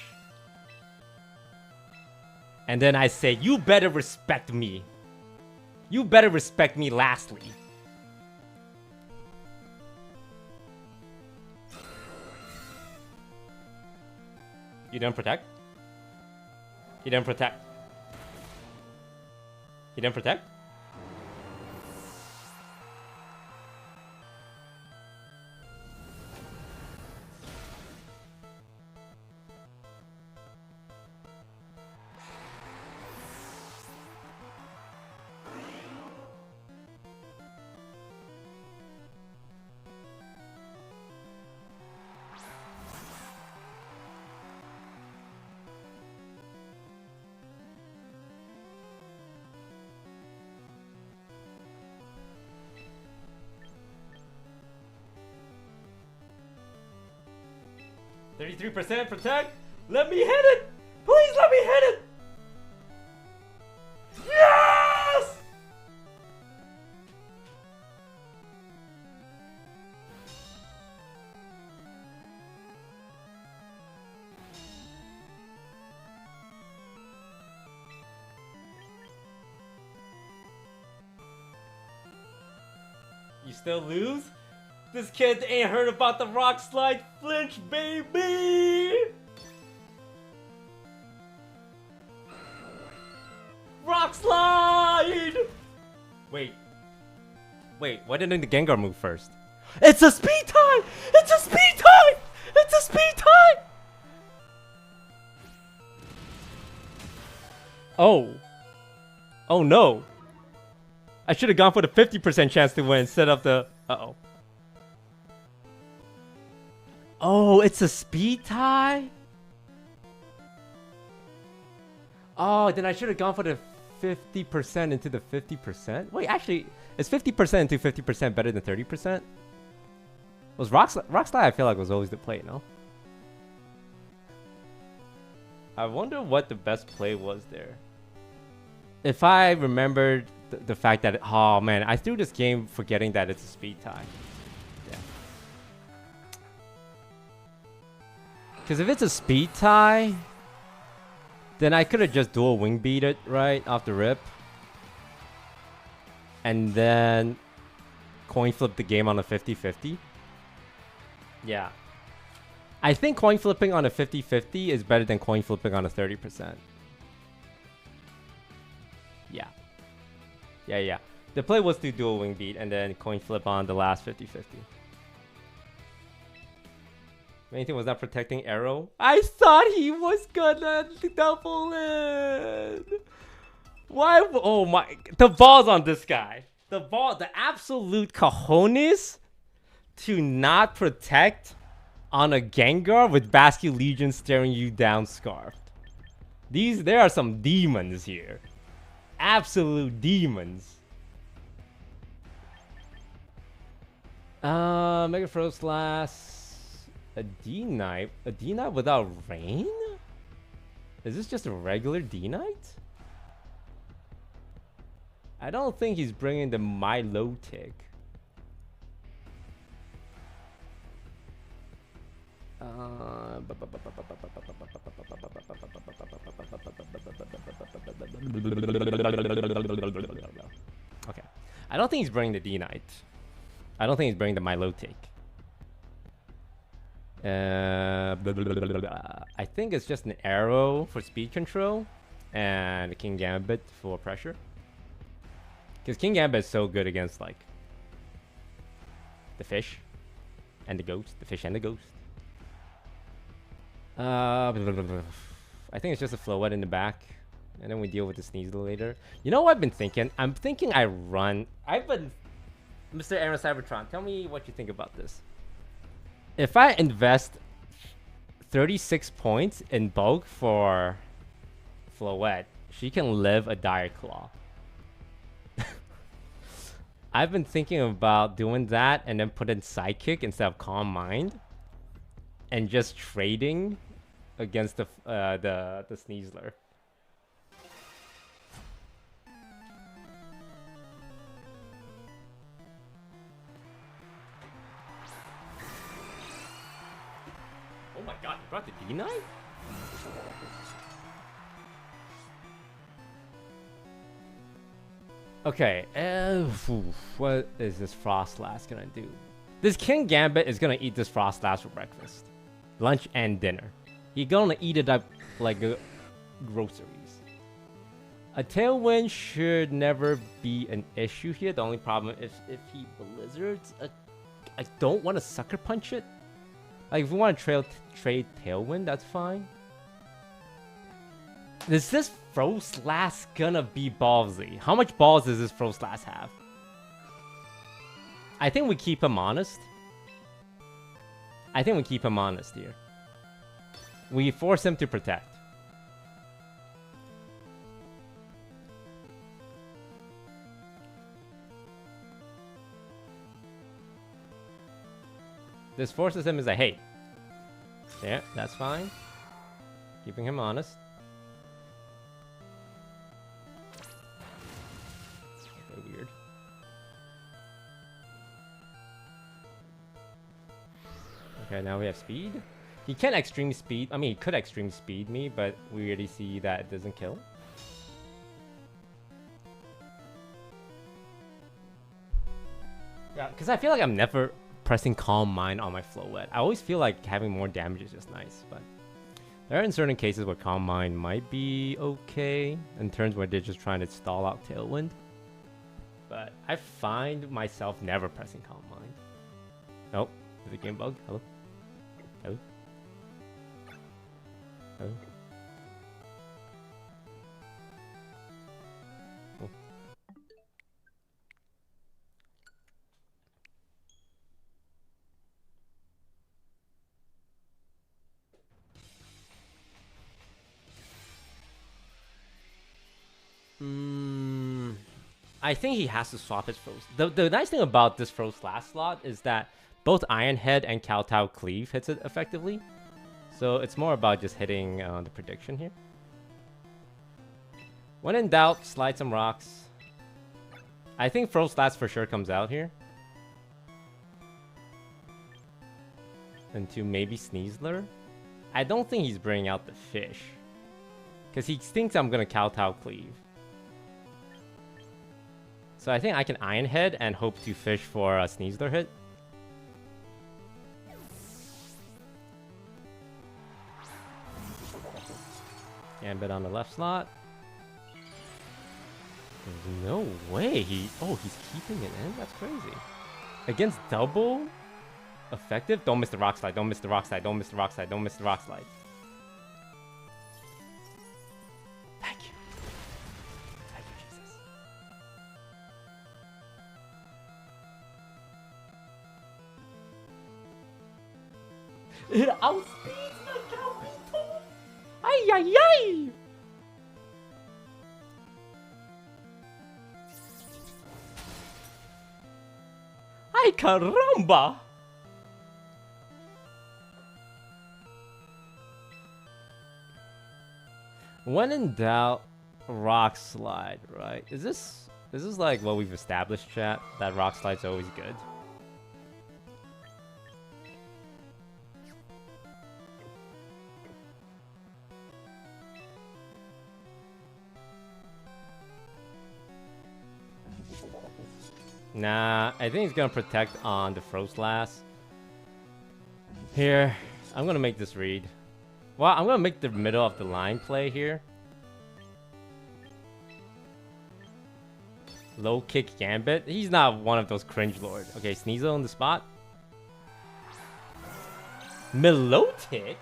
And then I say, you better respect me. You better respect me lastly. You didn't protect? You didn't protect. He didn't protect? %, protect. Let me hit it. Please let me hit it. Yes! You still lose? This kid ain't heard about the rock slide flinch, baby! Rock slide! Wait, why didn't the Gengar move first? It's a speed time! It's a speed time! It's a speed time! Oh. Oh no. I should have gone for the 50% chance to win instead of the... Uh-oh. Oh, it's a speed tie? Oh, then I should have gone for the 50% into the 50%? Wait, actually, is 50% into 50% better than 30%? Was Rock Slide, I feel like was always the play, no? I wonder what the best play was there. If I remembered the fact that... Oh, man, I threw this game forgetting that it's a speed tie. Because if it's a speed tie, then I could have just dual wing beat it, right? Off the rip. And then coin flip the game on a 50-50. Yeah. I think coin flipping on a 50-50 is better than coin flipping on a 30%. Yeah. Yeah. The play was to dual wing beat and then coin flip on the last 50-50. Anything was not protecting Arrow. I thought he was gonna double it. Why? Oh my! The ball's on this guy. The ball, the absolute cojones to not protect on a Gengar with Basque Legion staring you down, scarfed. There are some demons here. Absolute demons. Mega Frost last. A D-Knight? A D-Knight without rain? Is this just a regular D-Knight? I don't think he's bringing the Milotic. Okay. I don't think he's bringing the D-Knight. I don't think he's bringing the Milotic. I think it's just an arrow for speed control and a King Gambit for pressure. Because King Gambit is so good against like the fish and the ghost. The fish and the ghost. I think it's just a Floette in the back. And then we deal with the Sneasel later. You know what I've been thinking? I'm thinking I run... Mr. Aaron Cybertron, tell me what you think about this. If I invest 36 points in bulk for Floette, she can live a Dire Claw. I've been thinking about doing that and then put in Sidekick instead of Calm Mind. And just trading against the Sneasler. Oh my god, you brought the D9? Okay, what is this Frostlass gonna do? This King Gambit is gonna eat this Frostlass for breakfast. Lunch and dinner. He's gonna eat it up like groceries. A Tailwind should never be an issue here. The only problem is if he Blizzards. I don't want to Sucker Punch it. Like, if we want to trade Tailwind, that's fine. Is this Frostlass gonna be ballsy? How much balls does this Frostlass have? I think we keep him honest. I think we keep him honest here. We force him to protect. This forces him as I hate. Yeah, that's fine. Keeping him honest. Okay, weird. Okay, now we have speed. He can extreme speed. I mean, he could extreme speed me, but we already see that it doesn't kill. Yeah, because I feel like I'm never pressing Calm Mind on my Floette. I always feel like having more damage is just nice, but there are in certain cases where Calm Mind might be okay, in turns where they're just trying to stall out Tailwind. But I find myself never pressing Calm Mind. Nope. Is it game bug? Hello? Hello? Hello? Oh. I think he has to swap his Frost. The nice thing about this Frostlass slot is that both Iron Head and Kowtow Cleave hits it effectively. So it's more about just hitting the prediction here. When in doubt, slide some rocks. I think Frostlass for sure comes out here. Into maybe Sneasler. I don't think he's bringing out the fish. Because he thinks I'm going to Kowtow Cleave. So I think I can Iron Head and hope to fish for a Sneasler hit. Gambit on the left slot. There's no way he's keeping it in? That's crazy. Against double effective? Don't miss the rock slide, don't miss the rock slide, don't miss the rock slide, don't miss the rock slide. Thank you. Thank you, Jesus. It outspeeds the Galvito! Ay, ay, ay! Ay, caramba! When in doubt, rock slide, right? Is this like what we've established, chat? That rock slide's always good? Nah, I think he's gonna protect on the Frostlass. Here. I'm gonna make this read. Well, I'm gonna make the middle of the line play here. Low kick Gambit. He's not one of those cringe lord. Okay, Sneasel on the spot. Milotic?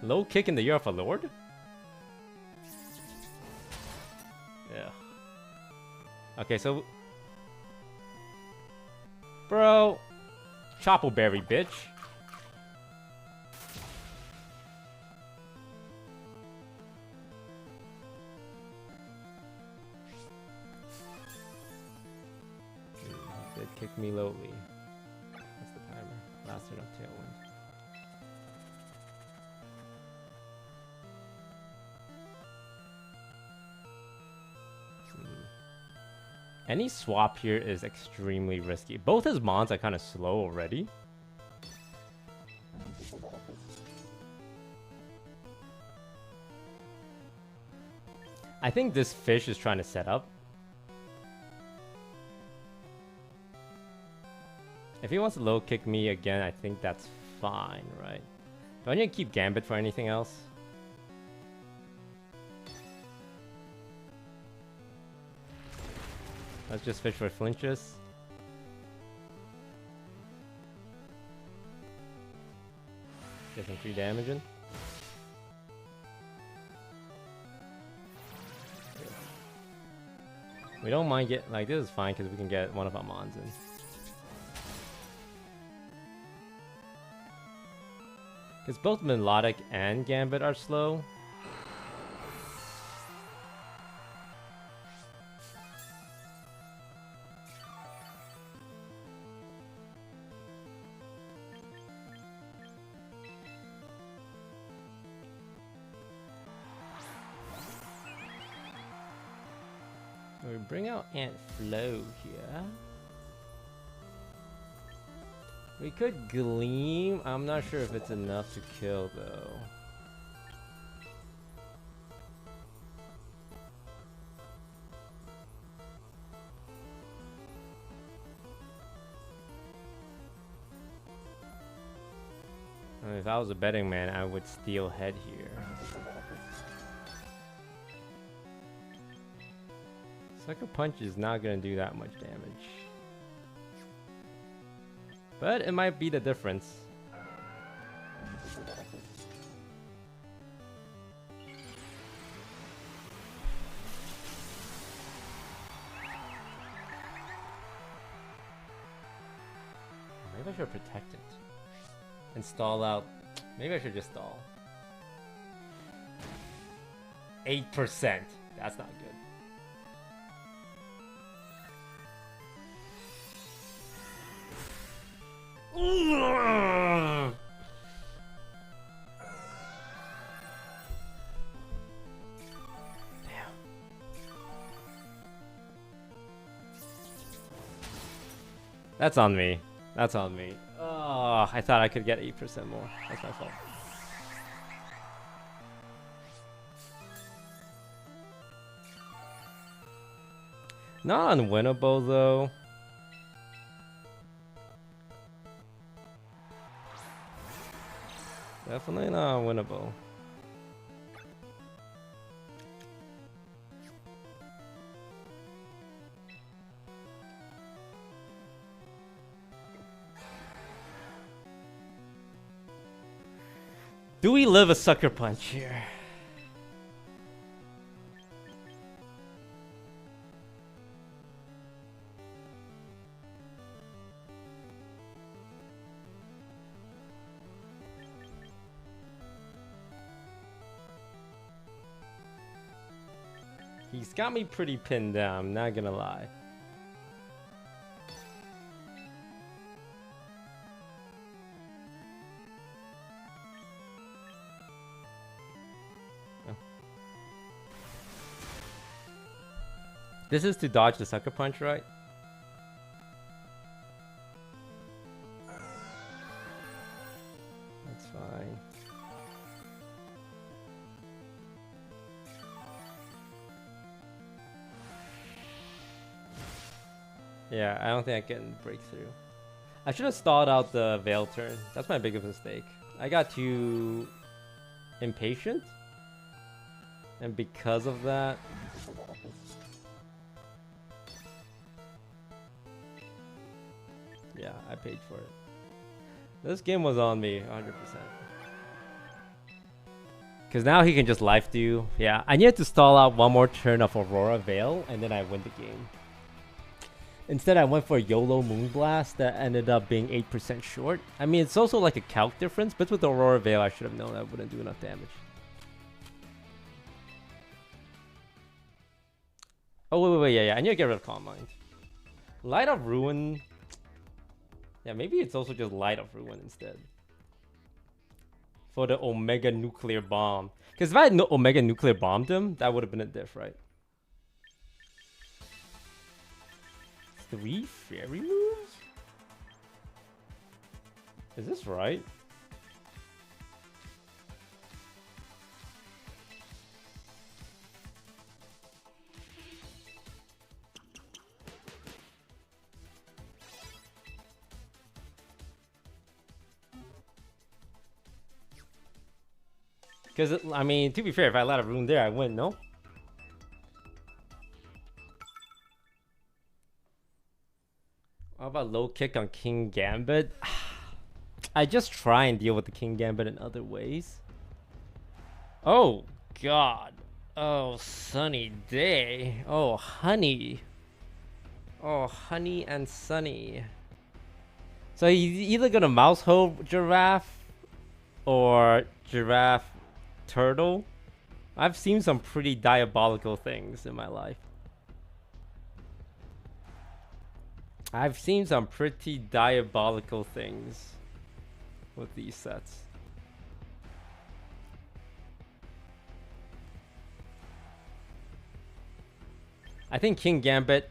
Low kick in the year of a lord? Yeah. Okay, so... Bro. Choppleberry, bitch. He did kick me lowly. That's the timer. Last turn of Tailwind. Any swap here is extremely risky. Both his mons are kind of slow already. I think this fish is trying to set up. If he wants to low kick me again, I think that's fine, right? Do I need to keep Gambit for anything else? Let's just fish for flinches. Get some free damage in. We don't mind like this is fine because we can get one of our mons in. Because both Melodic and Gambit are slow. So we bring out Ant Flow here. We could Gleam. I'm not sure if it's enough to kill though. I mean, if I was a betting man, I would steal head here. Sucker Punch is not gonna do that much damage. But it might be the difference. Maybe I should protect it. And stall out. Maybe I should just stall. 8%. That's not good. Damn. That's on me. That's on me. Oh, I thought I could get 8% more. That's my fault. Not unwinnable though. Definitely not winnable. Do we live a sucker punch here? He's got me pretty pinned down, I'm not gonna lie. Oh. This is to dodge the sucker punch, right? That's fine. Yeah, I don't think I can break through. I should have stalled out the Veil turn. That's my biggest mistake. I got too impatient. And because of that... Yeah, I paid for it. This game was on me, 100%. Because now he can just life do. Yeah, I needed to stall out one more turn of Aurora Veil, and then I win the game. Instead, I went for YOLO Moonblast that ended up being 8% short. I mean, it's also like a calc difference, but with Aurora Veil, I should have known that wouldn't do enough damage. Oh, wait, yeah, I need to get rid of Calm Mind. Light of Ruin... Yeah, maybe it's also just Light of Ruin instead. For the Omega Nuclear Bomb. Because if I had Omega Nuclear Bombed him, that would have been a diff, right? 3 fairy moves? Is this right? Because, I mean, to be fair, if I let a rune there, I win, no? How about low kick on King Gambit? I just try and deal with the King Gambit in other ways. Oh, God. Oh, sunny day. Oh, honey. Oh, honey and sunny. So he's either gonna mouse hoe Giraffe or Giraffe Turtle. I've seen some pretty diabolical things in my life. I've seen some pretty diabolical things with these sets. I think King Gambit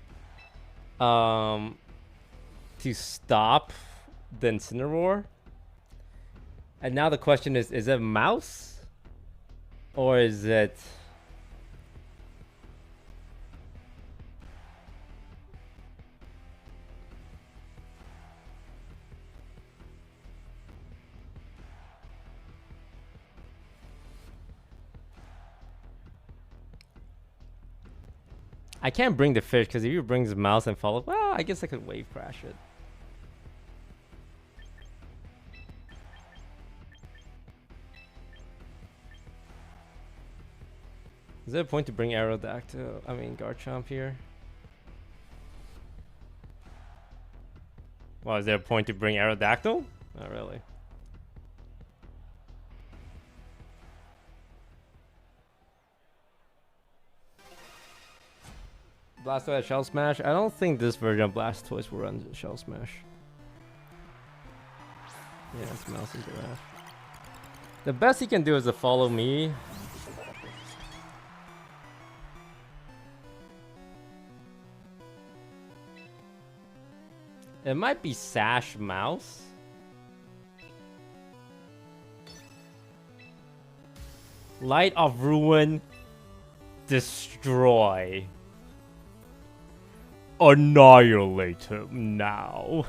to stop the Incineroar. And now the question is it mouse? Or is it... I can't bring the fish because if he brings the mouse and follow, well, I guess I could wave crash it. Is there a point to bring Aerodactyl? I mean, Garchomp here? Well, is there a point to bring Aerodactyl? Not really. Blastoise at Shell Smash? I don't think this version of Blastoise will run Shell Smash. Yeah, it's Mouse and Giraffe. The best he can do is to follow me. It might be Sash Mouse. Light of Ruin. Destroy. Annihilate him now.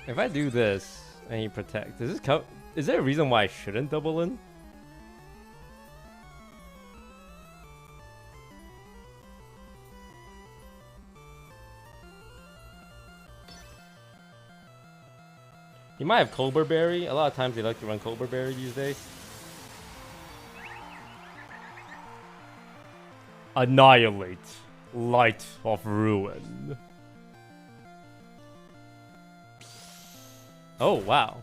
If I do this and he protects, does this is there a reason why I shouldn't double in? He might have Cobra Berry. A lot of times they like to run Cobra Berry these days. Annihilate. Light of Ruin. Oh, wow.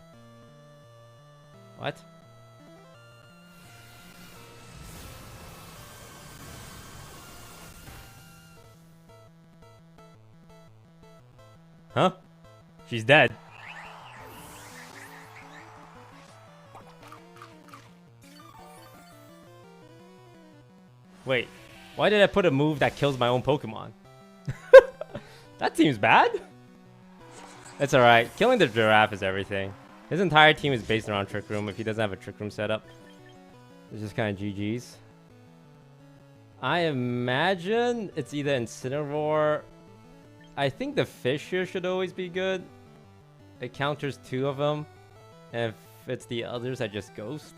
What? Huh? She's dead. Wait, why did I put a move that kills my own Pokemon? That seems bad. It's alright. Killing the Giraffe is everything. His entire team is based around Trick Room. If he doesn't have a Trick Room setup, it's just kind of GG's. I imagine it's either Incineroar. I think the fish here should always be good. It counters 2 of them. And if it's the others, I just Ghost.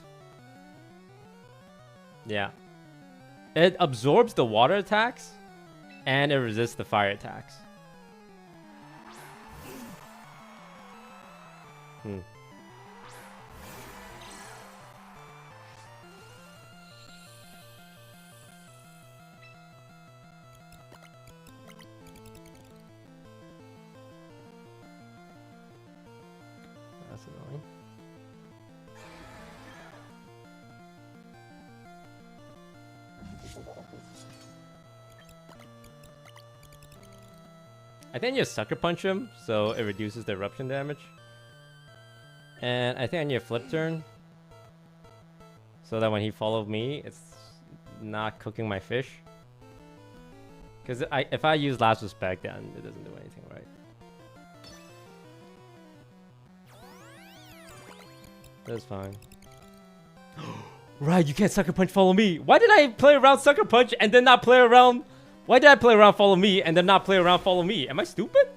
Yeah. It absorbs the water attacks. And it resists the fire attacks. That's annoying. I think I need to Sucker Punch him, so it reduces the eruption damage. And I think I need a Flip Turn, so that when he followed me, it's not cooking my fish. Because if I use Last Respect, then it doesn't do anything, right? That's fine. Right, you can't Sucker Punch follow me. Why did I play around Sucker Punch and then not play around... Why did I play around follow me and then not play around follow me? Am I stupid?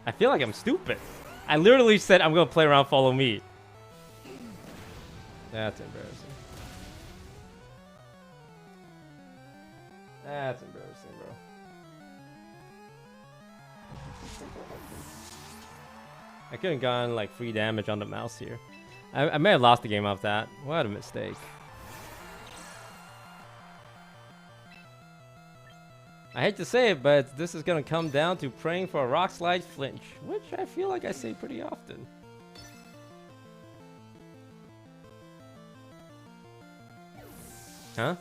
I feel like I'm stupid. I literally said I'm gonna play around follow me. That's embarrassing. That's embarrassing, bro. I could have gotten like free damage on the mouse here. I may have lost the game off that. What a mistake. I hate to say it, but this is going to come down to praying for a Rock Slide flinch, which I feel like I say pretty often. Huh?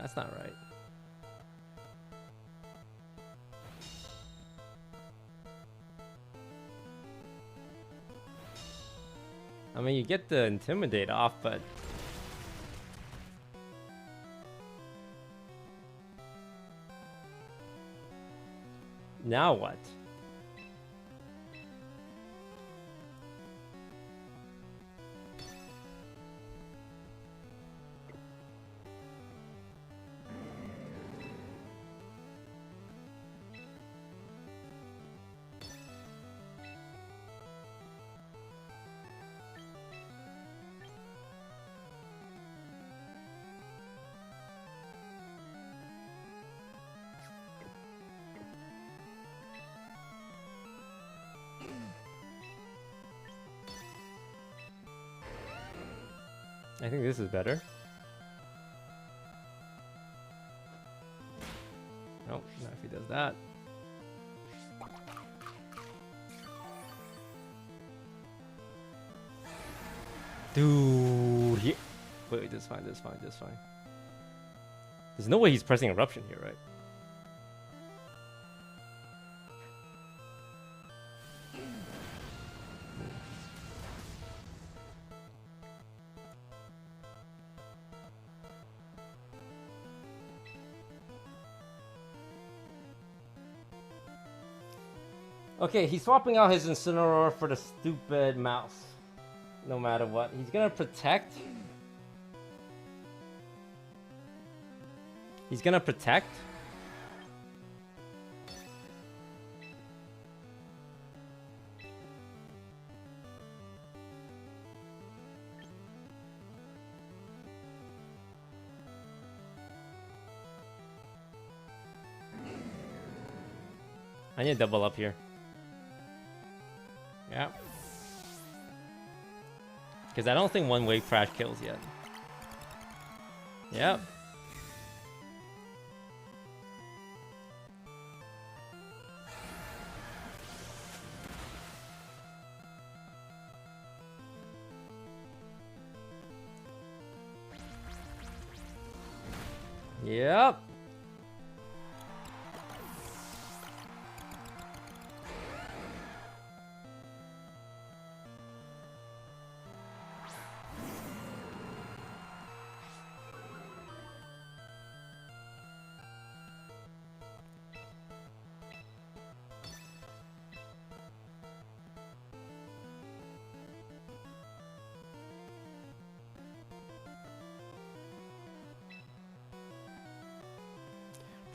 That's not right. I mean, you get the Intimidate off, but... Now what? I think this is better. Nope, not if he does that. Dude, wait, this is fine, this is fine, this is fine. There's no way he's pressing Eruption here, right? Okay, he's swapping out his Incineroar for the stupid mouse. No matter what. He's gonna protect. He's gonna protect. I need to double up here. Yeah. Because I don't think one wave crash kills yet. Yep. Yep.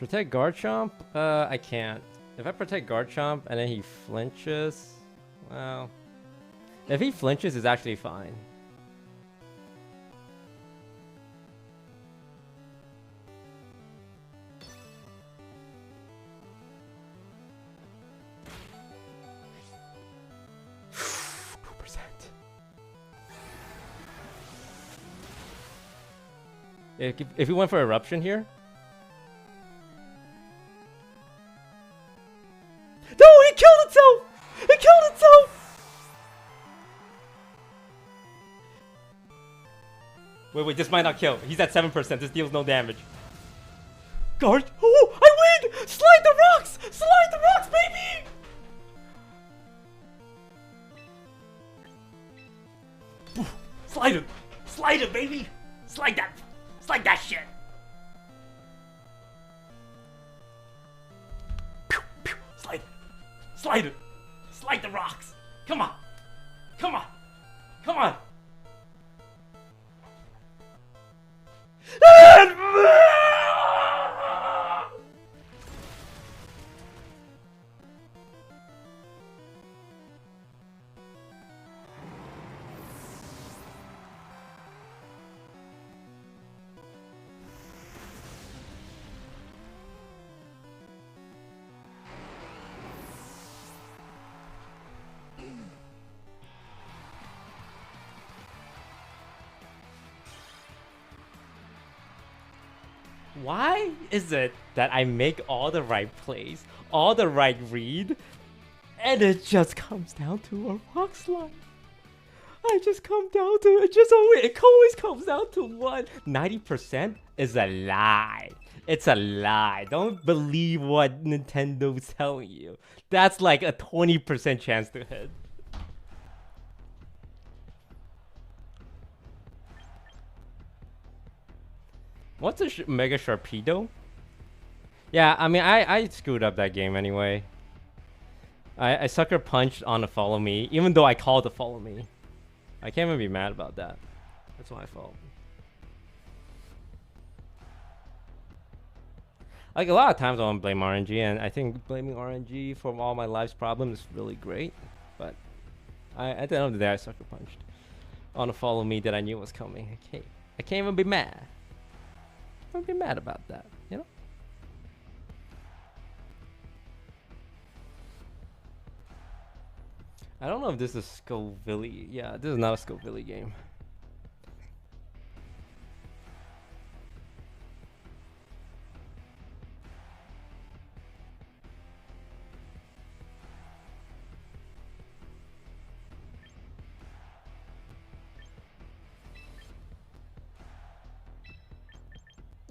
Protect Garchomp? I can't. If I protect Garchomp and then he flinches, well, if he flinches, it's actually fine. If we went for Eruption here. No, he killed itself! He killed itself! Wait, this might not kill. He's at 7%. This deals no damage. Guard. Oh, I win! Slide the rocks! Slide the rocks, baby! Slide it! Slide it, baby! Slide that! Slide that shit! Slide it! Slide it! Slide the rocks! Come on! Come on! Come on! Why is it that I make all the right plays, all the right read, and it just comes down to a rock slide? I just come down to it always comes down to one. 90% is a lie. It's a lie. Don't believe what Nintendo's telling you. That's like a 20% chance to hit. What's a Mega Sharpedo? Yeah, I mean, I screwed up that game anyway. I sucker punched on a follow me, even though I called to follow me. I can't even be mad about that. That's my fault. Like, a lot of times I want to blame RNG, and I think blaming RNG for all my life's problems is really great. But at the end of the day, I sucker punched on a follow me that I knew was coming. I can't even be mad. Don't be mad about that, you know? I don't know if this is Scoville. Yeah, this is not a Scoville game.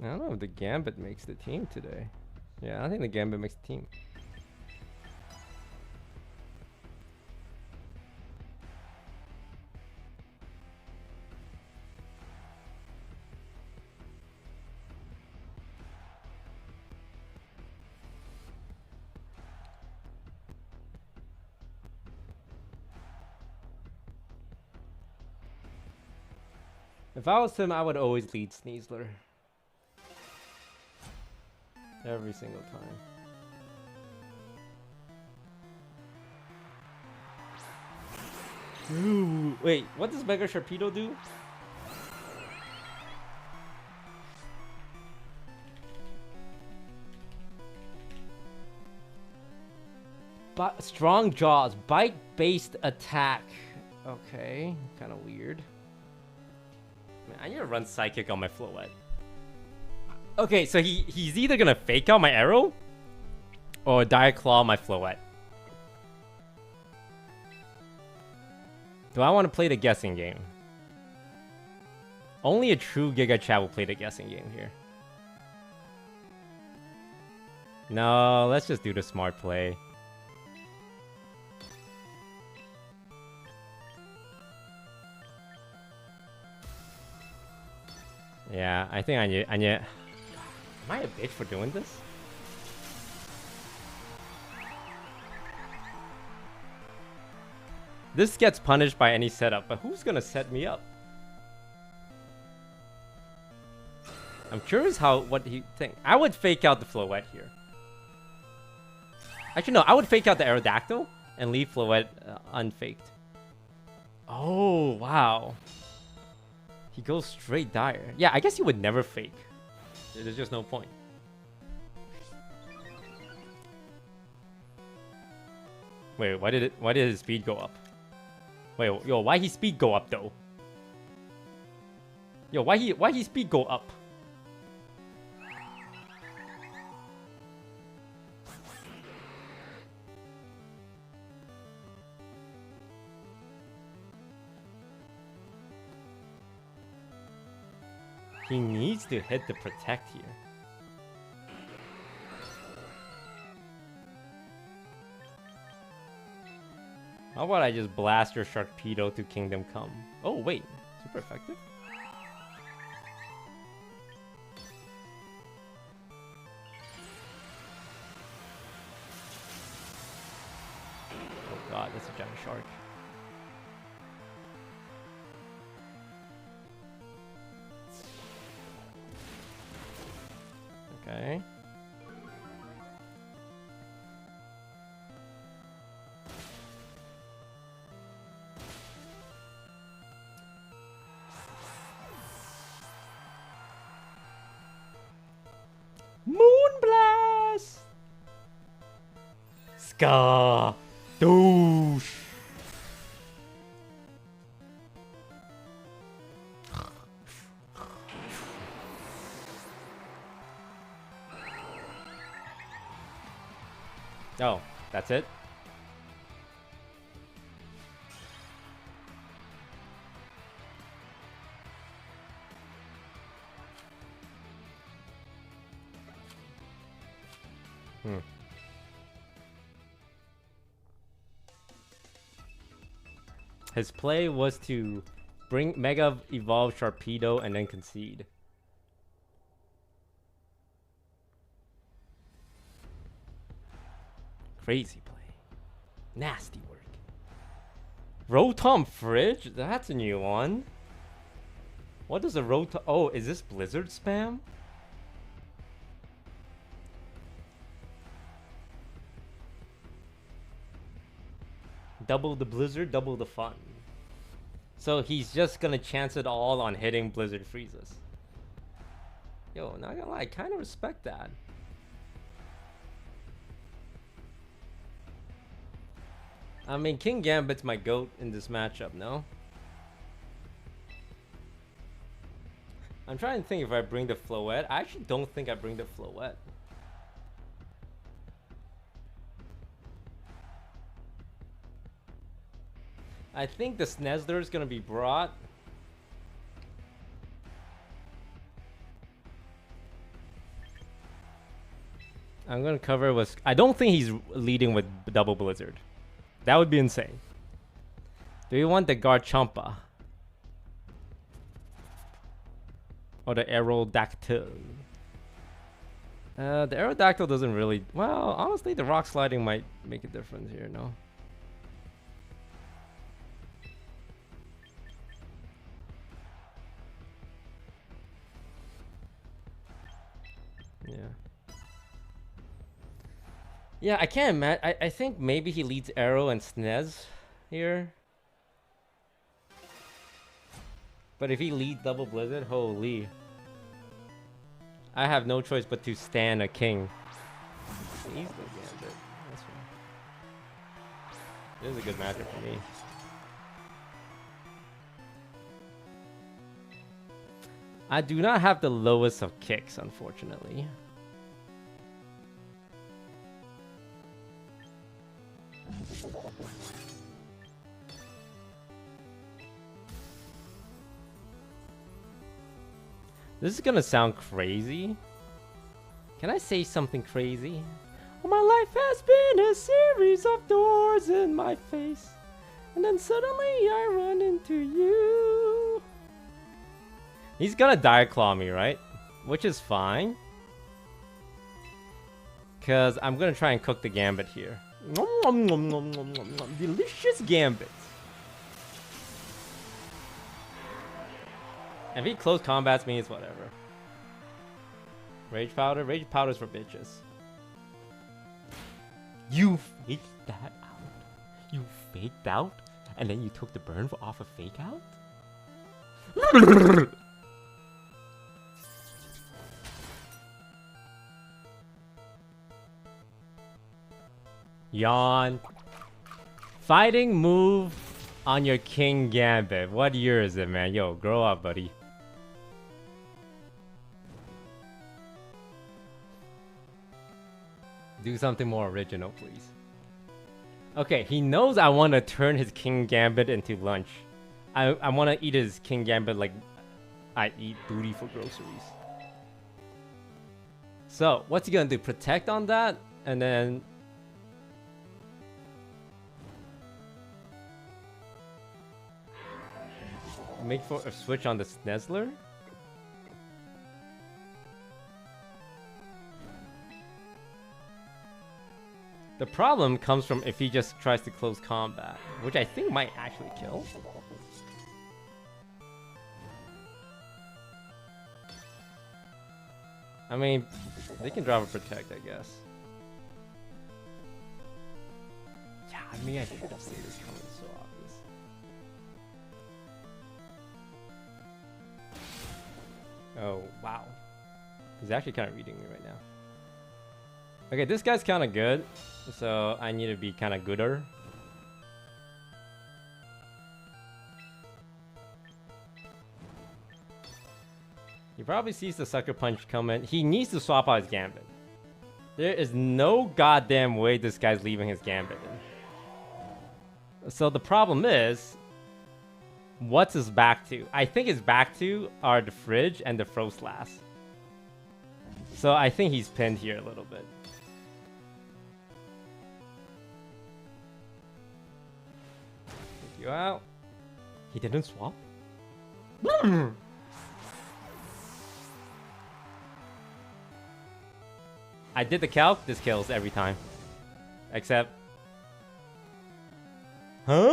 I don't know if the Gambit makes the team today. Yeah, I think the Gambit makes the team. If I was him, I would always lead Sneasler. Every single time. Ooh, wait, what does Mega Sharpedo do? But strong jaws, bite-based attack. Okay, kind of weird. Man, I need to run Psychic on my Floette. Okay, so he's either gonna fake out my arrow or Dire Claw my Floette. Do I want to play the guessing game? Only a true Giga Chat will play the guessing game here. No, let's just do the smart play. Yeah, I think I need. Am I a bitch for doing this? This gets punished by any setup, but who's gonna set me up? I'm curious what he think. I would fake out the Floette here. Actually, no. I would fake out the Aerodactyl and leave Floette unfaked. Oh, wow. He goes straight Dire. Yeah, I guess he would never fake. There's just no point. Wait, why did his speed go up? Wait, yo, why his speed go up though? Yo, why his speed go up? He needs to hit the protect here. How about I just blast your Sharpedo to Kingdom Come? Oh, wait. Super effective? Oh god, that's a giant shark. Okay. Moonblast! Ska! Douche! Oh, that's it? His play was to bring Mega Evolve Sharpedo and then concede. Crazy play. Nasty work. Rotom Fridge? That's a new one. What does a Rotom... Oh, is this Blizzard spam? Double the Blizzard, double the fun. So he's just gonna chance it all on hitting Blizzard Freezes. Yo, not gonna lie, I kinda respect that. I mean, King Gambit's my GOAT in this matchup, no? I'm trying to think if I bring the Floette. I actually don't think I bring the Floette. I think the Sneasler is gonna be brought. I'm gonna cover with... I don't think he's leading with double Blizzard. That would be insane. Do you want the Garchompa? Or the Aerodactyl? The Aerodactyl doesn't really... Well, honestly, the Rock Sliding might make a difference here, no? Yeah. Yeah, I can't imagine. I think maybe he leads Arrow and Snez here. But if he leads Double Blizzard, holy. I have no choice but to stand a king. He's the Gambit. That's right. This is a good matchup for me. I do not have the lowest of kicks, unfortunately. This is gonna sound crazy. Can I say something crazy? Well, my life has been a series of doors in my face, and then suddenly I run into you. He's gonna Dire Claw me, right? Which is fine. Cause I'm gonna try and cook the Gambit here. Nom, nom, nom, nom, nom, nom. Delicious Gambit. If he close combats me, it's whatever. Rage powder? Rage powder's for bitches. You faked that out? You faked out? And then you took the burn off a fake out? Yawn. Fighting move on your King Gambit. What year is it, man? Yo, grow up, buddy. Do something more original, please. Okay, he knows I want to turn his King Gambit into lunch. I want to eat his King Gambit like I eat booty for groceries. So, what's he gonna do? Protect on that? And then... make for a switch on the Sneasler? The problem comes from if he just tries to close combat, which I think might actually kill. I mean, they can drop a protect, I guess. Yeah, I mean, I should have seen this coming, so obvious. Oh, wow. He's actually kind of reading me right now. Okay, this guy's kind of good, so I need to be kind of gooder. He probably sees the Sucker Punch coming. He needs to swap out his Gambit. There is no goddamn way this guy's leaving his Gambit in. So the problem is, what's his back to? I think his back to are the Fridge and the Froslass. So I think he's pinned here a little bit. Take you out. He didn't swap? I did the calc. This kills every time. Except... huh?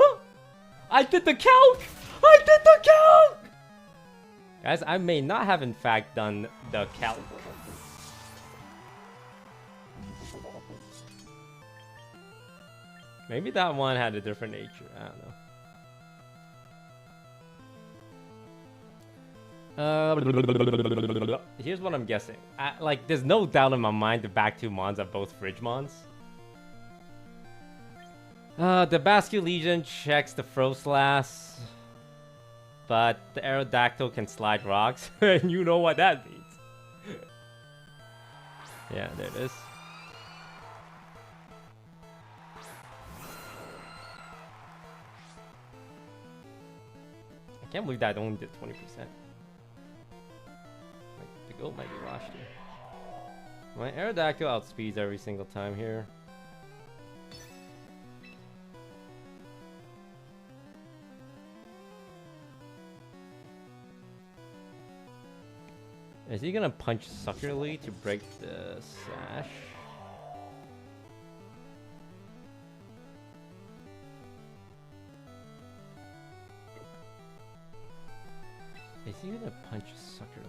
I did the calc! I did the calc! Guys, I may not have in fact done the calc. Maybe that one had a different nature. I don't know. Here's what I'm guessing. Like, there's no doubt in my mind the back two mons are both Fridge mons. The Basque Legion checks the Froslass, but the Aerodactyl can slide rocks, and you know what that means. Yeah, there it is. I can't believe that only did 20%. The goat might be washed here. My Aerodactyl outspeeds every single time here. Is he gonna punch Suckerly to break the sash? Is he gonna punch Suckerly?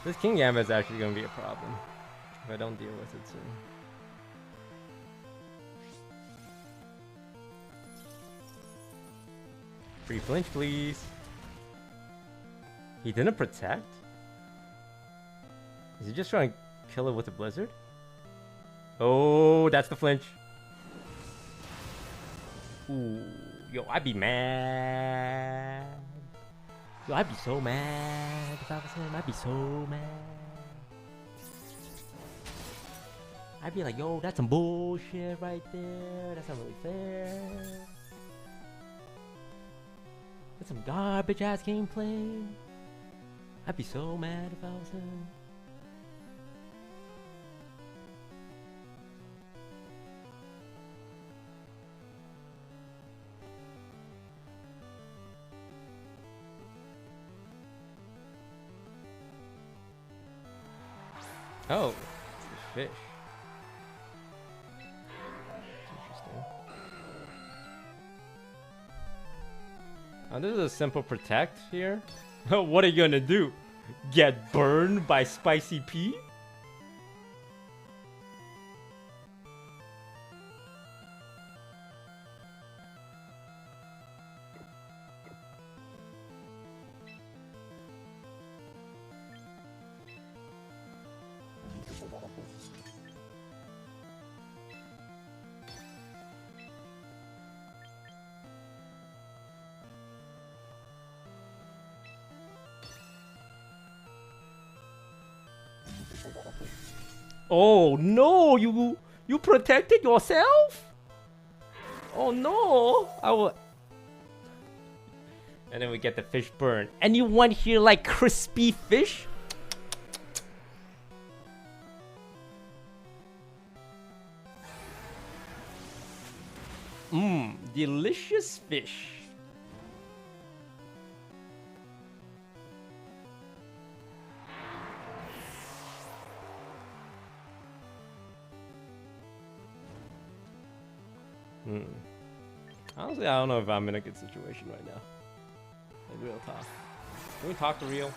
This King Gambit is actually going to be a problem if I don't deal with it soon. Free flinch, please. He didn't protect? Is he just trying to kill it with a blizzard? Oh, that's the flinch. Ooh, yo, I'd be mad. Yo, I'd be so mad if I was him. I'd be so mad. I'd be like, yo, that's some bullshit right there. That's not really fair. That's some garbage ass gameplay. I'd be so mad if I was him. Oh, fish. Interesting. This is a simple protect here. What are you gonna do? Get burned by spicy pea? Oh no, you protected yourself? Oh no, I will. And then we get the fish burn. Anyone here like crispy fish? Mmm, delicious fish. Honestly, I don't know if I'm in a good situation right now. Like, real talk. Can we talk to real?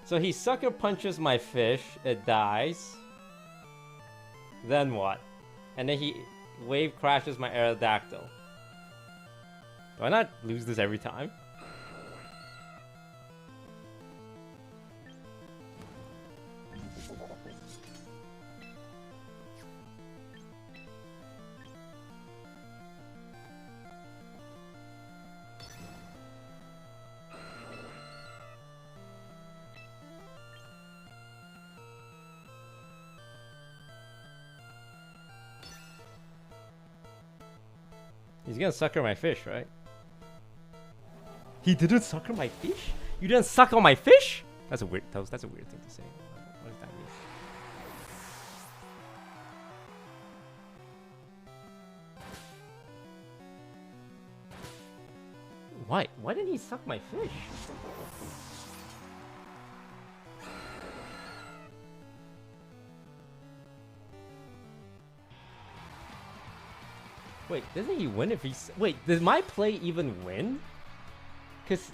So he sucker punches my fish, it dies. Then what? And then he wave crashes my Aerodactyl. Do I not lose this every time? He's gonna sucker my fish, right? He didn't sucker my fish? You didn't suck on my fish? That's a weird that's a weird thing to say. What does that mean? Why? Why didn't he suck my fish? Wait, doesn't he win if he's... Wait, does my play even win? Because...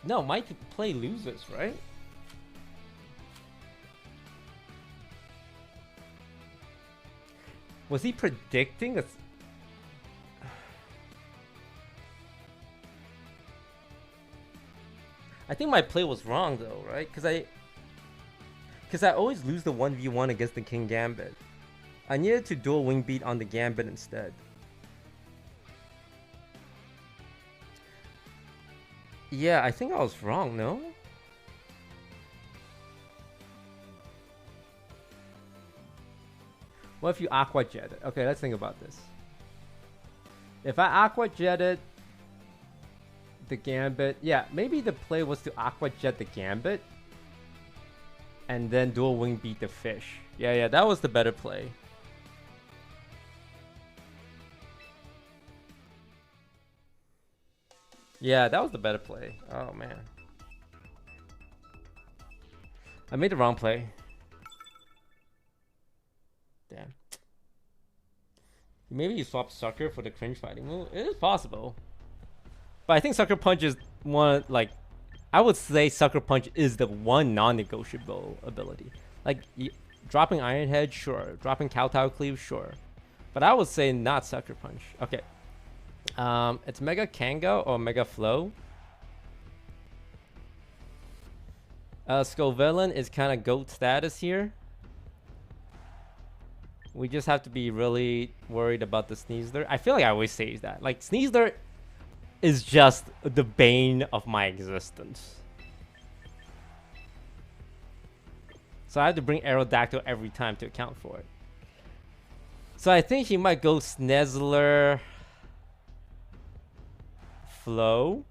No, my play loses, right? Was he predicting a... I think my play was wrong though, right? Because I always lose the 1v1 against the King Gambit. I needed to dual wing beat on the Gambit instead. Yeah, I think I was wrong, no? What if you aqua jetted? Okay, let's think about this. If I aqua jetted the Gambit, yeah, maybe the play was to aqua jet the Gambit and then dual wing beat the fish. Yeah, that was the better play. Yeah, that was the better play. Oh man, I made the wrong play. Damn. Maybe you swap Sucker for the cringe fighting move. It is possible, but I think Sucker Punch is one, like, I would say Sucker Punch is the one non-negotiable ability. Like, dropping Iron Head, sure. Dropping Kowtow Cleave, sure. But I would say not Sucker Punch. Okay. It's Mega Kanga or Mega Flow. Scovillain is kind of GOAT status here. We just have to be really worried about the Sneasler. I feel like I always say that. Like, Sneasler is just the bane of my existence. So I have to bring Aerodactyl every time to account for it. So I think he might go Sneasler, Flow.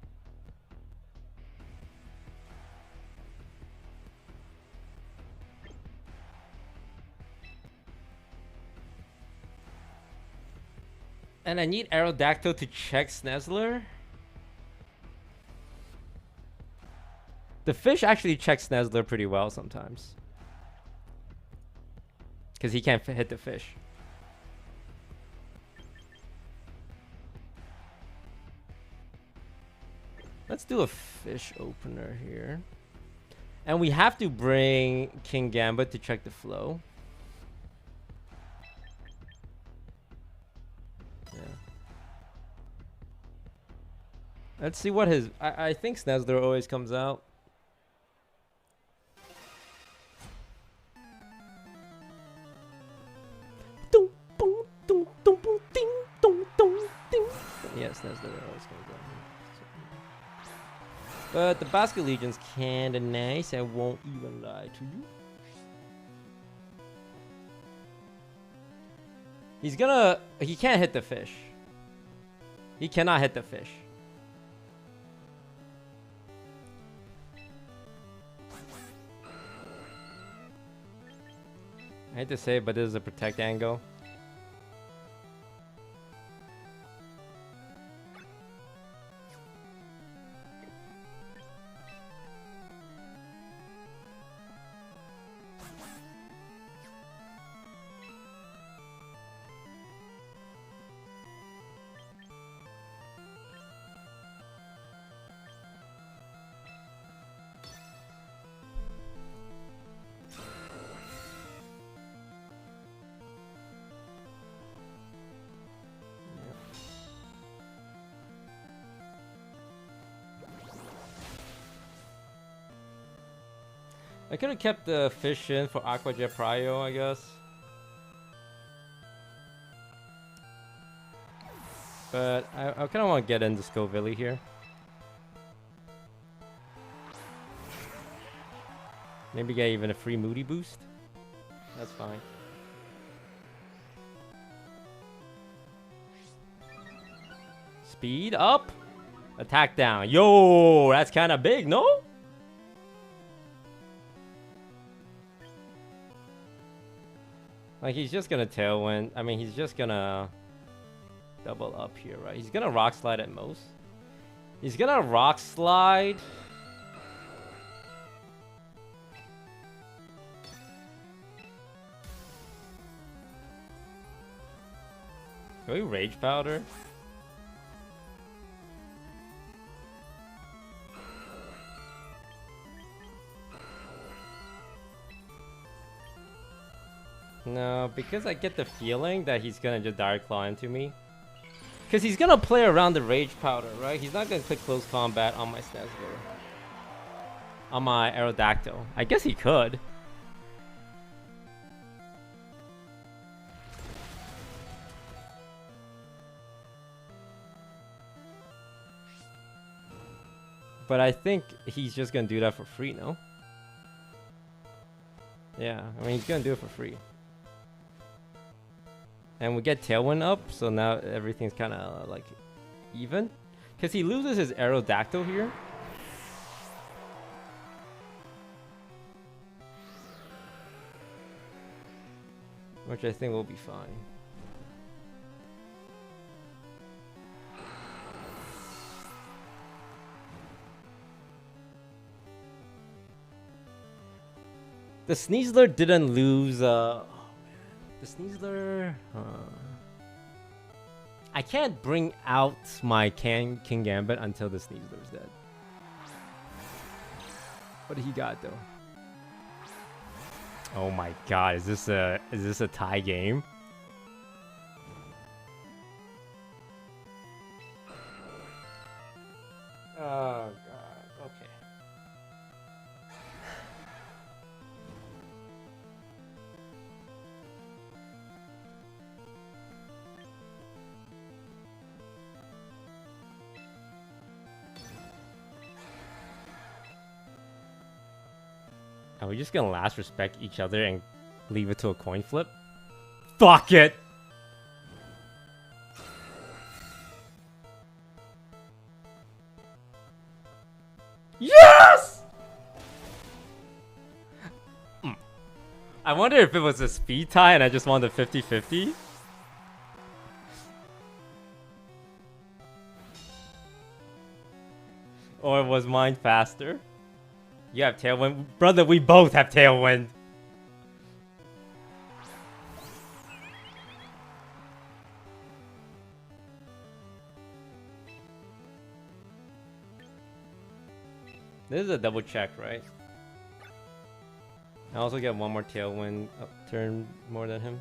And I need Aerodactyl to check Sneasler. The fish actually checks Sneasler pretty well sometimes. Because he can't hit the fish. Let's do a fish opener here. And we have to bring King Gambit to check the flow. Yeah. Let's see what his... I think Sneasler always comes out. Yes, Sneasler always comes out. But the Basket Legion's kinda nice, I won't even lie to you. He's gonna... He can't hit the fish. He cannot hit the fish. I hate to say it, but this is a protect angle. I could have kept the fish in for Aqua Jet Prio, I guess. But I kind of want to get into Scoville here. Maybe get even a free Moody boost. That's fine. Speed up. Attack down. Yo, that's kind of big, no? Like, he's just gonna Tailwind. I mean, he's just gonna double up here, right? He's gonna Rock Slide at most. He's gonna Rock Slide. Can we Rage Powder? No, because I get the feeling that he's gonna just Direct Claw into me. Because he's gonna play around the Rage Powder, right? He's not gonna click Close Combat on my Sneasler. On my Aerodactyl. I guess he could. But I think he's just gonna do that for free, no? Yeah, I mean, he's gonna do it for free. And we get Tailwind up, so now everything's kind of like even. Because he loses his Aerodactyl here. Which I think will be fine. The Sneasler didn't lose. Oh man, the Sneasler. I can't bring out my King Gambit until the Sneasler's dead. What did he got though? Oh my God! Is this a tie game? Oh God. Okay. Are we just gonna last respect each other and leave it to a coin flip? Fuck it! Yes! I wonder if it was a speed tie and I just wanted 50-50. Or was mine faster? You have Tailwind. Brother, we both have Tailwind. This is a double check, right? I also get one more Tailwind turn more than him.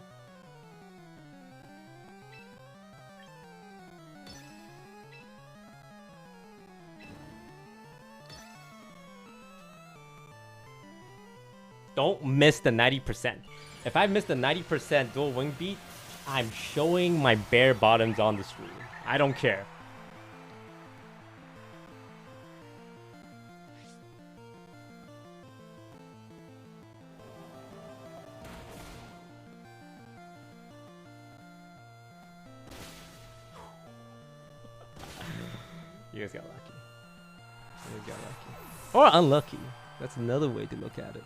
Don't miss the 90%. If I miss the 90% dual wing beat, I'm showing my bare bottoms on the screen. I don't care. You guys got lucky. You guys got lucky. Or unlucky. That's another way to look at it.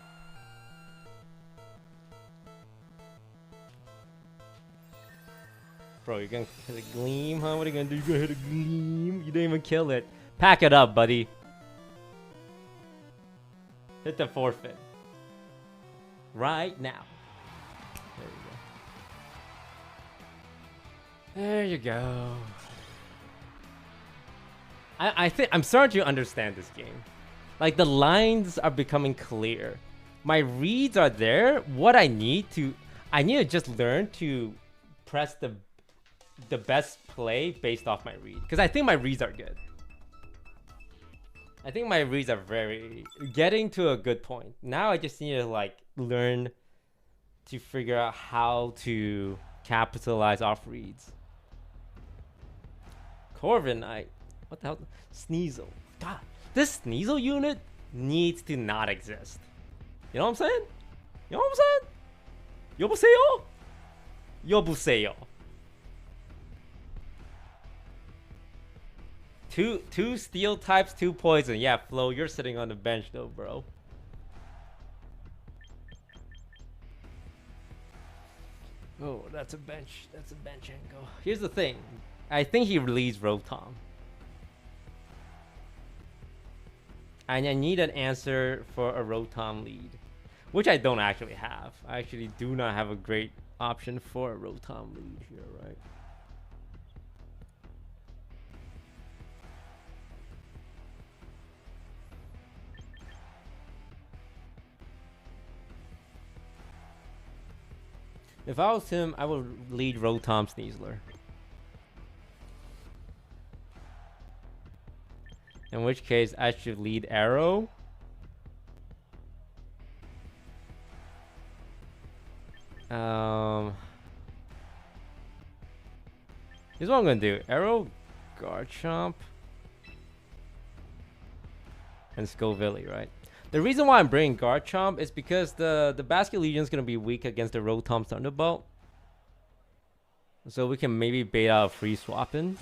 Bro, you're gonna hit a gleam, huh? What are you gonna do? You're gonna hit a gleam? You didn't even kill it. Pack it up, buddy. Hit the forfeit. Right now. There you go. There you go. I think I'm starting to understand this game. Like, the lines are becoming clear. My reads are there. What I need to just learn to press the best play based off my read. Because I think my reads are good. I think my reads are very getting to a good point. Now I just need to like learn to figure out how to capitalize off reads. Corviknight. What the hell? Sneasel. God, this Sneasel unit needs to not exist. You know what I'm saying? You know what I'm saying? Yobuseyo? Yobuseyo. Two steel types, 2 poison. Yeah, Flo, you're sitting on the bench though, bro. Oh, that's a bench. That's a bench angle. Here's the thing. I think he leads Rotom. And I need an answer for a Rotom lead, which I don't actually have. I actually do not have a great option for a Rotom lead here, right? If I was him, I would lead Rotom Sneasler. In which case, I should lead Arrow. Here's what I'm gonna do: Arrow, Garchomp, and Scovilly, right? The reason why I'm bringing Garchomp is because the Basket Legion is gonna be weak against the Rotom Thunderbolt, so we can maybe bait out a free swap in.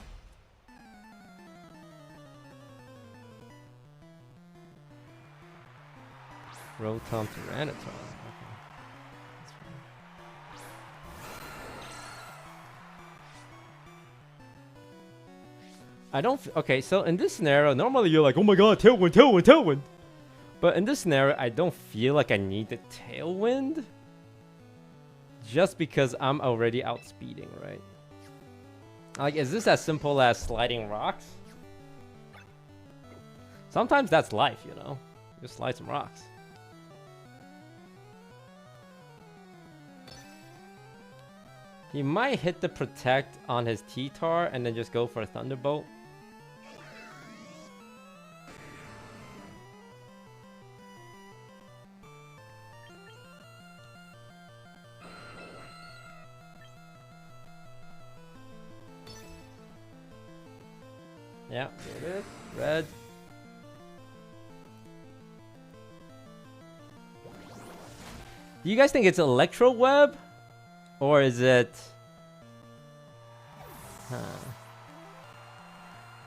Rotom Tyranitar. Okay. That's fine. I don't. Okay, so in this scenario, normally you're like, oh my god, Tailwind, Tailwind, Tailwind. But in this scenario, I don't feel like I need the Tailwind. Just because I'm already outspeeding, right? Like, is this as simple as sliding rocks? Sometimes that's life, you know? Just slide some rocks. He might hit the protect on his T-Tar and then just go for a Thunderbolt. Yeah, there it is. Red. Do you guys think it's Electro Web? Or is it...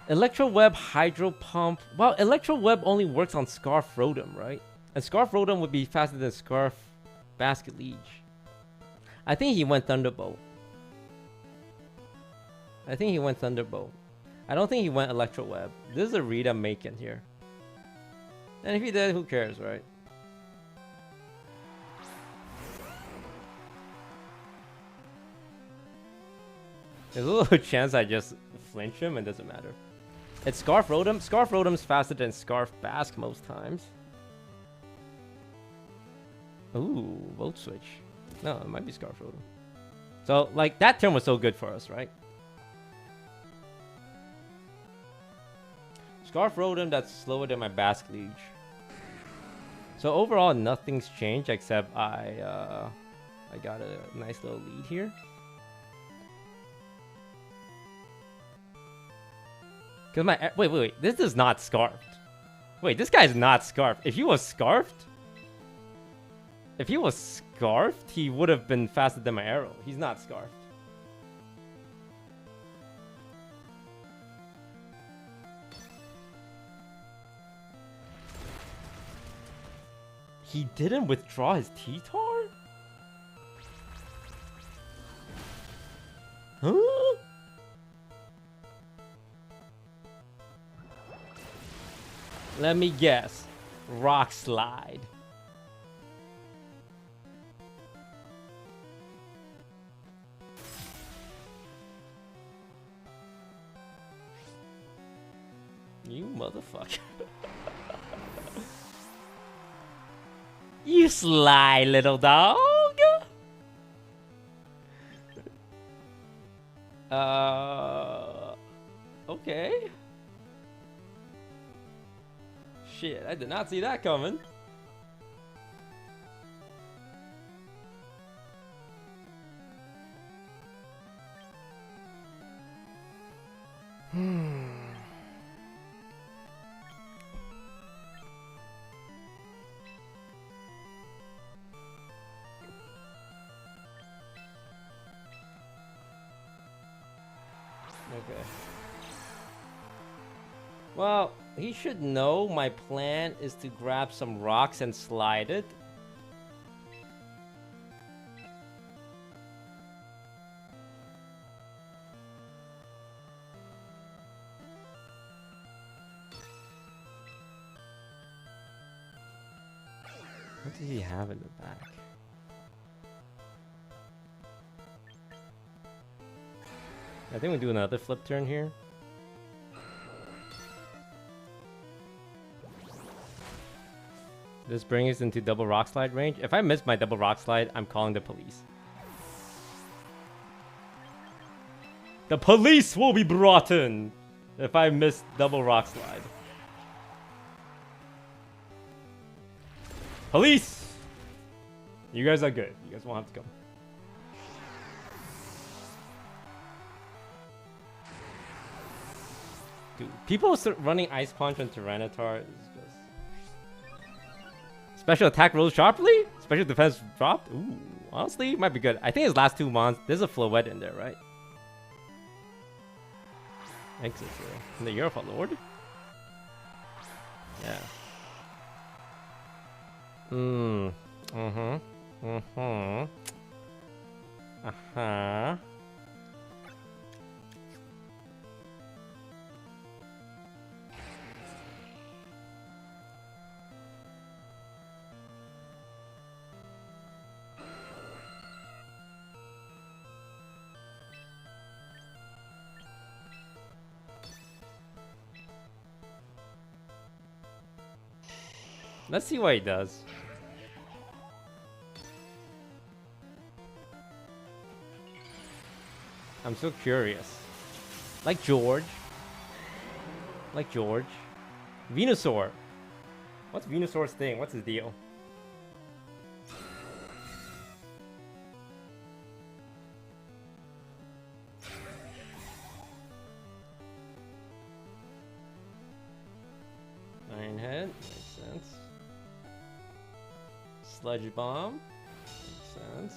Electro Web, Hydro Pump... Well, Electro Web only works on Scarf Rotom, right? And Scarf Rotom would be faster than Scarf Basket Leech. I think he went Thunderbolt. I think he went Thunderbolt. I don't think he went Electro Web. This is a read I'm making here. And if he did, who cares, right? There's a little chance I just flinch him and it doesn't matter. It's Scarf Rotom. Scarf Rotom's faster than Scarf Bask most times. Ooh, Volt Switch. No, it might be Scarf Rotom. So, like, that turn was so good for us, right? Scarf Rotom, that's slower than my Bask Leech. So overall, nothing's changed except I got a nice little lead here. Cause my wait, this is not scarfed. Wait, this guy's not scarfed. If he was scarfed, he would have been faster than my arrow. He's not scarfed. He didn't withdraw his T-Tar? Huh? Let me guess. Rock Slide. You motherfucker. You sly little dog. Okay. Shit, I did not see that coming. Okay. Well, he should know my plan is to grab some rocks and slide it. What does he have in the back? I think we do another flip turn here. This brings us into double rock slide range. If I miss my double rock slide, I'm calling the police. The police will be brought in if I miss double rock slide. Police! You guys are good. You guys won't have to come. Dude, people running Ice Punch on Tyranitar is just... Special attack rolls sharply? Special defense dropped? Ooh, honestly, might be good. I think his last two mons, there's a Floette in there, right? Exit here. And the Eurofall Lord? Yeah. Uh-huh. Let's see what he does. I'm so curious. Like George. Venusaur. What's Venusaur's thing? What's his deal? Iron Head. Makes sense. Sludge Bomb. Makes sense.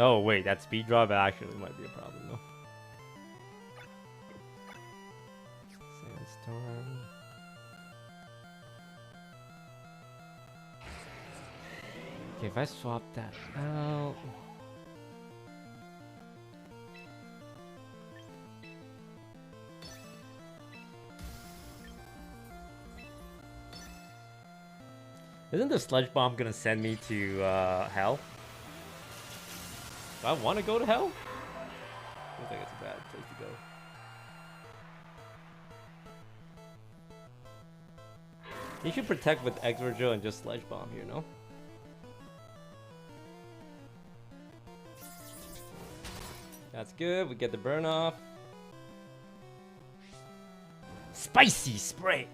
Oh wait, that speed drop actually might be a problem though. Sandstorm. Okay, if I swap that out... Isn't the sludge bomb gonna send me to hell? Do I want to go to hell? I don't think it's a bad place to go. You should protect with Exorjo and just sludge bomb here, no? That's good. We get the burn off. Spicy spray.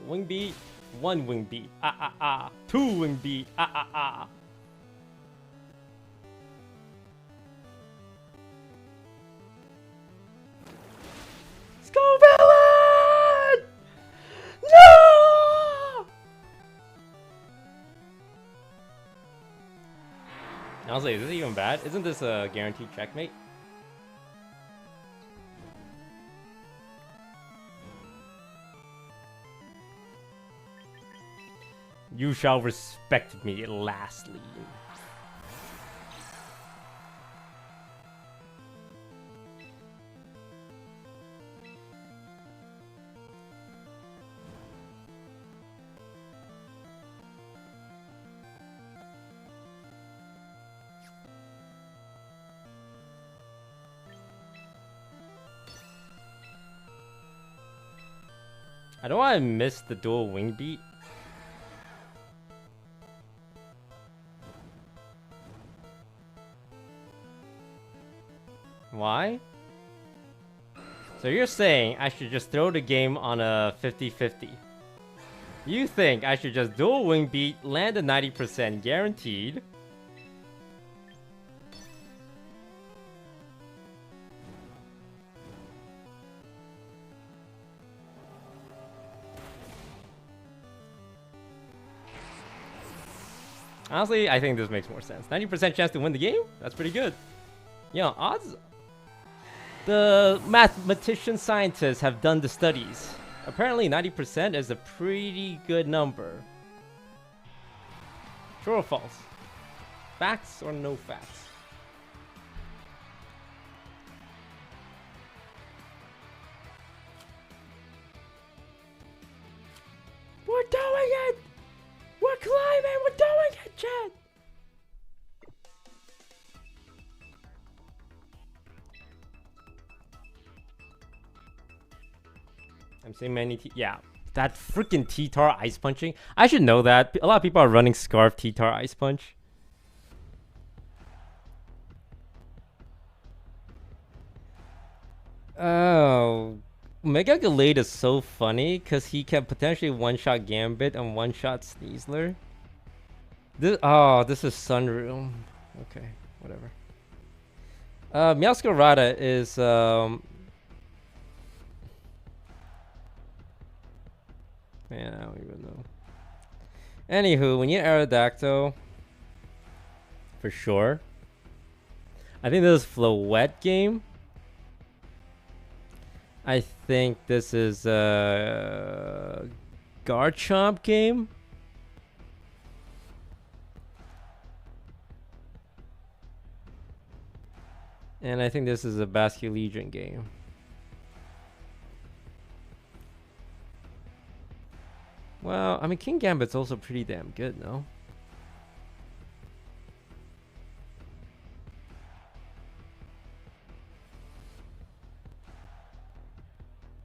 Wing beat. One wing beat. Ah ah ah. Two wing beat. Ah ah ah. Let's go, villain! No! Honestly, is this even bad? Isn't this a guaranteed checkmate? You shall respect me, lastly. I don't want to miss the dual wing beat. Why? So you're saying I should just throw the game on a 50-50. You think I should just dual wing beat, land a 90% guaranteed. Honestly, I think this makes more sense. 90% chance to win the game? That's pretty good. Yeah, odds. The mathematician scientists have done the studies. Apparently 90% is a pretty good number. True or false? Facts or no facts? We're doing it! We're climbing! We're doing it, Chad! I'm seeing many yeah, that freaking T-Tar ice punching. I should know that. A lot of people are running Scarf T-Tar ice punch. Oh, Mega Gallade is so funny because he can potentially one-shot Gambit and one-shot Sneasler. This is Sunroom. Okay, whatever. Meowscarada is man, I don't even know. Anywho, we need Aerodactyl. For sure. I think this is Floette game. I think this is Garchomp game. And I think this is a Basculegion game. Well, I mean, King Gambit's also pretty damn good, no?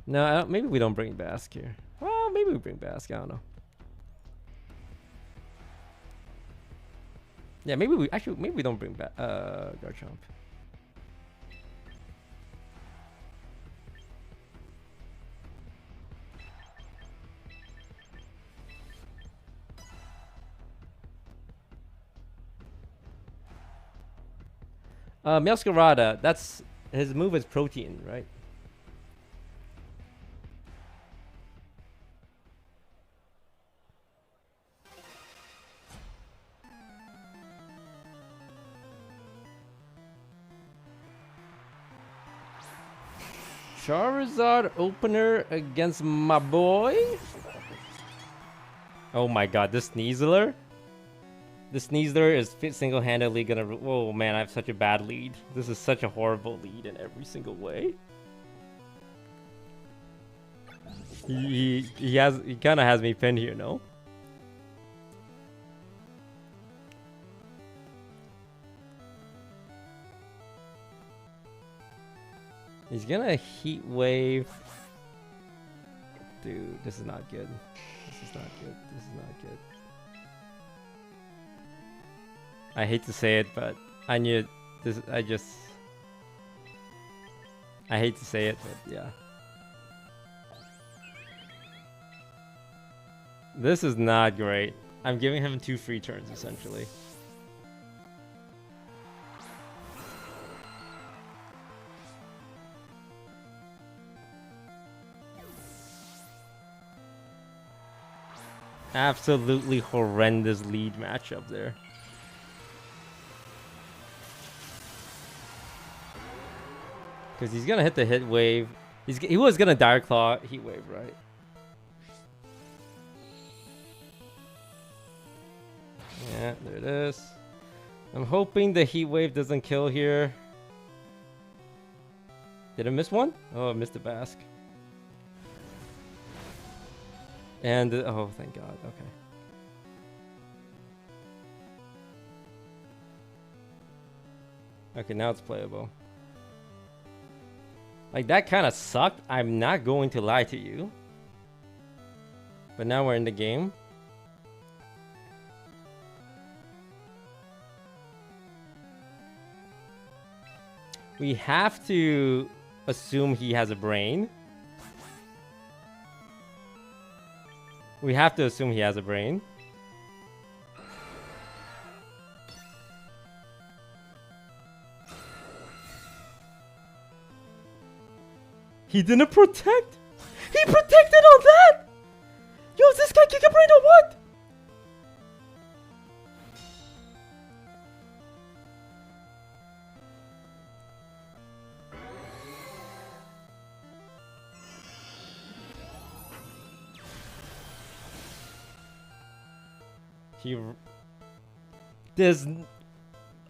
No, maybe we don't bring Bask here. Well, maybe we bring Bask, I don't know. Yeah, maybe we don't bring Garchomp. Meowscarada, that's his move is Protein, right? Charizard opener against my boy. Oh my god, this Sneasler? The Sneasler is single-handedly gonna... Whoa, man, I have such a bad lead. This is such a horrible lead in every single way. He kind of has me pinned here, no? He's gonna heat wave. Dude, this is not good. This is not good. This is not good. I hate to say it, but I knew this. I hate to say it, but yeah. This is not great. I'm giving him 2 free turns, essentially. Absolutely horrendous lead matchup there. Because he's gonna hit the hit wave. He was gonna Dire Claw heat wave, right? Yeah, there it is. I'm hoping the heat wave doesn't kill here. Did I miss one? Oh, I missed the Bask. And oh, thank God. Okay. Okay, now it's playable. Like, that kind of sucked. I'm not going to lie to you. But now we're in the game. We have to assume he has a brain. We have to assume he has a brain. He didn't protect? He protected on that? Yo, is this guy Giga Brain or what?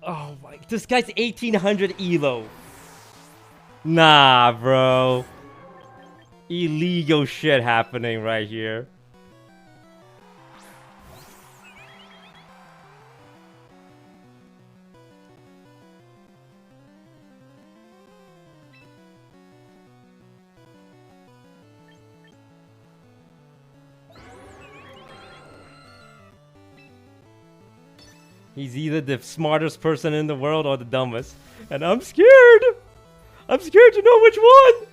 Oh my, this guy's 1800 elo. Nah, bro. Illegal shit happening right here. He's either the smartest person in the world or the dumbest. And I'm scared. I'm scared to know which one.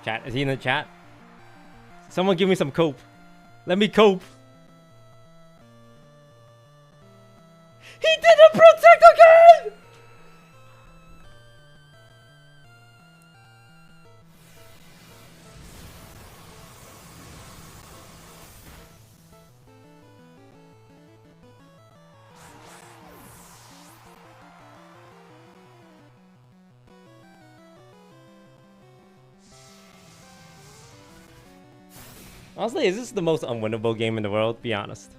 Chat, is he in the chat? Someone give me some cope. Let me cope. He didn't protect again! Honestly, is this the most unwinnable game in the world? Be honest.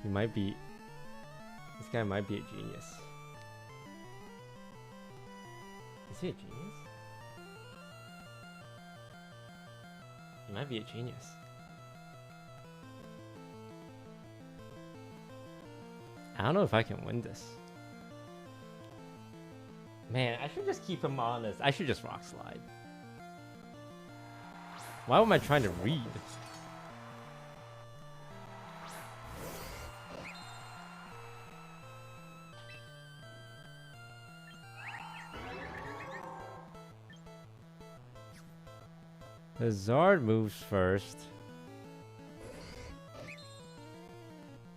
He might be... This guy might be a genius. Is he a genius? He might be a genius. I don't know if I can win this. Man, I should just keep him honest. I should just rock slide. Why am I trying to read? The Zard moves first.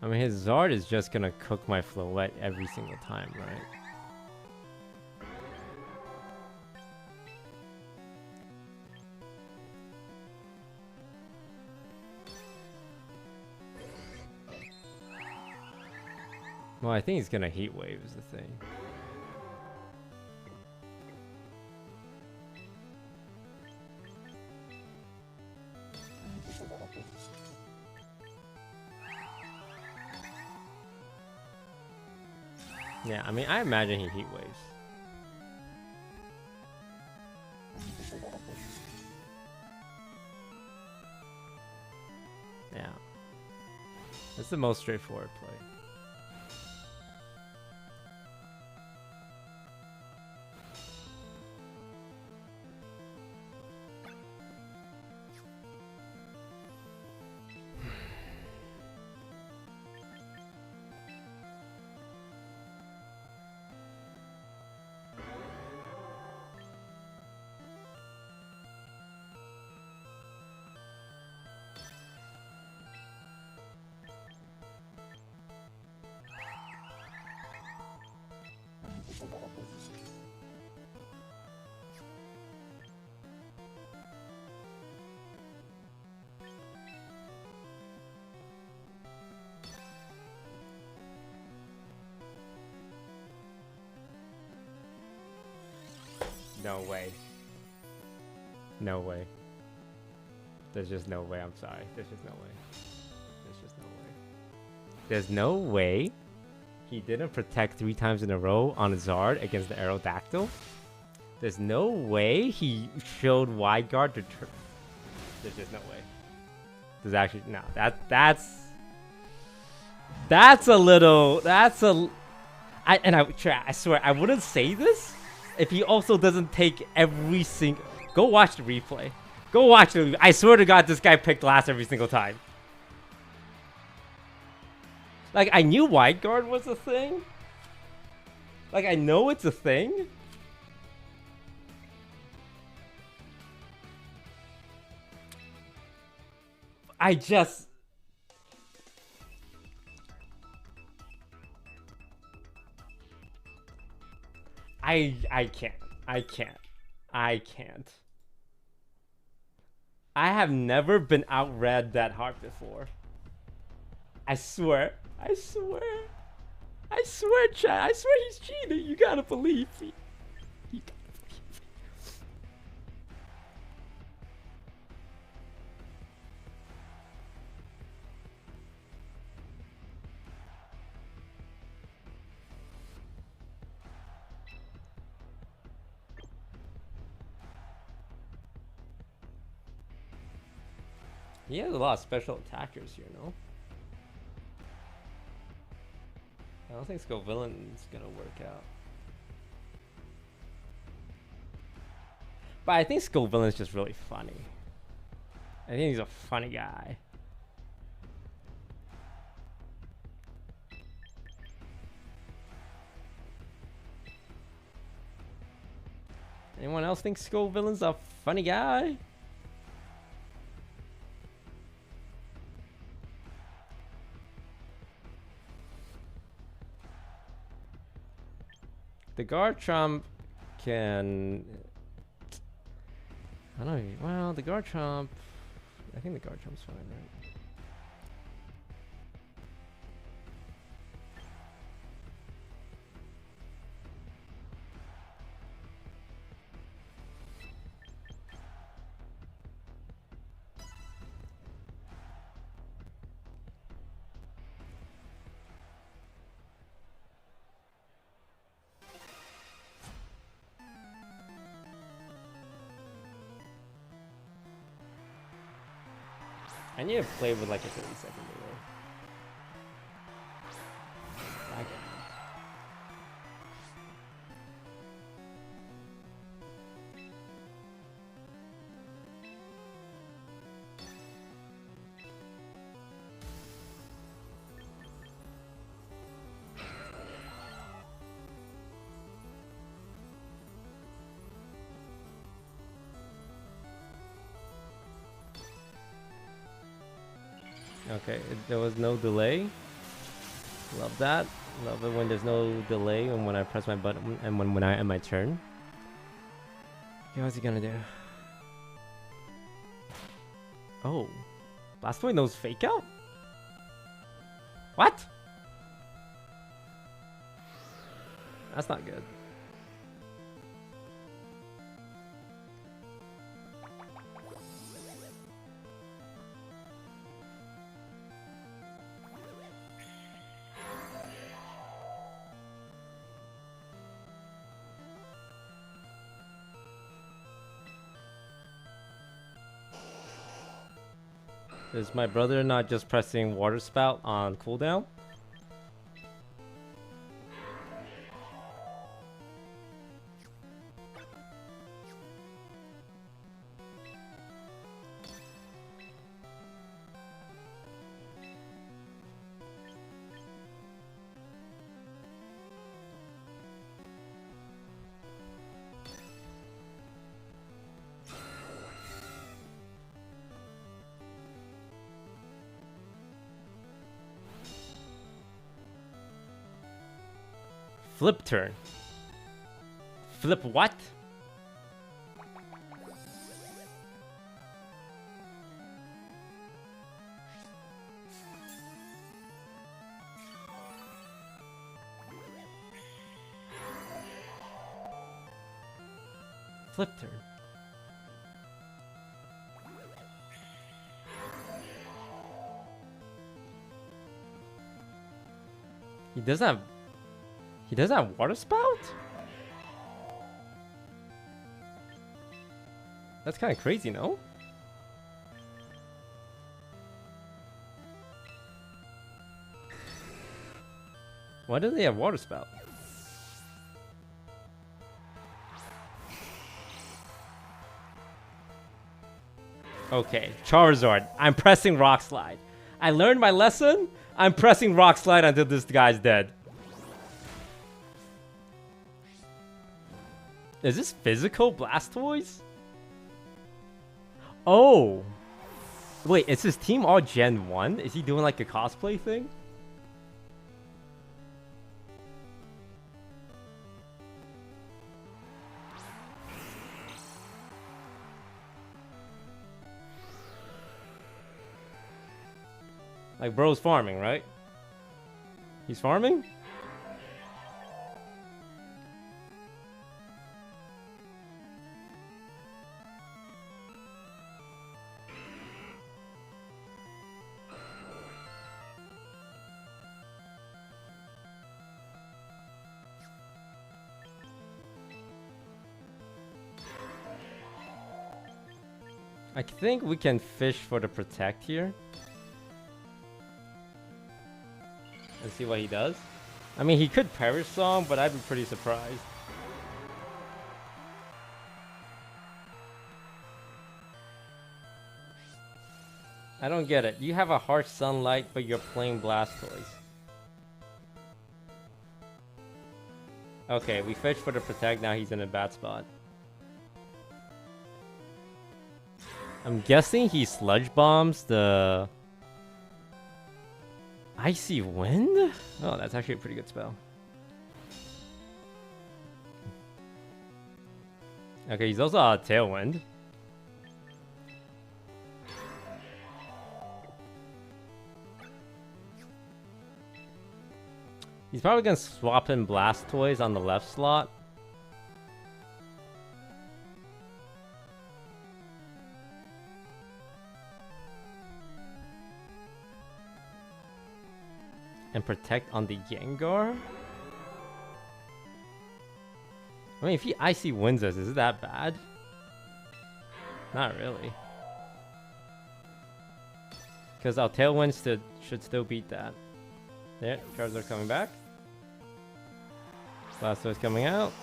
I mean, his Zard is just gonna cook my Floette every single time, right? Well, I think he's gonna Heat Wave is the thing. Yeah, I mean, I imagine he Heat Waves. Yeah. That's the most straightforward play. No way. No way. There's just no way. I'm sorry. There's just no way. There's just no way. There's no way he didn't protect 3 times in a row on Zard against the Aerodactyl. There's no way he showed wide guard to turn. There's just no way. There's actually no. That's a little. That's a. I swear I wouldn't say this if he also doesn't take every single. Go watch the replay. Go watch the. I swear to God, this guy picked last every single time. Like, I knew wide guard was a thing. Like, I know it's a thing. I just... I can't. I can't. I can't. I have never been outread that hard before. I swear. I swear. I swear, chat. I swear he's cheating. You gotta believe me. You gotta believe me. He has a lot of special attackers here, no? I don't think Scovillain's gonna work out. But I think Scovillain's just really funny. I think he's a funny guy. Anyone else think Scovillain's a funny guy? The Garchomp can... I don't know. Well, the Garchomp... I think the Garchomp's fine, right? I need to play with like a 30-second delay. I get it. Okay, there was no delay. Love that. Love it when there's no delay and when I press my button and when I end my turn. Okay, what's he gonna do? Oh. Blastoise knows fake out? What? That's not good. Is my brother not just pressing water spout on cooldown? Flip turn. Flip what? Flip turn. He doesn't have water spout? That's kind of crazy, no? Why doesn't he have water spout? Okay, Charizard. I'm pressing Rock Slide. I learned my lesson. I'm pressing Rock Slide until this guy's dead. Is this physical Blastoise? Oh. Wait, is his team all Gen 1? Is he doing like a cosplay thing? Like bro's farming, right? He's farming? I think we can fish for the protect here. And see what he does. I mean, he could Perish Song, but I'd be pretty surprised. I don't get it. You have a harsh sunlight, but you're playing Blastoise. Okay, we fish for the protect. Now he's in a bad spot. I'm guessing he sludge bombs the Icy Wind? Oh, that's actually a pretty good spell. Okay, he's also a Tailwind. He's probably gonna swap in Blastoise on the left slot. And protect on the Gengar? I mean, if he Icy Winds us, is it that bad? Not really. Because our Tailwind should still beat that. There, Charizard coming back. Blastoise coming out.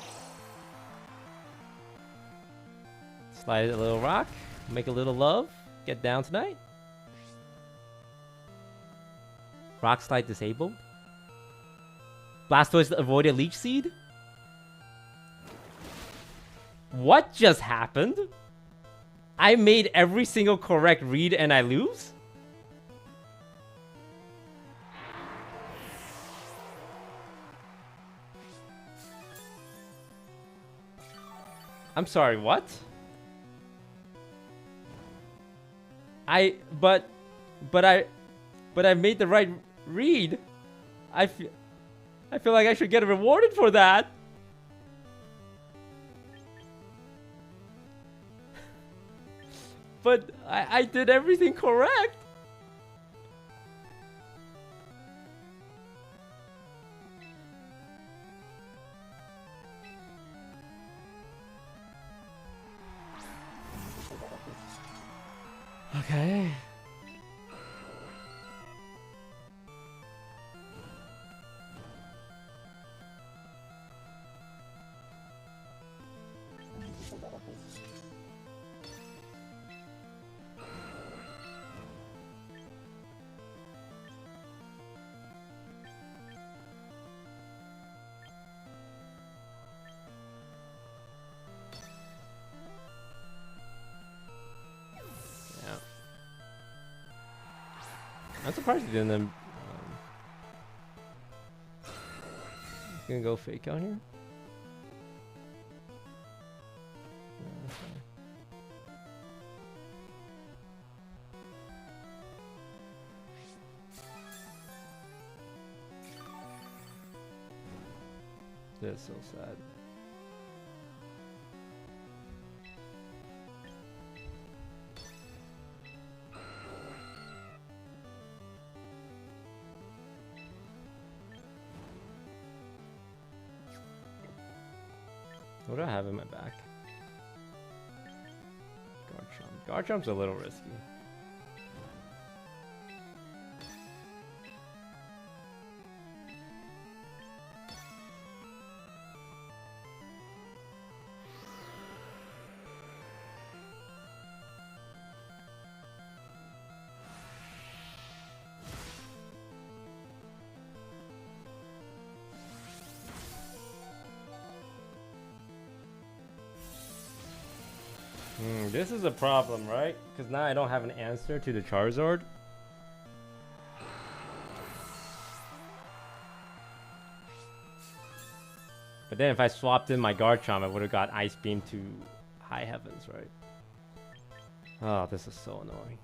Slide a little rock. Make a little love. Get down tonight. Rock Slide disabled. Blastoise avoided Leech Seed. What just happened? I made every single correct read and I lose? I'm sorry, what? But I made the right read. I feel like I should get rewarded for that. But I did everything correct. Okay. Yeah. I'm surprised you didn't. Gonna go fake out here. That's so sad. What do I have in my back? Garchomp. Garchomp's a little risky. This is a problem, right? Because now I don't have an answer to the Charizard. But then if I swapped in my Garchomp, I would have got Ice Beam to high heavens, right? Oh, this is so annoying.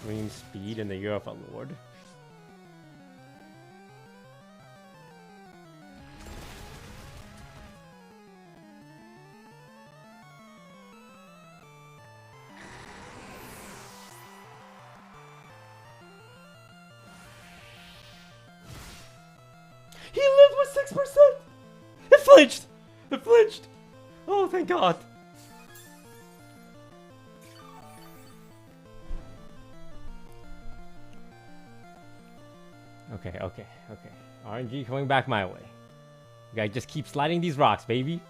Extreme speed in the year of a lord. He lived with 6%! It flinched! It flinched! Oh, thank God! Okay. RNG coming back my way. You gotta just keep sliding these rocks, baby.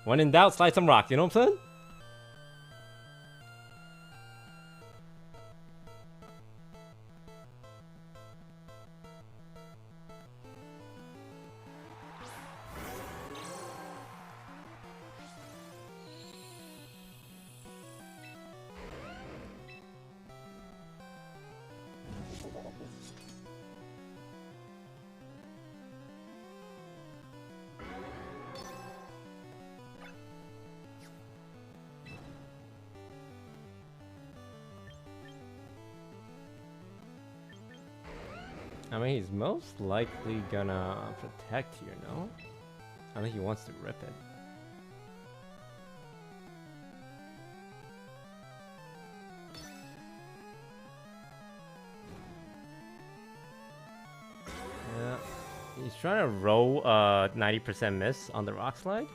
When in doubt, slide some rocks, you know what I'm saying? I mean, he's most likely gonna protect here, no? I think he wants to rip it. Yeah, he's trying to roll 90% miss on the rock slide.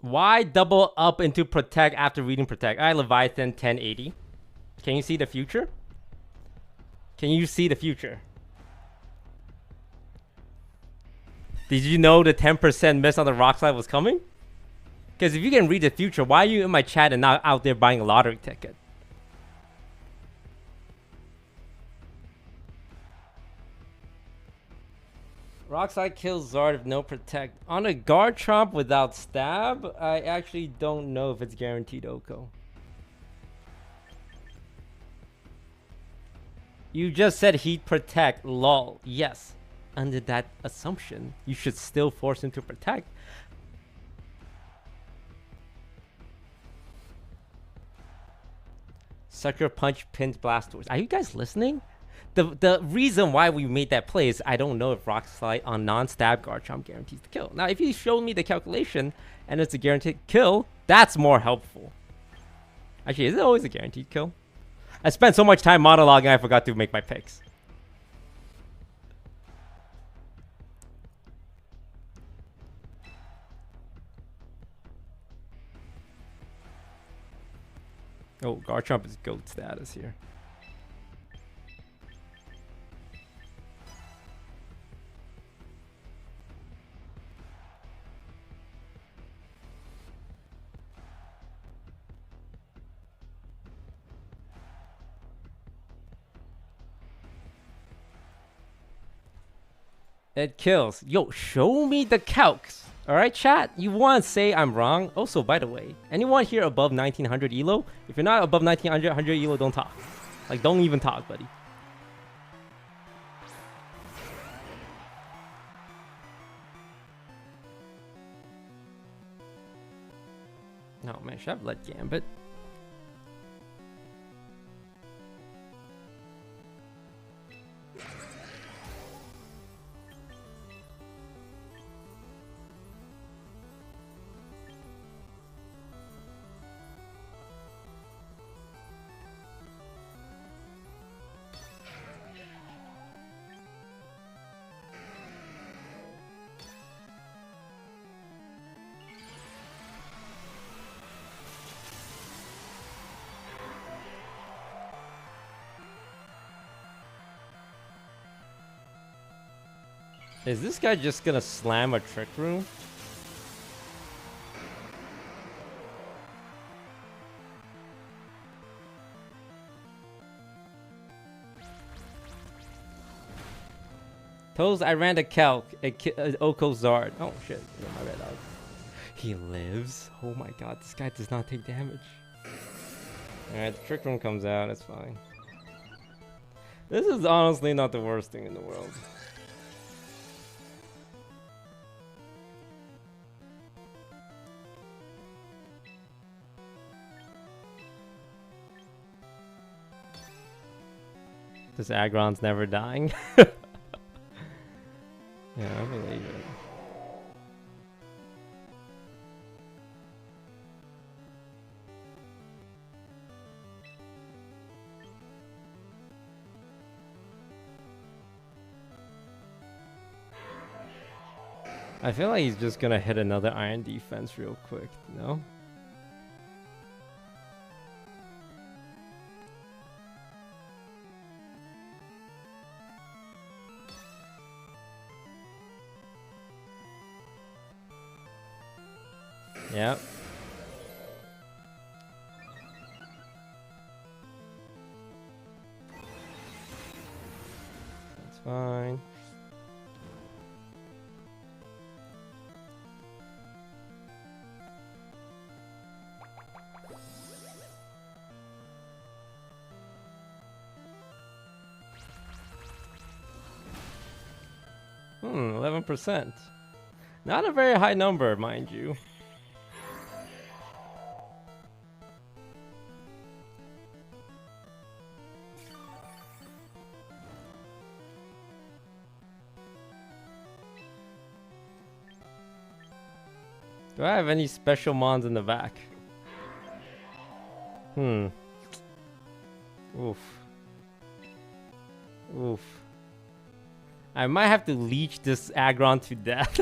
Why double up into protect after reading protect? I Leviathan 1080. Can you see the future? Can you see the future? Did you know the 10% miss on the rock slide was coming? Because if you can read the future, why are you in my chat and not out there buying a lottery ticket? Rockslide kills Zard if no protect. On a Garchomp without stab, I actually don't know if it's guaranteed Oko. You just said he'd protect, lol. Yes. Under that assumption, you should still force him to protect. Sucker Punch pins Blastoise. Are you guys listening? The reason why we made that play is I don't know if Rock Slide on non-stab Garchomp guarantees the kill. Now, if you showed me the calculation and it's a guaranteed kill, that's more helpful. Actually, is it always a guaranteed kill? I spent so much time monologuing I forgot to make my picks. Oh, Garchomp is GOAT status here. It kills. Yo, show me the calcs. Alright, chat? You want to say I'm wrong? Also, by the way, anyone here above 1900 elo? If you're not above 1900 elo, don't talk. Like, don't even talk, buddy. No, man, should have let Gambit. Is this guy just gonna slam a Trick Room? Toes, I ran the calc. Oko Zard. Oh shit. Yeah, my bad, dog. He lives? Oh my god, this guy does not take damage. Alright, the Trick Room comes out. It's fine. This is honestly not the worst thing in the world. This Aggron's never dying. Yeah, I believe it. I feel like he's just gonna hit another Iron Defense real quick, no? Yep. That's fine. Hmm, 11%. Not a very high number, mind you. Do I have any special mons in the back? Oof. Oof. I might have to leech this Aggron to death.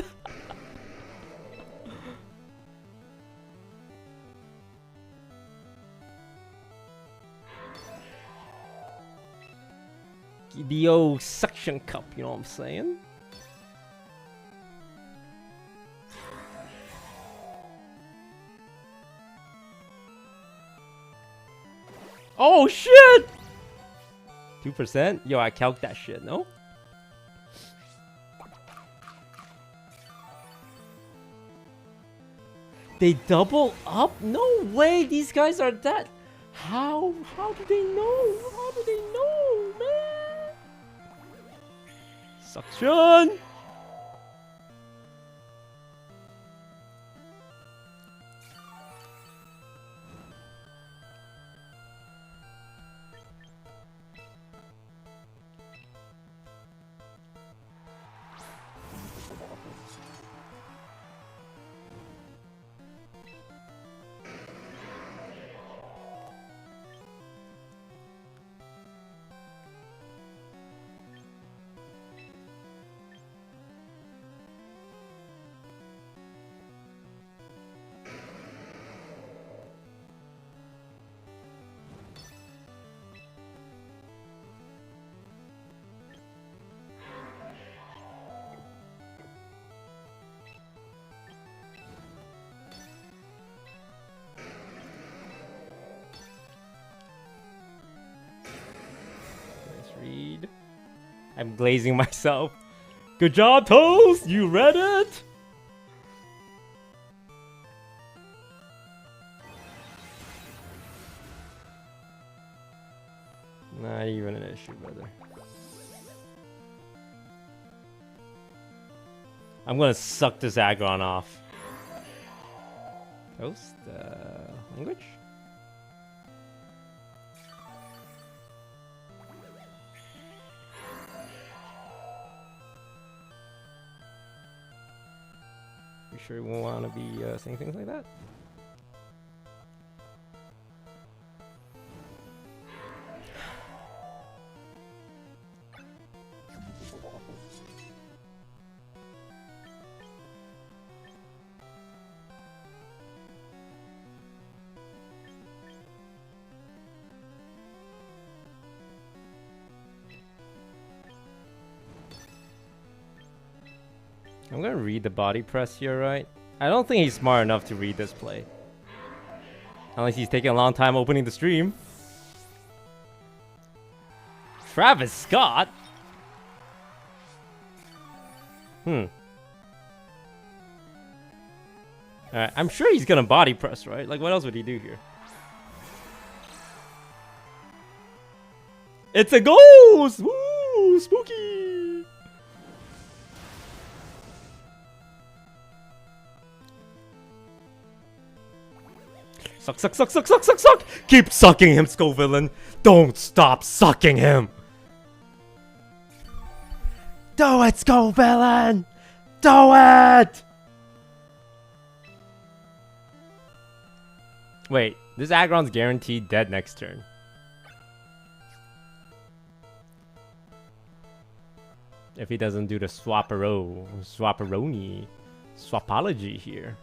The old suction cup, you know what I'm saying? Oh shit! 2%? Yo, I calc that shit, no? They double up? No way, these guys are that. How do they know? How do they know, man? Suction! Read. I'm glazing myself. Good job, Toast! You read it! Not even an issue, brother. I'm gonna suck this Aggron off. Toast? Language? You sure we want to be saying things like that? I'm gonna read the body press here, right? I don't think he's smart enough to read this play. Unless he's taking a long time opening the stream. Travis Scott? Alright, I'm sure he's gonna body press, right? Like, what else would he do here? It's a ghost! Woo! Spooky! Suck, suck, suck, suck, suck, suck, suck! Keep sucking him, Scovillain! Don't stop sucking him! Do it, Scovillain! Do it! Wait, this Aggron's guaranteed dead next turn. If he doesn't do the swapperoni, swapology here.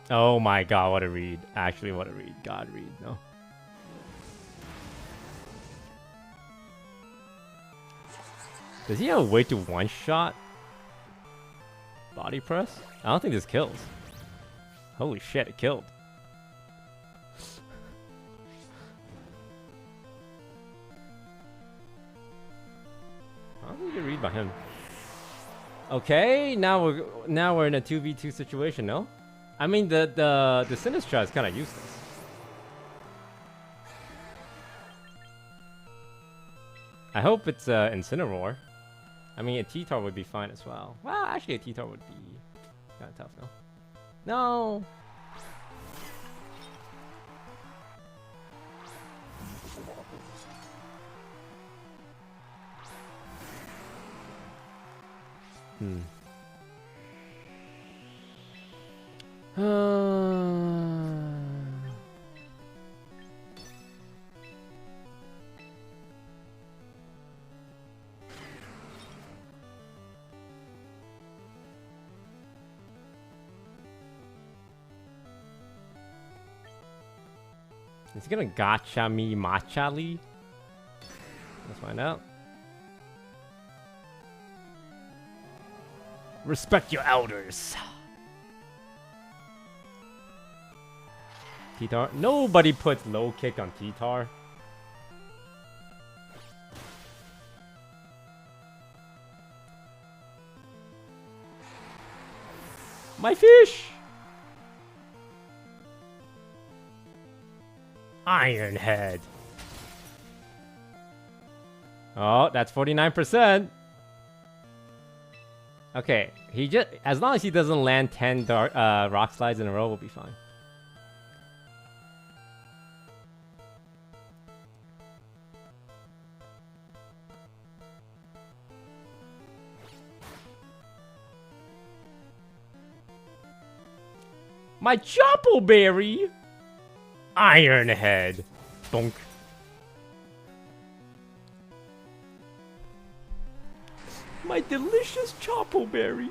Oh my god, what a read. Actually, what a read. God read, no. Does he have a way to one-shot body press? I don't think this kills. Holy shit, it killed. I don't think you can read by him. Okay, now we're in a 2v2 situation, no? I mean, the Sinistcha is kind of useless. I hope it's Incineroar. I mean, a T-Tar would be fine as well. Well, actually, a T-Tar would be kind of tough, no? No! Hmm. Is he gonna gotcha me machali? Let's find out. Respect your elders. T-Tar. Nobody puts low kick on T-Tar. My fish! Ironhead. Oh, that's 49%. Okay, he just as long as he doesn't land 10 rock slides in a row, we'll be fine. My Choppleberry! Ironhead. Bonk. My delicious Choppleberry.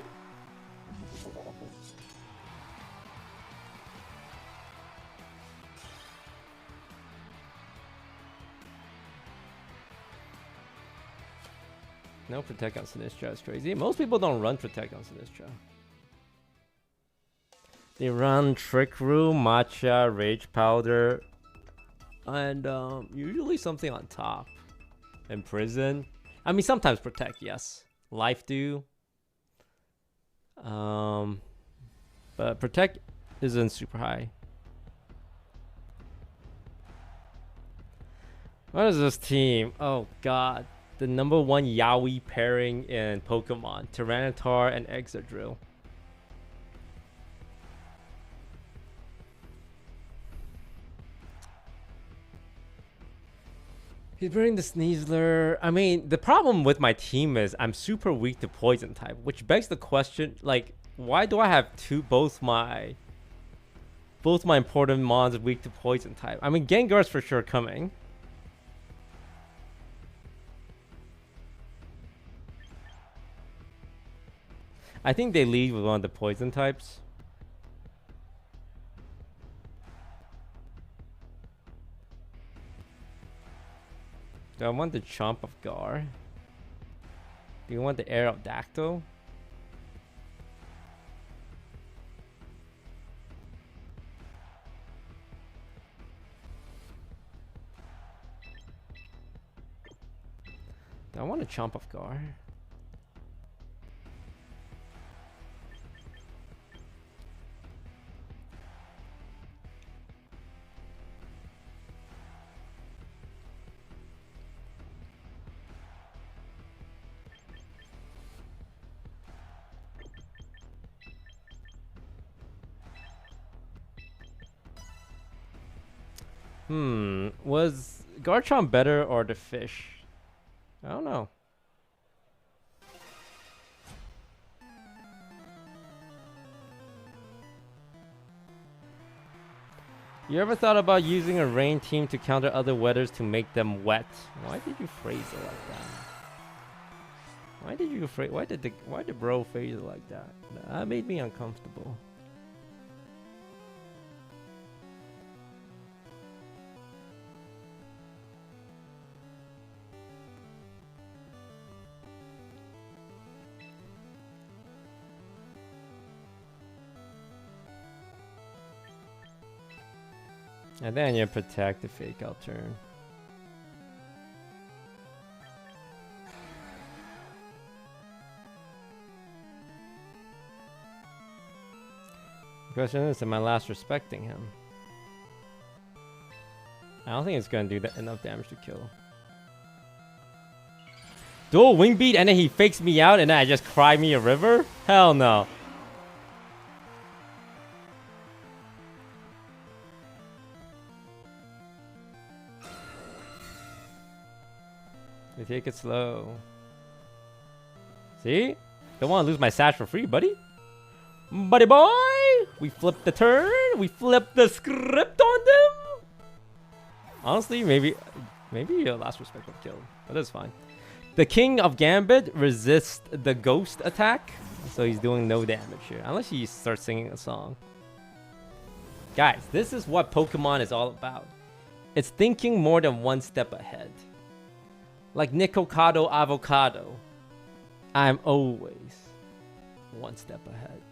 No Protect on Sinistra is crazy. Most people don't run Protect on Sinistra. They run Trick Room, Matcha, Rage Powder, and usually something on top. And Prison. I mean, sometimes Protect, yes. Life do. But Protect isn't super high. What is this team? Oh god. The #1 Yaoi pairing in Pokemon. Tyranitar and Exadrill. He's bringing the Sneasler. I mean, the problem with my team is I'm super weak to Poison type, which begs the question, like, why do I have both my important mons weak to Poison type? I mean, Gengar's for sure coming. I think they lead with one of the Poison types. Do I want the Chomp of Gar? Do you want the Aerodactyl? Do I want a Chomp of Gar? Was Garchomp better or the fish? I don't know. You ever thought about using a rain team to counter other weathers to make them wet? Why did you phrase it like that? Why did bro phrase it like that? That made me uncomfortable. And then you protect the fake out turn. The question is, am I last respecting him? I don't think it's gonna do enough damage to kill. Dual wing beat and then he fakes me out and then I just cry me a river? Hell no. We take it slow. See? Don't want to lose my sash for free, buddy. Buddy boy! We flipped the turn. We flipped the script on them. Honestly, maybe your last respect would kill him. But that's fine. The King of Gambit resists the ghost attack. So he's doing no damage here. Unless he starts singing a song. Guys, this is what Pokemon is all about. It's thinking more than one step ahead. Like Nikocado Avocado. I'm always one step ahead.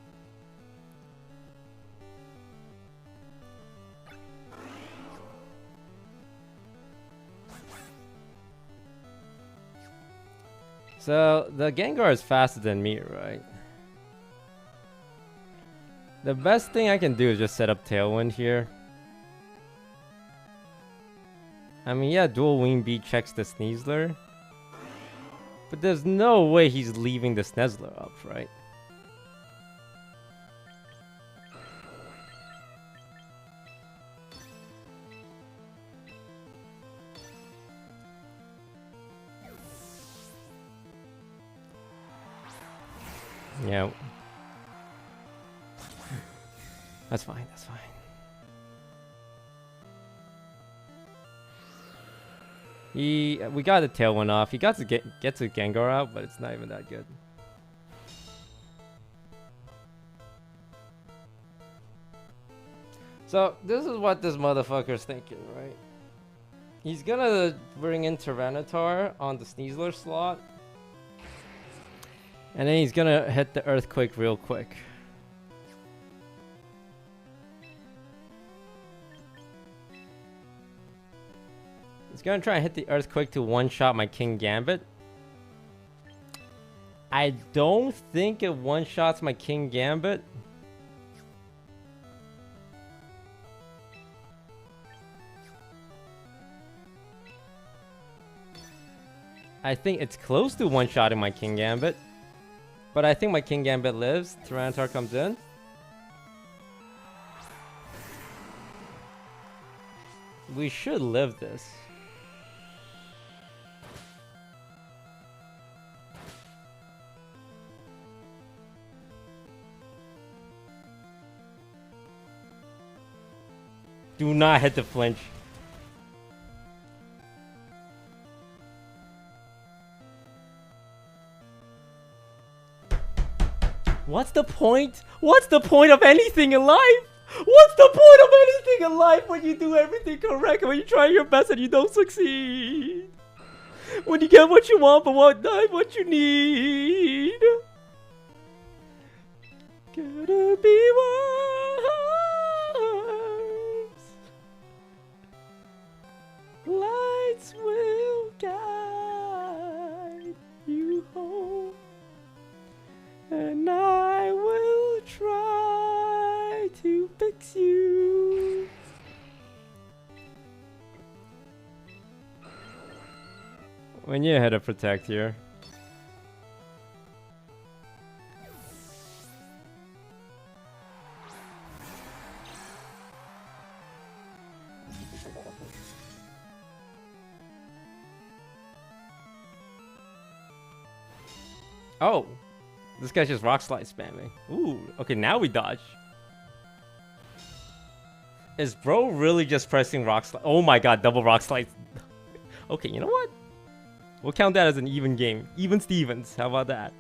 So, the Gengar is faster than me, right? The best thing I can do is just set up Tailwind here. I mean, yeah, Dual Wing Beat checks the Sneasler. But there's no way he's leaving the Sneasler up, right? Yeah. That's fine, that's fine. We got the Tailwind off. He got to get the Gengar out, but it's not even that good. So, this is what this motherfucker's thinking, right? He's gonna bring in Tyranitar on the Sneasler slot. And then he's gonna hit the Earthquake real quick. He's gonna try and hit the Earthquake to one-shot my King Gambit. I don't think it one-shots my King Gambit. I think it's close to one-shotting my King Gambit. But I think my King Gambit lives. Tyranitar comes in. We should live this. Do not hit the flinch. What's the point? What's the point of anything in life? What's the point of anything in life when you do everything correct, when you try your best and you don't succeed? When you get what you want but not what you need. Gotta be wise. Lights will guide you home. And I will try to fix you. We need a head of protect here. Oh. This guy's just Rock Slide spamming. Ooh, okay, now we dodge. Is bro really just pressing Rock Slide? Oh my god, double Rock Slide. Okay, you know what? We'll count that as an even game. Even Stevens, how about that?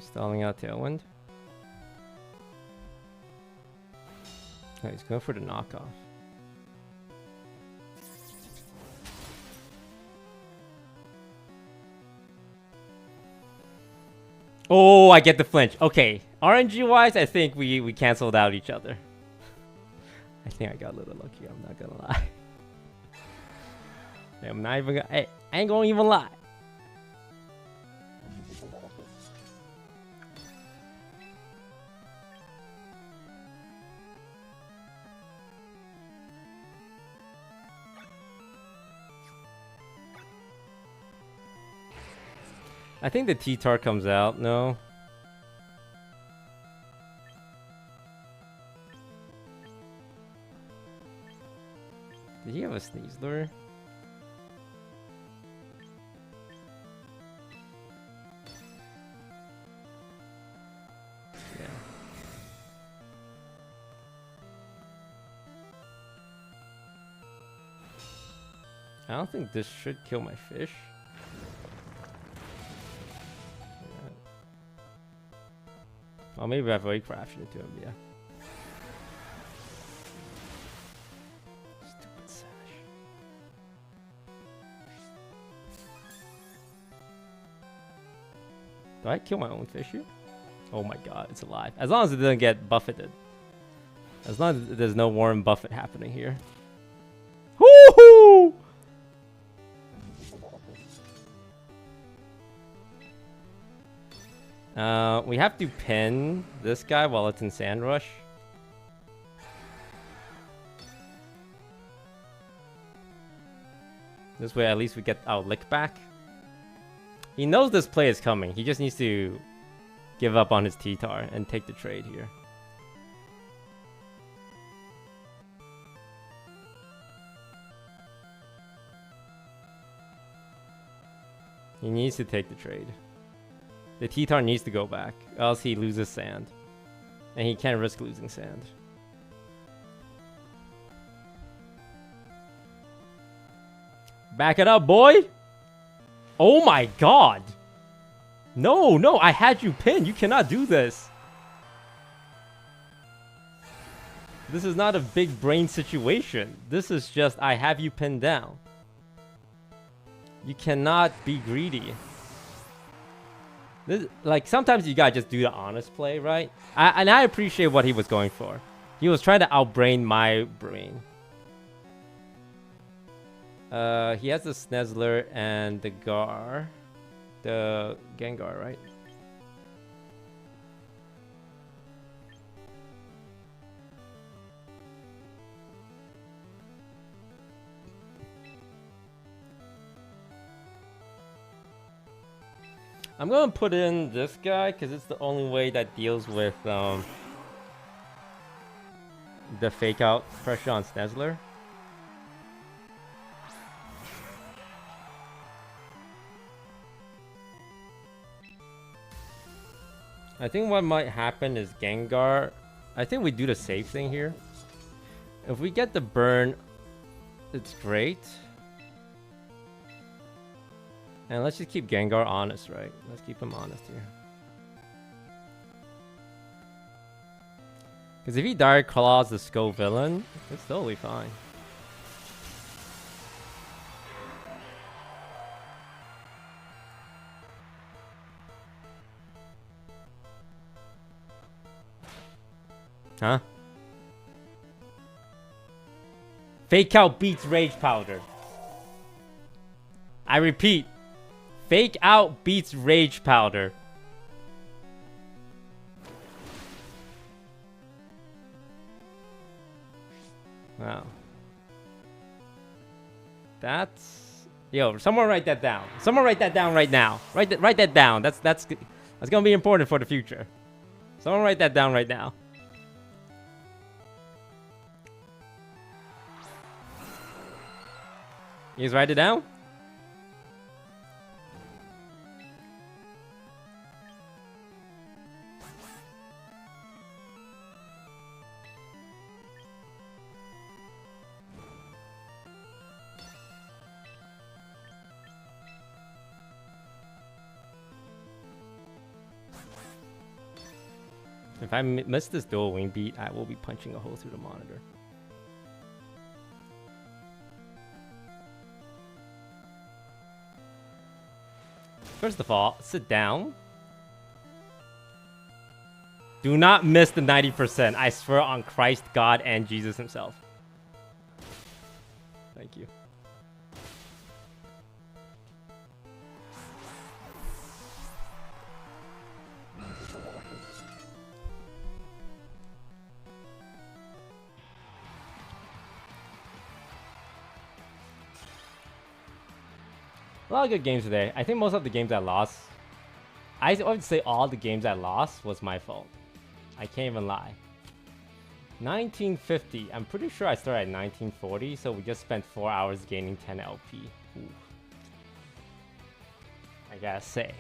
Stalling out Tailwind. Oh, he's going for the knockoff. Oh, I get the flinch. Okay, RNG wise, I think we canceled out each other. I think I got a little lucky. I'm not gonna lie. I'm not even gonna. Hey, I ain't gonna even lie. I think the T-Tar comes out, no? Did he have a Sneasler? Yeah. I don't think this should kill my fish. Yeah. Oh, maybe I've already crafted into him, yeah. Stupid sash. Do I kill my own fish here? Oh my god, it's alive. As long as it doesn't get buffeted. As long as there's no Warren Buffett happening here. Woohoo! We have to pin this guy while it's in Sand Rush. This way at least we get our lick back. He knows this play is coming. He just needs to give up on his T-Tar and take the trade here. He needs to take the trade. The T-Tar needs to go back, or else he loses sand. And he can't risk losing sand. Back it up, boy! Oh my god! No, no, I had you pinned. You cannot do this. This is not a big brain situation. This is just, I have you pinned down. You cannot be greedy. This, like, sometimes you gotta just do the honest play, right? And I appreciate what he was going for. He was trying to outbrain my brain. He has the Sneasler and the Gar. The Gengar, right? I'm gonna put in this guy because it's the only way that deals with the fake out pressure on Sneasler. I think what might happen is Gengar. I think we do the safe thing here. If we get the burn, it's great. And let's just keep Gengar honest, right? Let's keep him honest here. Because if he Dire Claws the Skull villain, it's totally fine. Huh? Fake out beats Rage Powder. I repeat. Fake out beats Rage Powder. Wow. That's... Yo, someone write that down. Someone write that down right now. Write that down. That's gonna be important for the future. Someone write that down right now. You guys write it down? If I miss this dual wing beat, I will be punching a hole through the monitor. First of all, sit down. Do not miss the 90%. I swear on Christ, God, and Jesus himself. Thank you. A lot of good games today. I think most of the games I lost I would say all the games I lost was my fault. I can't even lie. 1950. I'm pretty sure I started at 1940, so we just spent 4 hours gaining 10 LP. Ooh. I gotta say.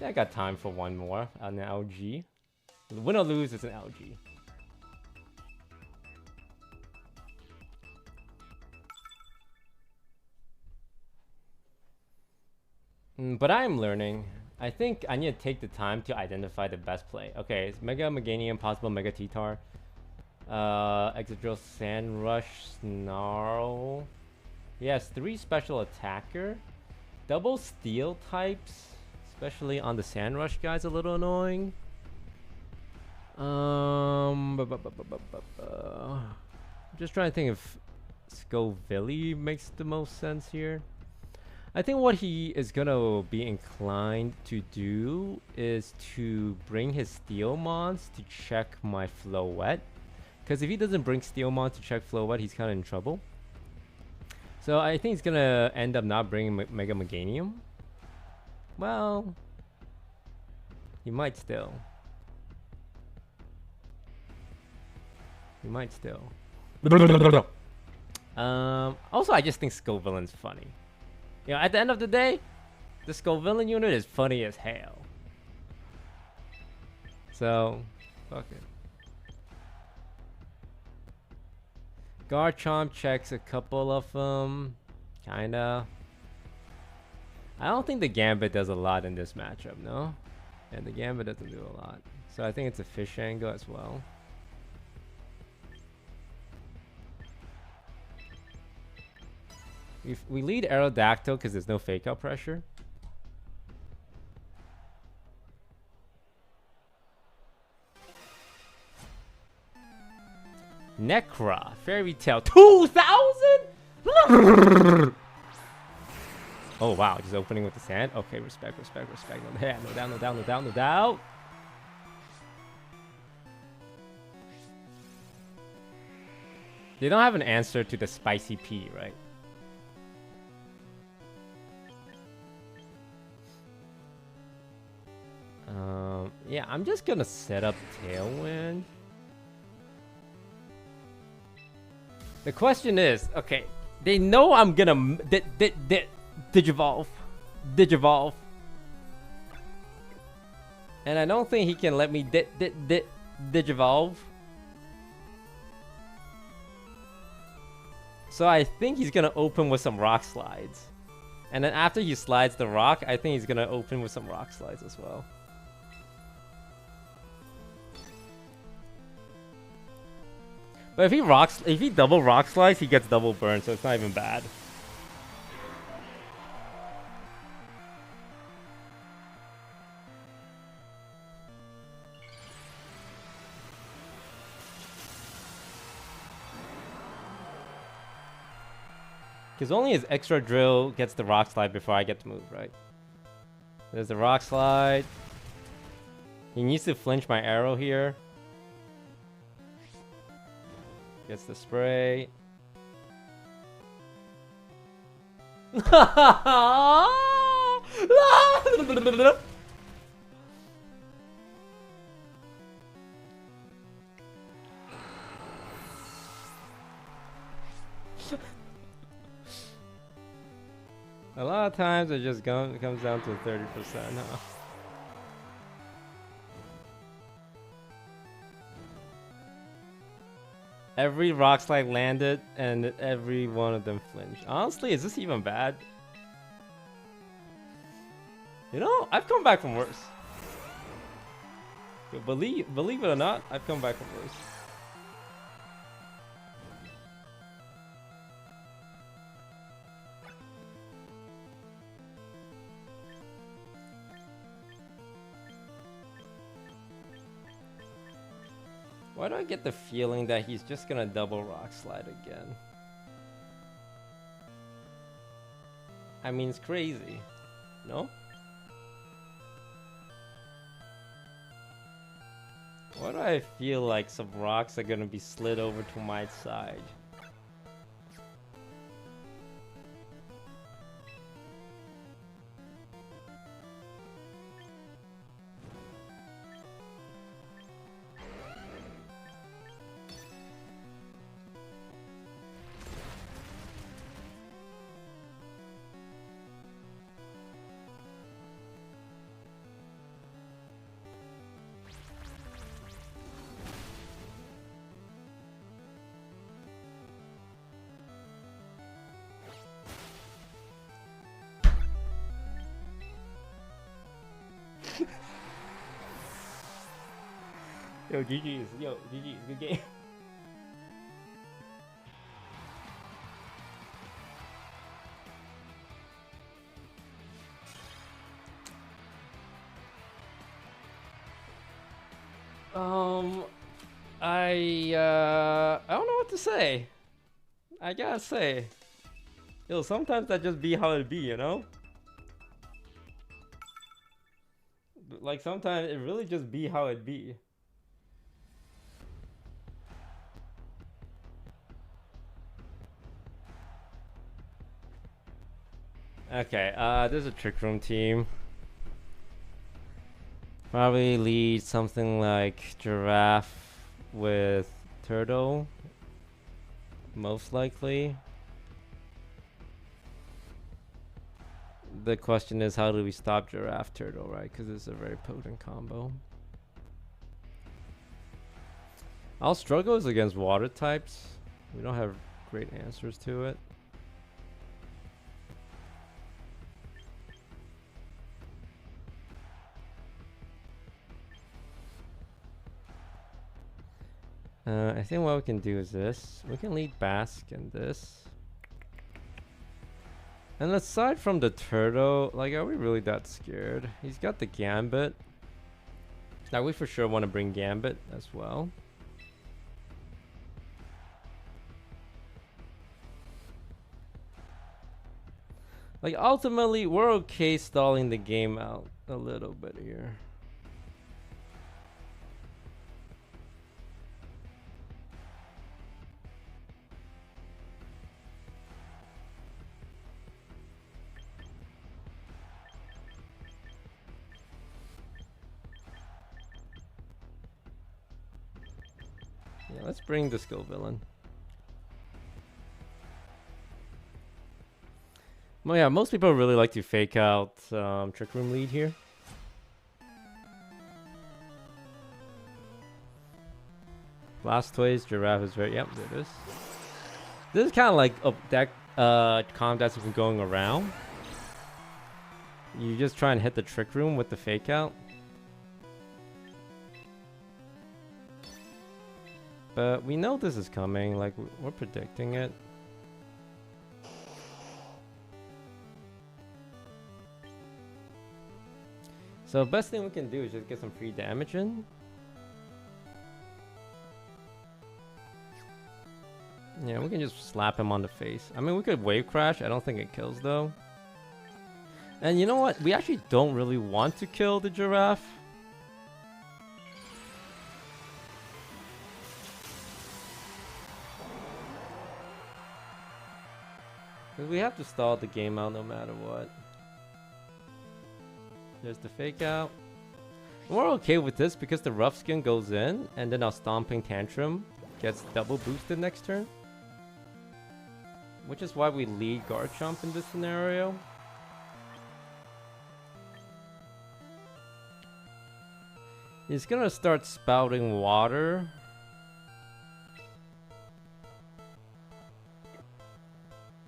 I got time for one more on the LG. Win or lose, it's an LG. But I am learning. I think I need to take the time to identify the best play. Okay, it's Mega Meganium, possible Mega T-Tar. Exadrill, Sand Rush, Snarl. He has 3 special attacker. Double steel types, especially on the Sand Rush guy's a little annoying. Just trying to think if Scovilli makes the most sense here. I think what he is gonna be inclined to do is to bring his Steel Mons to check my Floette. Because if he doesn't bring Steel Mons to check Floette, he's kind of in trouble. So I think he's gonna end up not bringing Mega Meganium. Well, he might still. He might still. Also, I just think Scovillain's funny. You know, at the end of the day, the Scovillain unit is funny as hell. So, fuck it. Garchomp checks a couple of them. Kinda. I don't think the Gambit does a lot in this matchup, no? Yeah, the Gambit doesn't do a lot. So I think it's a fish angle as well. We lead Aerodactyl because there's no fake out pressure. Necra, Fairy Tail, 2,000? Oh wow, just opening with the sand. Okay, respect. No doubt. They don't have an answer to the spicy P, right? Yeah, I'm just gonna set up Tailwind. The question is, okay, they know I'm gonna Digivolve. And I don't think he can let me Digivolve. So I think he's gonna open with some Rock Slides. And then after he slides the rock, I think he's gonna open with some Rock Slides as well. But if he double Rock Slides, he gets double burn, so it's not even bad. Because only his extra drill gets the Rock Slide before I get to move, right? There's the Rock Slide. He needs to flinch my arrow here. Gets the spray. A lot of times it just comes down to 30%, huh? Every Rock Slide landed and every one of them flinched. Honestly, is this even bad? You know, I've come back from worse. Believe it or not, I've come back from worse. Why do I get the feeling that he's just gonna double Rock Slide again? I mean, it's crazy, no? Why do I feel like some rocks are gonna be slid over to my side? Yo, GG's. Yo, GG's. Good game. I don't know what to say. I gotta say, yo, sometimes that just be how it be, you know? Like sometimes it really just be how it be. Okay, there's a trick room team. Probably lead something like giraffe with turtle. Most likely. The question is, how do we stop giraffe turtle, right? Because it's a very potent combo. Our struggle is against water types. We don't have great answers to it. I think what we can do is this. We can lead Basque in this. And aside from the turtle, like, are we really that scared? He's got the Gambit. Now we for sure want to bring Gambit as well. Like, ultimately, we're okay stalling the game out a little bit here. Yeah, let's bring the skill villain. Well, yeah, most people really like to fake out Trick Room lead here. Blastoise, Giraffe is very... Yep, there it is. This is kind of like a deck comp that's been going around. You just try and hit the Trick Room with the fake out. But we know this is coming, like, we're predicting it. So best thing we can do is just get some free damage in. Yeah, we can just slap him on the face. I mean, we could wave crash. I don't think it kills though. And you know what? We actually don't really want to kill the giraffe. Because we have to stall the game out no matter what. There's the fake out. And we're okay with this because the rough skin goes in and then our stomping tantrum gets double boosted next turn. Which is why we lead Garchomp in this scenario. He's gonna start spouting water.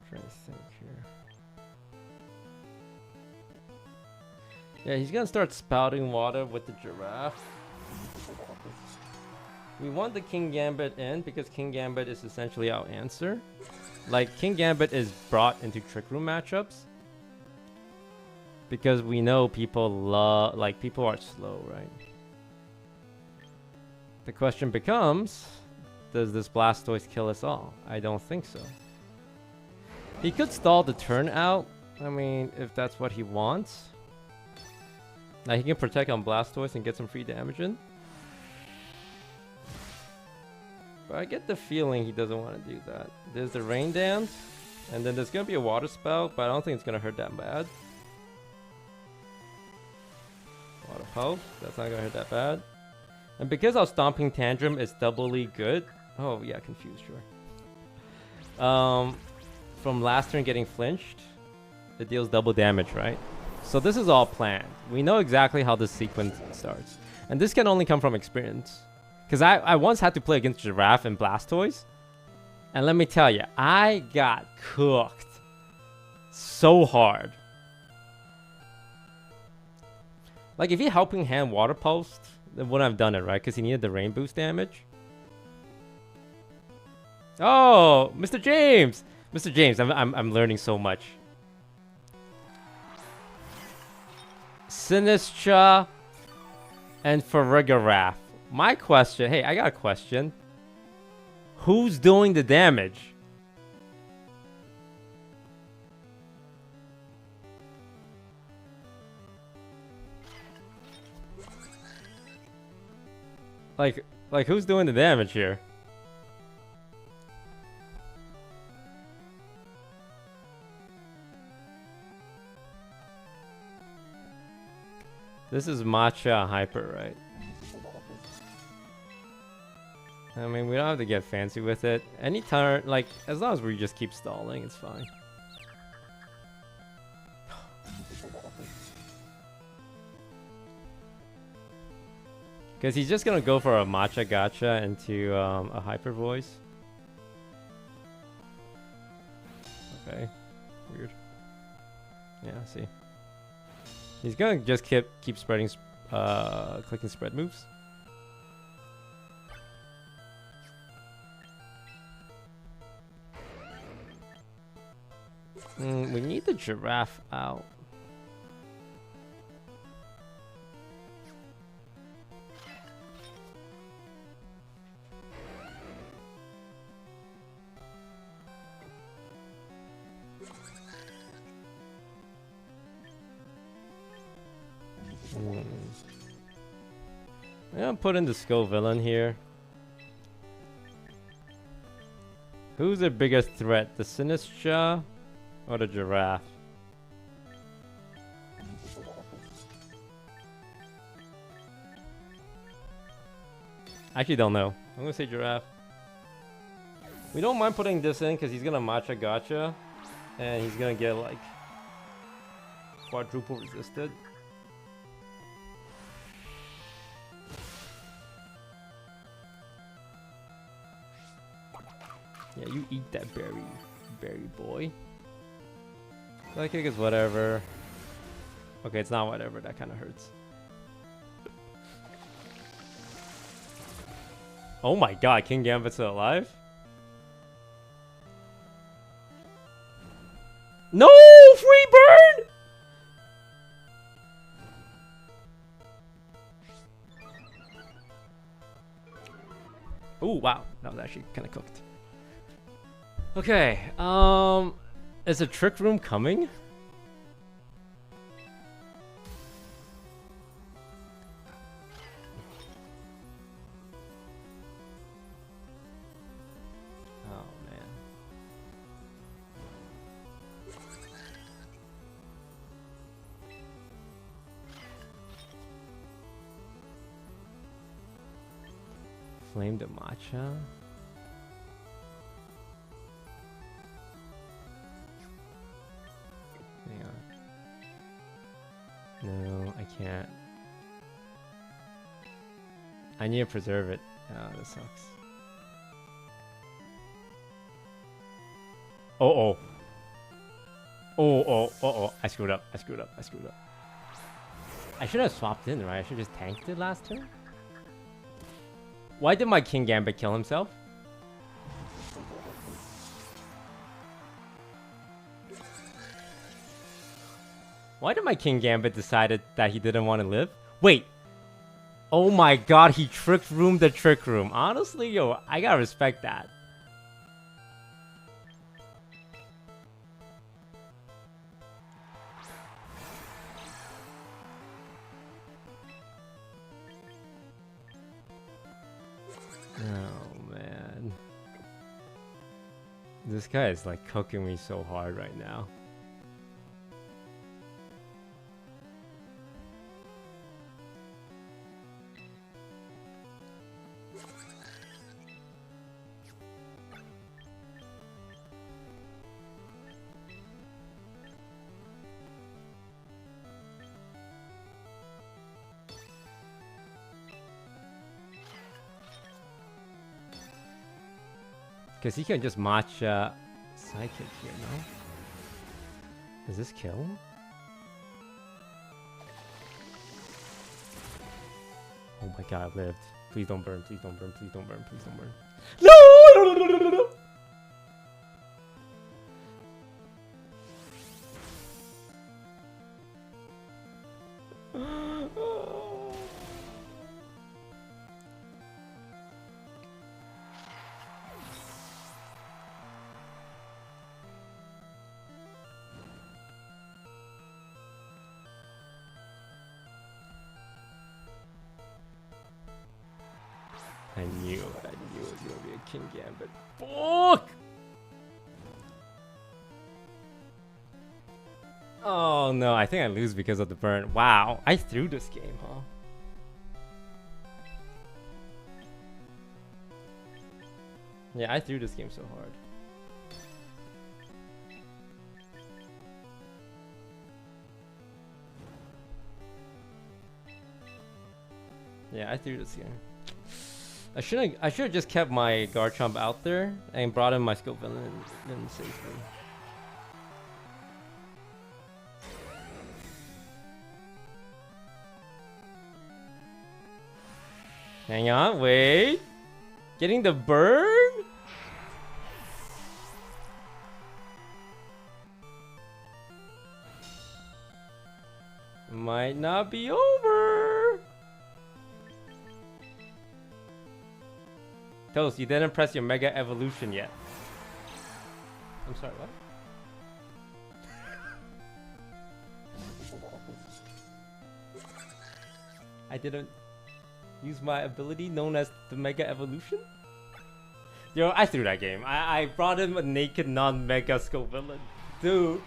Trying to think here. Yeah, he's gonna start spouting water with the giraffe. We want the King Gambit in because King Gambit is essentially our answer. Like, King Gambit is brought into Trick Room matchups because we know people love, like, people are slow, right? The question becomes, does this Blastoise kill us all? I don't think so. He could stall the turn out. I mean, if that's what he wants. Now he can protect on Blastoise and get some free damage in. But I get the feeling he doesn't want to do that. There's the Rain Dance. And then there's going to be a Water Spout, but I don't think it's going to hurt that bad. Water Pulse. That's not going to hurt that bad. And because our Stomping Tantrum is doubly good... Oh, yeah, confused, sure. From last turn getting flinched, it deals double damage, right? So this is all planned. We know exactly how this sequence starts. And this can only come from experience. Because I once had to play against Giraffe and Blastoise. And let me tell you, I got cooked so hard. Like, if he Helping Hand Water Pulsed then wouldn't have done it, right? Because he needed the rain boost damage. Oh, Mr. James! Mr. James, I'm learning so much. Sinistra and Farigarath. My question, hey, I got a question. Who's doing the damage? Like who's doing the damage here? This is Matcha Hyper, right? I mean, we don't have to get fancy with it. Any turn, like, as long as we just keep stalling, it's fine. Because he's just gonna go for a Matcha Gacha into a Hyper Voice. Okay. Weird. Yeah, see. He's gonna just keep spreading, clicking spread moves. We need the giraffe out. I'm gonna put in the Skull Villain here. Who's the biggest threat, the Sinistra or the giraffe? I actually don't know. I'm gonna say giraffe. We don't mind putting this in because he's gonna Matcha Gacha and he's gonna get like quadruple resisted. Yeah, you eat that berry boy. Psychic is whatever. Okay, it's not whatever, that kind of hurts. Oh my god, King Gambit's still alive? No! Free burn! Oh wow, that was actually kind of cooked. Okay, is a trick room coming? Oh man. Flame the matcha? No, I can't. I need to preserve it. Oh, this sucks. Oh. I screwed up. I should have swapped in, right? I should have just tanked it last turn. Why did my King Gambit kill himself? Why did my King Gambit decided that he didn't want to live? Wait. Oh my god, he trick roomed the trick room. Honestly, yo, I gotta respect that. Oh man. This guy is like cooking me so hard right now. Because he can just matcha Psychic here, no? Does this kill? Oh my god, I lived. Please don't burn, please don't burn, please don't burn, please don't burn. No! I knew it was gonna be a King Gambit. Fuck! Oh no, I think I lose because of the burn. Wow, I threw this game, huh? Yeah, I threw this game so hard. Yeah, I threw this game. I should have just kept my Garchomp out there and brought in my skill villain safely. Hang on, wait. Getting the burn? Might not be over. Toast, you didn't press your Mega Evolution yet. I'm sorry, what? I didn't use my ability known as the Mega Evolution? Yo, I threw that game. I brought him a naked non-Mega Skill villain. Dude,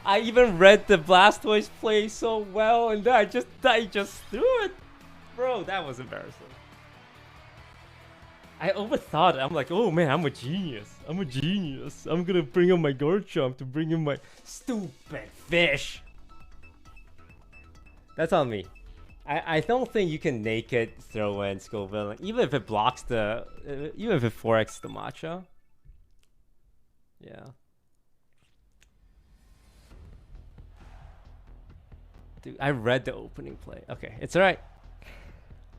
I even read the Blastoise play so well and then I just threw it. Bro, that was embarrassing. I overthought it. I'm like, oh man, I'm a genius. I'm a genius. I'm gonna bring up my Garchomp to bring in my stupid fish. That's on me. I don't think you can naked throw in Skull Villain, even if it blocks the, even if it 4x the matcha. Yeah. Dude, I read the opening play. Okay, it's alright.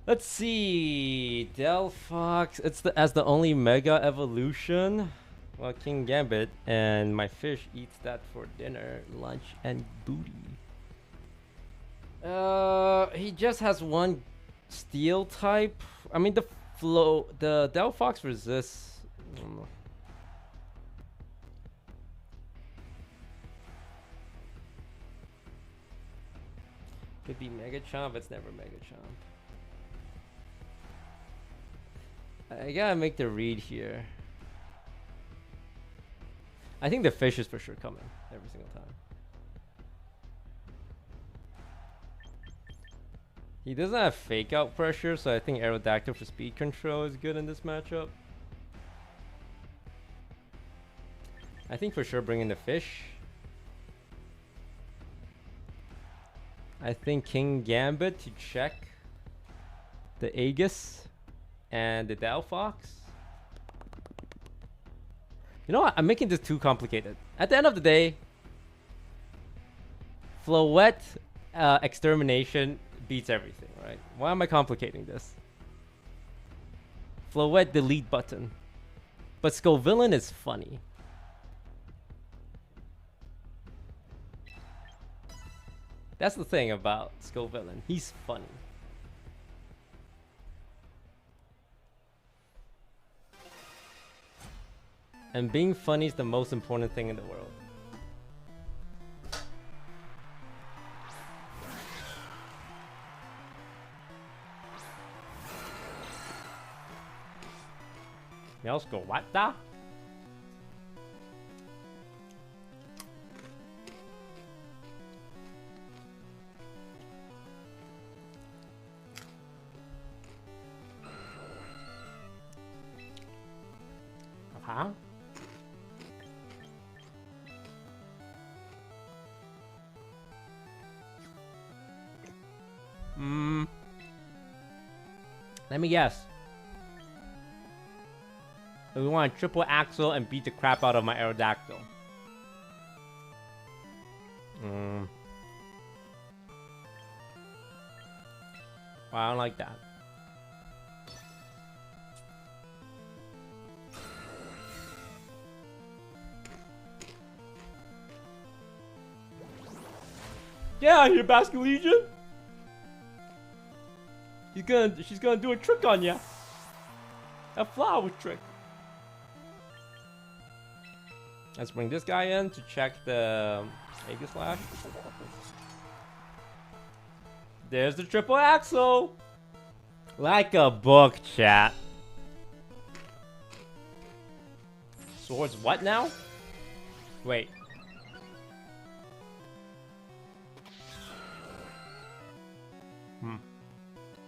Let's see. Delphox. It's as the only Mega Evolution. Well, King Gambit and my fish eats that for dinner, lunch, and booty. He just has one steel type. I mean, the Delphox resists. I don't know. Could be Mega Chomp. It's never Mega Chomp. I gotta make the read here. I think the fish is for sure coming every single time. He doesn't have fake out pressure, so I think Aerodactyl for speed control is good in this matchup. I think for sure bringing the fish. I think King Gambit to check the Aegis and the Delphox. You know what? I'm making this too complicated. At the end of the day, Floette Extermination beats everything, right? Why am I complicating this? Floette delete button. But Scovillain is funny. That's the thing about Scovillain. He's funny. And being funny is the most important thing in the world. Let's go. What the? Huh? Let me guess. We want to triple axle and beat the crap out of my Aerodactyl. Well, I don't like that. Get out of here, Basket Legion! She's gonna do a trick on ya. A flower trick. Let's bring this guy in to check the Aegis Slash. There's the triple axle. Like a book, chat. Swords what now? Wait.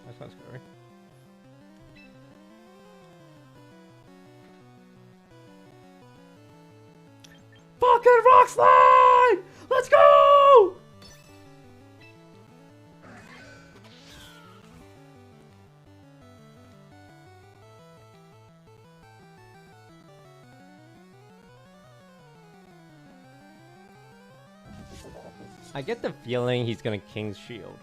That sounds scary. Fucking rock slide! Let's go! I get the feeling he's gonna King's Shield.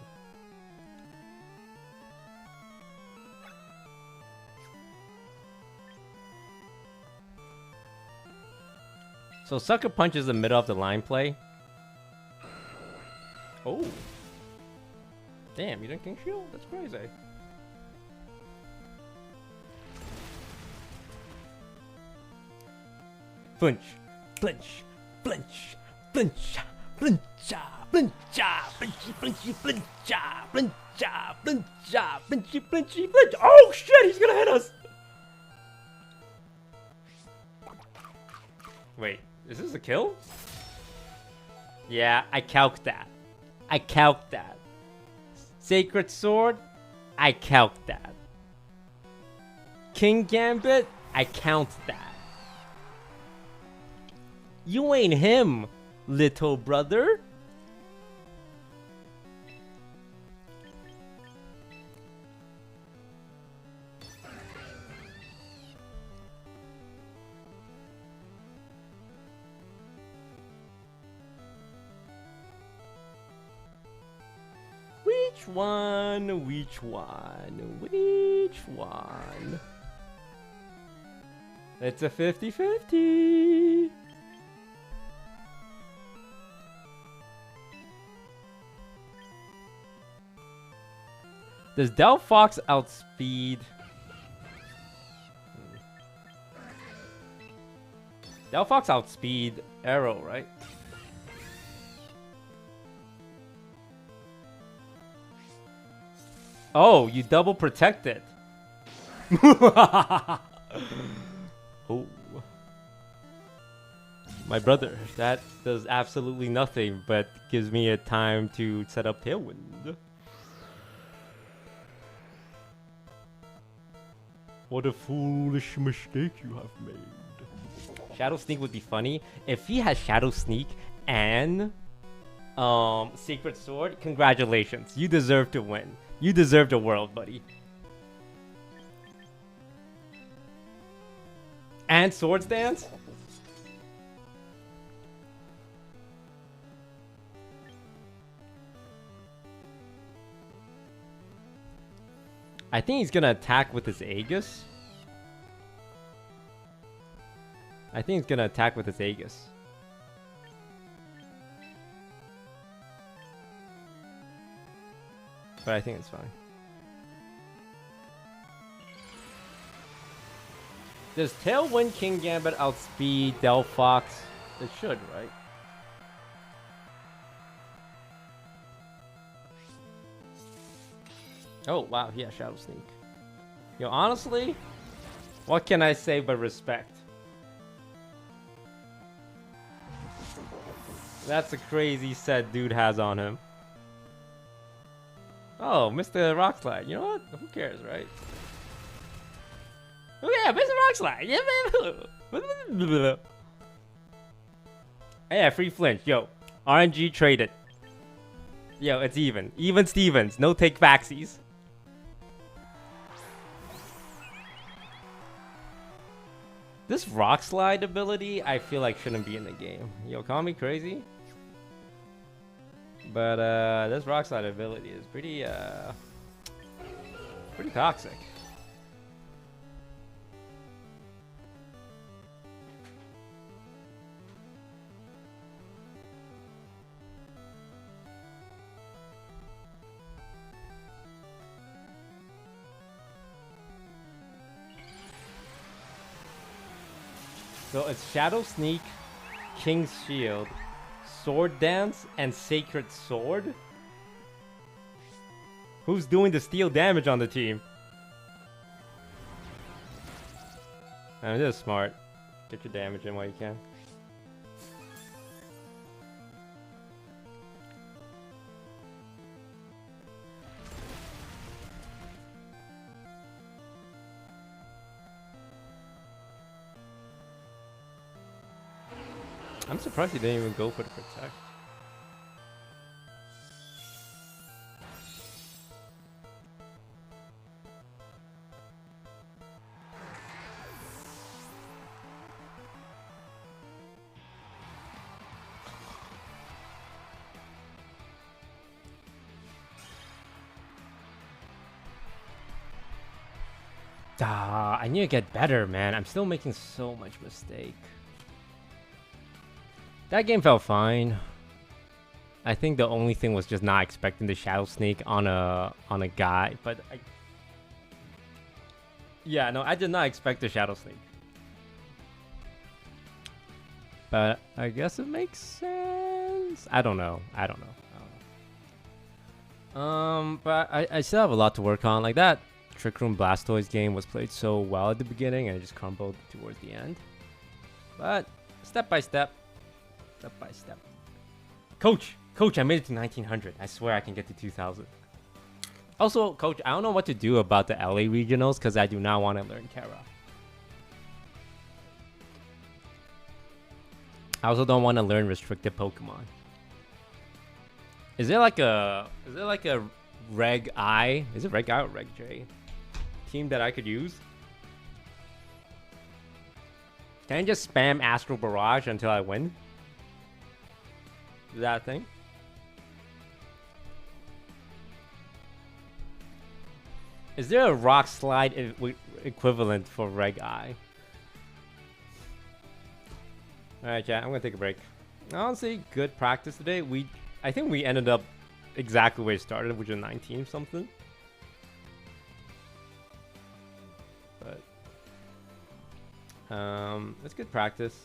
So Sucker Punch is the middle of the line play. Oh. Damn, you didn't King Shield? That's crazy. Flinch. Flinch. Flinch. Flinch. Flincha. Flincha. Flinchy. Flinchy. Flincha. Flincha. Flincha. Flinchy. Flinchy. Flinch. Oh shit, he's gonna hit us. Wait. Is this a kill? Yeah, I calc that. I calc that. Sacred Sword? I calc that. King Gambit? I count that. You ain't him, little brother. Which one? Which one? Which one? It's a 50-50. Does Delphox outspeed? Delphox outspeed Arrow, right? Oh, you double protected. Oh. My brother, that does absolutely nothing but gives me a time to set up Tailwind. What a foolish mistake you have made. Shadow Sneak would be funny. If he has Shadow Sneak and Secret Sword, congratulations. You deserve to win. You deserve the world, buddy. And Swords Dance? I think he's gonna attack with his Aegis. I think he's gonna attack with his Aegis. But I think it's fine. Does Tailwind King Gambit outspeed Delphox? It should, right? Oh, wow, he has Shadow Sneak. Yo, honestly, what can I say but respect? That's a crazy set dude has on him. Oh, Mr. Rockslide. You know what? Who cares, right? Oh yeah, Mr. Rockslide. Yeah, yeah, free flinch. Yo, RNG traded. Yo, it's even. Even Stevens. No take backsies. This rock slide ability, I feel like shouldn't be in the game. Yo, call me crazy. But this rock slide ability is pretty toxic. So it's Shadow Sneak, King's Shield, Sword Dance, and Sacred Sword? Who's doing the steel damage on the team? I mean, this is smart. Get your damage in while you can. I'm surprised he didn't even go for the protect. I need to get better, man. I'm still making so much mistake. That game felt fine. I think the only thing was just not expecting the Shadow Sneak on a guy, but yeah, no, I did not expect the Shadow Sneak. But I guess it makes sense. I don't know. But I still have a lot to work on. Like that Trick Room Blastoise game was played so well at the beginning and it just crumbled towards the end. But step by step. Step by step. Coach, I made it to 1900. I swear I can get to 2000. Also, Coach, I don't know what to do about the LA regionals because I do not want to learn Terra. I also don't want to learn restricted Pokemon. Is there like a Reg I? Is it Reg I or Reg J? Team that I could use? Can I just spam Astral Barrage until I win? Is that a thing? Is there a Rock Slide equivalent for Reg I? Alright, chat, I'm gonna take a break. Honestly, good practice today. I think we ended up exactly where it started, which is 19 something. But it's good practice.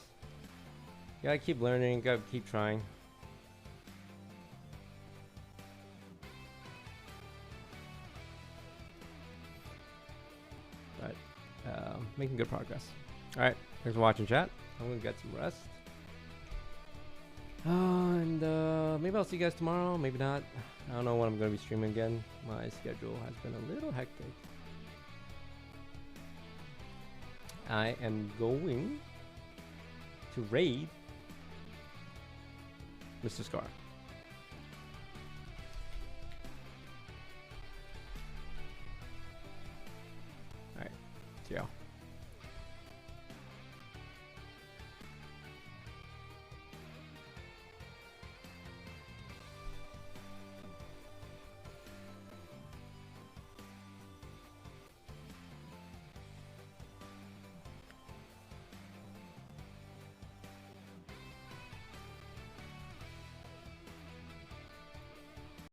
You gotta keep learning, gotta keep trying. But making good progress. Alright, thanks for watching, chat. I'm gonna get some rest. And maybe I'll see you guys tomorrow, maybe not. I don't know when I'm gonna be streaming again. My schedule has been a little hectic. I am going to raid Mr. Scar.